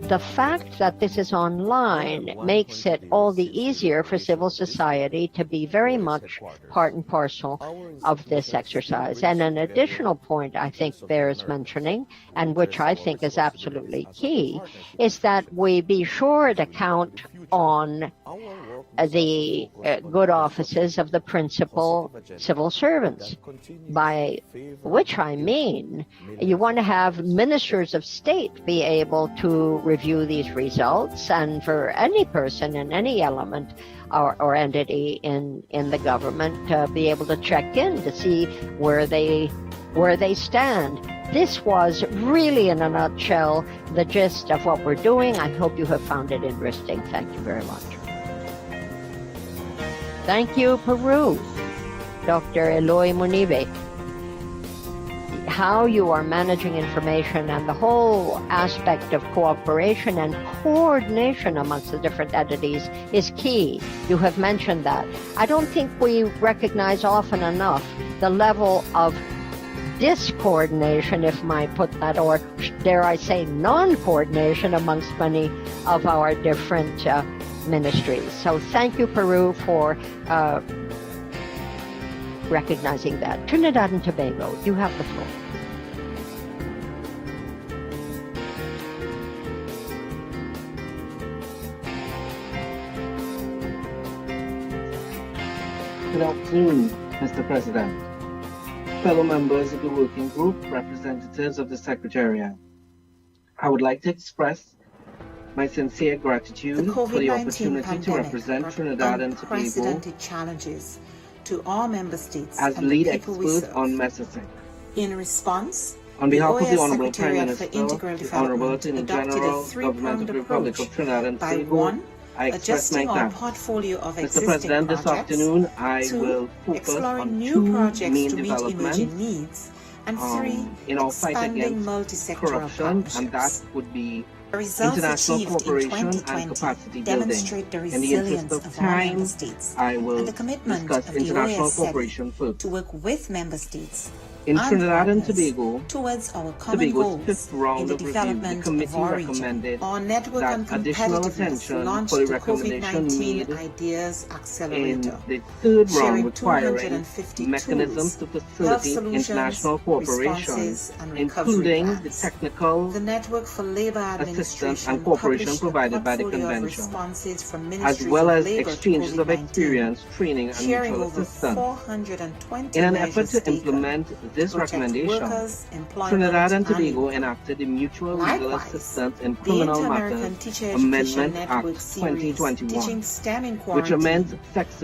the fact that this is online makes it all the easier for civil society to be very much part and parcel of this exercise. And an additional point I think bears mentioning, and which I think is absolutely key, is that we be sure to count on the good offices of the principal civil servants, by which I mean you want to have ministers of state be able to review these results, and for any person in any element or entity in the government be able to check in to see where they stand. This was really, in a nutshell, the gist of what we're doing. I hope you have found it interesting. Thank you very much. Thank you, Peru, Dr. Eloy Munive. How you are managing information and the whole aspect of cooperation and coordination amongst the different entities is key. You have mentioned that. I don't think we recognize often enough the level of discoordination, if I put that, or dare I say non-coordination amongst many of our different ministries. So thank you, Peru, for recognizing that. Trinidad and Tobago, you have the floor. Good afternoon, Mr. President, fellow members of the working group, representatives of the Secretariat. I would like to express my sincere gratitude for the opportunity to represent Trinidad and Tobago unprecedented challenges to all member states as and lead the people we expert serve. on messaging. In response, On behalf the of the OAS Honorable Prime Secretariat for Minister, Integral the Honorable Development Attorney adopted General, a Government three-pronged of the Republic approach of Trinidad and by Tobago, one, I express my adjusting our thanks. portfolio of Mr. existing President, this projects, afternoon I two, will focus exploring on new two projects main to meet emerging developments needs, and three, in our fight expanding against multi-sectoral corruption, partnerships. and that would be The results international achieved in cooperation and 2020 capacity building. demonstrate the In the interest resilience of of our member time, states I will and the commitment discuss of the international OAS cooperation first. to work with member states In and Trinidad and partners Tobago, towards our common Tobago's goals fifth in round the of review, the development of committee our region. recommended Our network on that additional competitiveness attention launched for the the recommendation COVID-19 made Ideas in Accelerator, the third round sharing requiring 250 mechanisms to health facilitate solutions, international cooperation, responses, and recovery including the plans. technical The Network for Labor assistance Administration and cooperation published a provided by the portfolio of convention, responses from as ministries well of as labor to exchanges of COVID-19, experience, training, and sharing mutual over assistance. 420 In an effort measures to taken implement this to protect recommendation, workers, employment, Trinidad and and Tobago income. enacted the Mutual Legal Likewise, Assistance in the Criminal Inter-American Matters Teacher Education Amendment Network Act series, 2021, Teaching STEM in which Quarantine, amends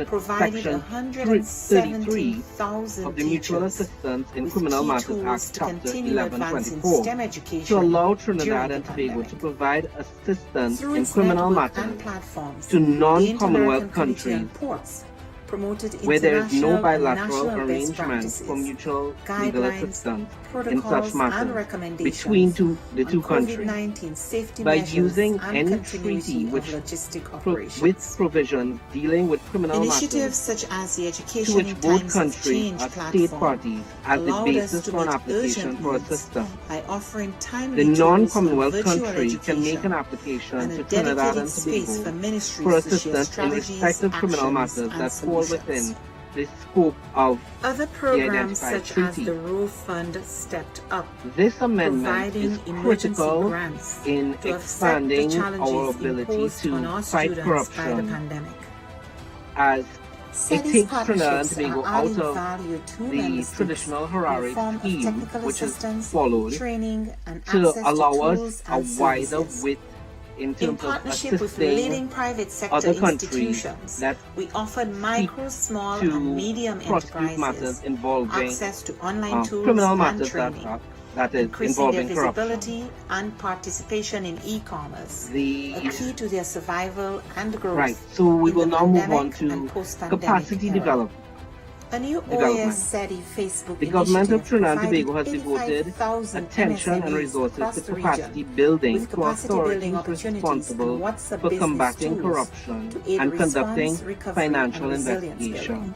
provided Section 33 170,000 of the Mutual teachers Assistance in with Criminal key Matters tools Act, to Chapter continue advancing 1124, STEM to education allow during Trinidad the and Tobago pandemic. to provide assistance Through in its criminal network and matters platforms, to the non-Commonwealth Inter-American Committee on countries Ports promoted where there is no international and bilateral national best arrangement practices, for mutual legal guidelines, assistance in such protocols, and matters recommendations between the two on countries. COVID-19 safety By measures using and any continuity treaty of which logistic with operations. provisions dealing with criminal Initiatives matters such as the to Education which in both Times of countries Change are state platform parties as the allowed us basis to for an meet application urgent for needs assistance. by offering The timely tools on non-Commonwealth virtual country can make education an application and to a Trinidad dedicated and space for Tobago ministries for to share assistance in strategies, respective criminal actions, matters and that fall solutions. within the scope of Other programs identified such as treaty. the Rural Fund stepped up, This amendment providing is emergency critical grants in to offset the expanding challenges our ability imposed on to our fight students by the corruption pandemic. as it SETI's takes Trinidad and partnerships Tobago are adding out of value to member the states traditional in the Harare form of scheme, technical which is assistance, followed training, and to access allow to us tools a and wider services. width in In terms of partnership with assisting leading private sector other countries institutions, that we offered micro, small, to and medium prosecute matters enterprises involving access to online tools criminal and matters training, that is increasing their involving corruption. visibility and participation in e-commerce, The a key to their survival and growth. right, so we in will the now move on pandemic to and post-pandemic capacity era. development. A new development. OAS SETI Facebook The government of initiative Trinidad and provided Tobago has devoted 85,000 attention and MSMEs resources across to the capacity region, building with to capacity building authorities opportunities responsible and WhatsApp for business combating tools corruption to aid and response, conducting recovery, financial and resilience investigations. building.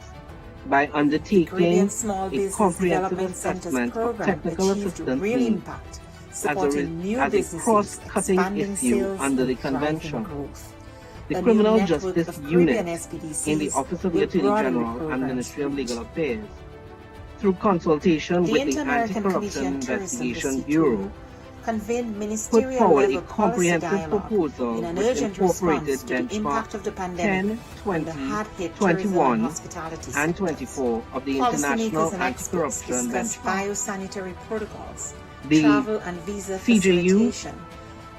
By undertaking Ingredient Small a Business comprehensive Development Centers assessment of program technical achieved assistance real needs impact, supporting new as a businesses, cross-cutting expanding issue sales, under the and driving convention. growth. The A Criminal new network Justice of Caribbean Unit SPDCs in the Office of the will Attorney broaden the General and program's Ministry of reach. Legal Affairs, through consultation The with the Inter-American Committee Anti-Corruption on Tourism, the Investigation C2, Bureau, convened put ministerial forward a level policy comprehensive dialogue proposal in an which urgent incorporated response to the benchmark impact of the pandemic 10, on the 20, hard-hit tourism and 21, hospitality and sectors. 24 of the International Policymakers and experts Anti-Corruption discussed Benchmark. biosanitary protocols, The travel and visa CJU, facilitation,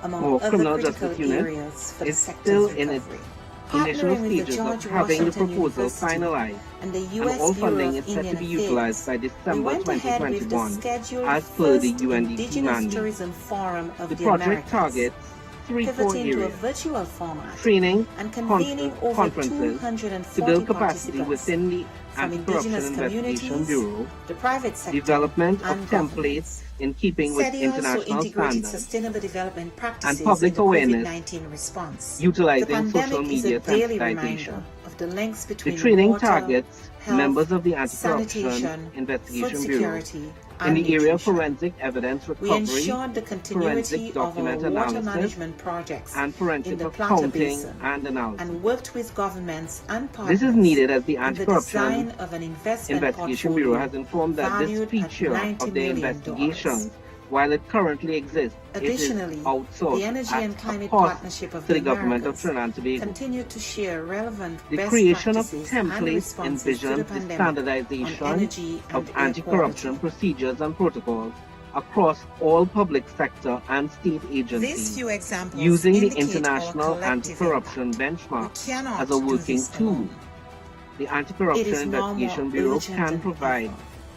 among or other Criminal critical Justice Unit, areas for the is sector's still in its recovery. initial Partnering with the stages George of having the Washington proposal University finalized, and the and U.S. all Bureau funding of is set to Indian be utilized by Affairs, we December went ahead with the 2021, scheduled as per the first UNDP Indigenous mandate. Tourism Forum of The the project Americas, targets three core pivoting to a areas: virtual format training, and convening over conferences 240 to build capacity participants within the from Anti-Corruption indigenous Investigation communities, Bureau, the private sector, development of and templates in keeping with SETI also international integrated standards, sustainable development practices and public in the awareness COVID-19 response. utilizing The social pandemic is media a daily sensitization. reminder of the links The between training water, targets health, members of the Anti-Corruption sanitation, Investigation food Bureau, security, In and the area of nutrition. forensic evidence We recovery, ensured the continuity forensic of our document water analysis, management projects and in forensic the Plata accounting Basin and analysis. and worked with governments and partners This is needed as the in the Anti-Corruption design of an investment Investigation Bureau portfolio has informed that this valued at feature $90 of the million. investigation, while it currently exists, Additionally, it is outsourced the Energy at and a Climate cost Partnership of to the the government of Americas Trinidad and Tobago. continue to share relevant The best creation of practices and templates responses to the envisions the pandemic standardization on energy and of air anti-corruption quality. procedures and protocols across all public sector and state These agencies, few examples using the indicate International our collective Anti-Corruption impact. Benchmark We cannot as a do working this tool. alone. The It Anti-Corruption is now more Investigation Bureau urgent can than provide ever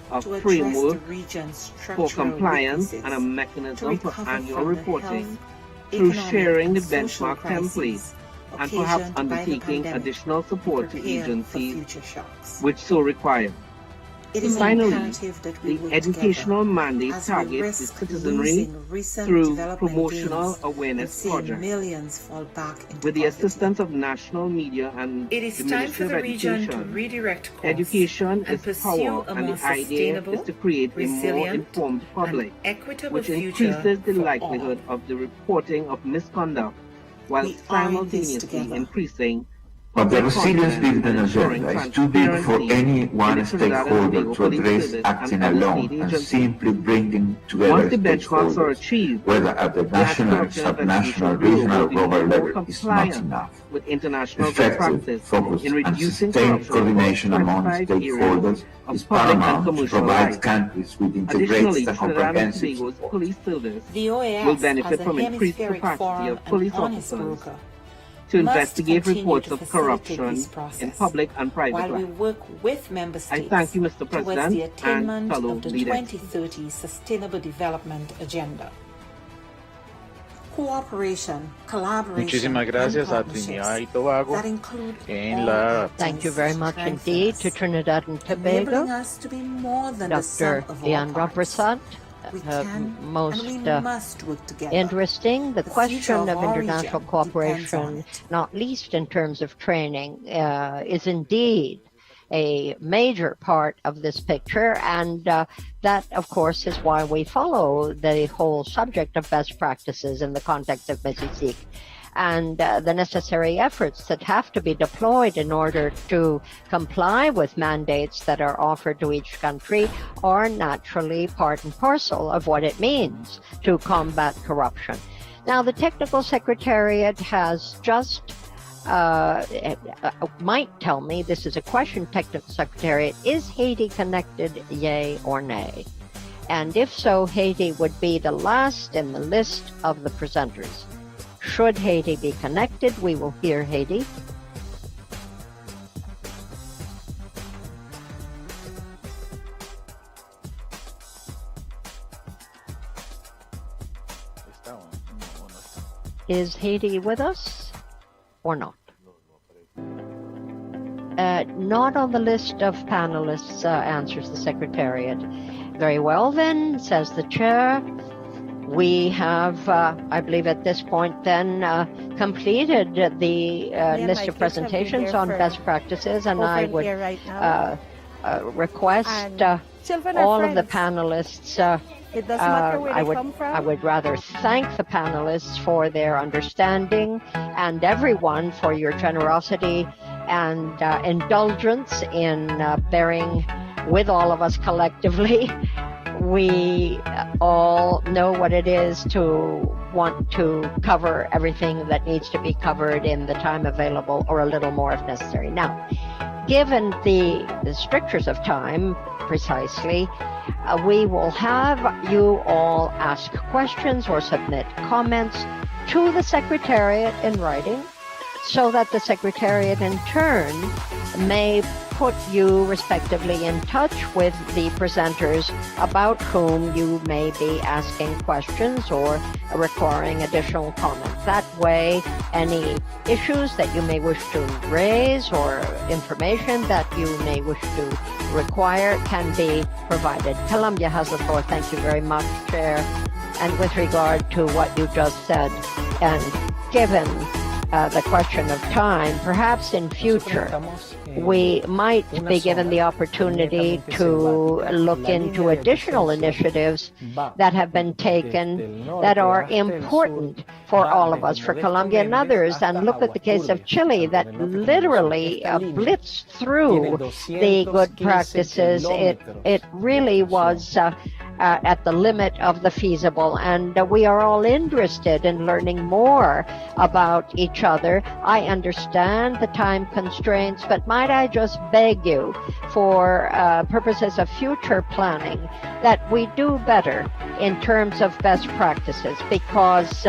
a to address framework the region's for structural compliance weaknesses, and a to mechanism for recover annual from the reporting health, through economic, sharing the and social benchmark template crises and perhaps occasioned by the undertaking pandemic additional to support to prepare for agencies future shocks. which so require. It is Finally, imperative that we the work educational together mandate as we targets the risk citizenry losing recent through development promotional gains and awareness seeing projects. millions fall back into With the poverty. assistance of national media and It is the time Ministry for of the region to Education, redirect course education and is pursue power, a and more the idea sustainable, is to create a more resilient, informed public, and equitable which future increases the for likelihood all. of the reporting of misconduct, while We are in this simultaneously together. increasing But the public resilience confidence building and ensuring agenda is too big for transparency any in one the Trinidad and stakeholder Tobago to Police address Service acting and other alone state and agencies. simply bringing together Once the benchmarks are stakeholders, achieved, whether at the the national, Anti-Corruption subnational, Investigation Bureau regional, will or be global more level is not compliant enough. with international good Effective, practice focused, in and reducing sustained corruption coordination across among 25 stakeholders areas of is public and paramount to commercial provide life. countries with Additionally, integrated and Trinidad and comprehensive Tobago's support. police service The OAS will benefit as a from increased hemispheric capacity forum of police and honest officers broker to must investigate continue reports to of facilitate corruption this process in public and private while we life. work with member I states thank you, Mr. towards President, the and attainment fellow of the leaders. 2030 Sustainable Development Agenda. Cooperation, collaboration, Muchísimas gracias and a Trinidad y partnerships Tobago that include en all la actors Thank you very much strengthen indeed us, to Trinidad and enabling Tobago, us to be more than the sum Dr. of our Ian parts. Robertson. We can Most and we must work together. interesting. The The future question of of our international region cooperation, depends on not least in terms of training, is indeed a major part of this picture. And that, of course, is why we follow the whole subject of best practices in the context of Mississippi, and the necessary efforts that have to be deployed in order to comply with mandates that are offered to each country are naturally part and parcel of what it means to combat corruption. Now, the Technical Secretariat has just might tell me, this is a question, Technical Secretariat, is Haiti connected, yay or nay? And if so, Haiti would be the last in the list of the presenters. Should Haiti be connected? We will hear Haiti. Is Haiti with us or not? Not on the list of panelists, answers the Secretariat. Very well then, says the chair. We have, I believe at this point then, completed the list of presentations on best practices, and I would request all of the panelists, it doesn't matter where they come from. I would rather thank the panelists for their understanding and everyone for your generosity and indulgence in bearing with all of us collectively. We all know what it is to want to cover everything that needs to be covered in the time available, or a little more if necessary. Now, given the strictures of time, precisely, we will have you all ask questions or submit comments to the Secretariat in writing, so that the Secretariat in turn may put you respectively in touch with the presenters about whom you may be asking questions or requiring additional comments. That way, any issues that you may wish to raise or information that you may wish to require can be provided. Columbia has the floor. Thank you very much, Chair. And with regard to what you just said, and given the question of time, perhaps in future we might be given the opportunity to look into additional initiatives that have been taken that are important for all of us, for Colombia and others, and look at the case of Chile that literally blitzed through the good practices. It really was at the limit of the feasible, and we are all interested in learning more about each other. I understand the time constraints, but might I just beg you, for purposes of future planning, that we do better in terms of best practices, because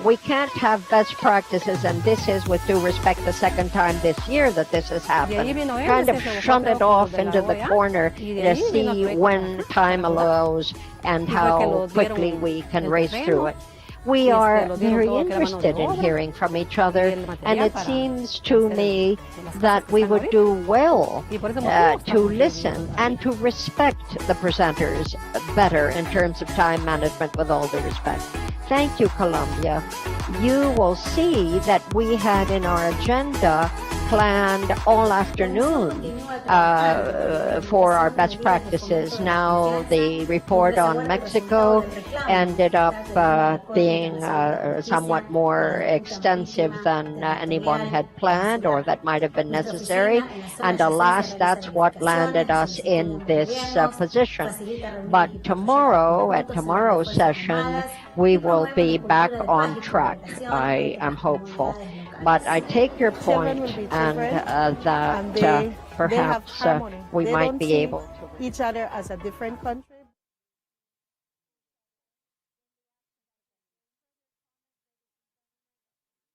we can't have best practices, and this is, with due respect, the second time this year that this has happened, kind of shunt it off into the corner to see when time allows and how quickly we can race through it. We are very interested in hearing from each other, and it seems to me that we would do well to listen and to respect the presenters better in terms of time management, with all due respect. Thank you, Colombia. You will see that we had in our agenda planned all afternoon for our best practices. Now the report on Mexico ended up being somewhat more extensive than anyone had planned, or that might have been necessary, and alas, that's what landed us in this position. But tomorrow, at tomorrow's session, we will be back on track. I am hopeful. But I take your point, and that perhaps we might be able to each other as a different country.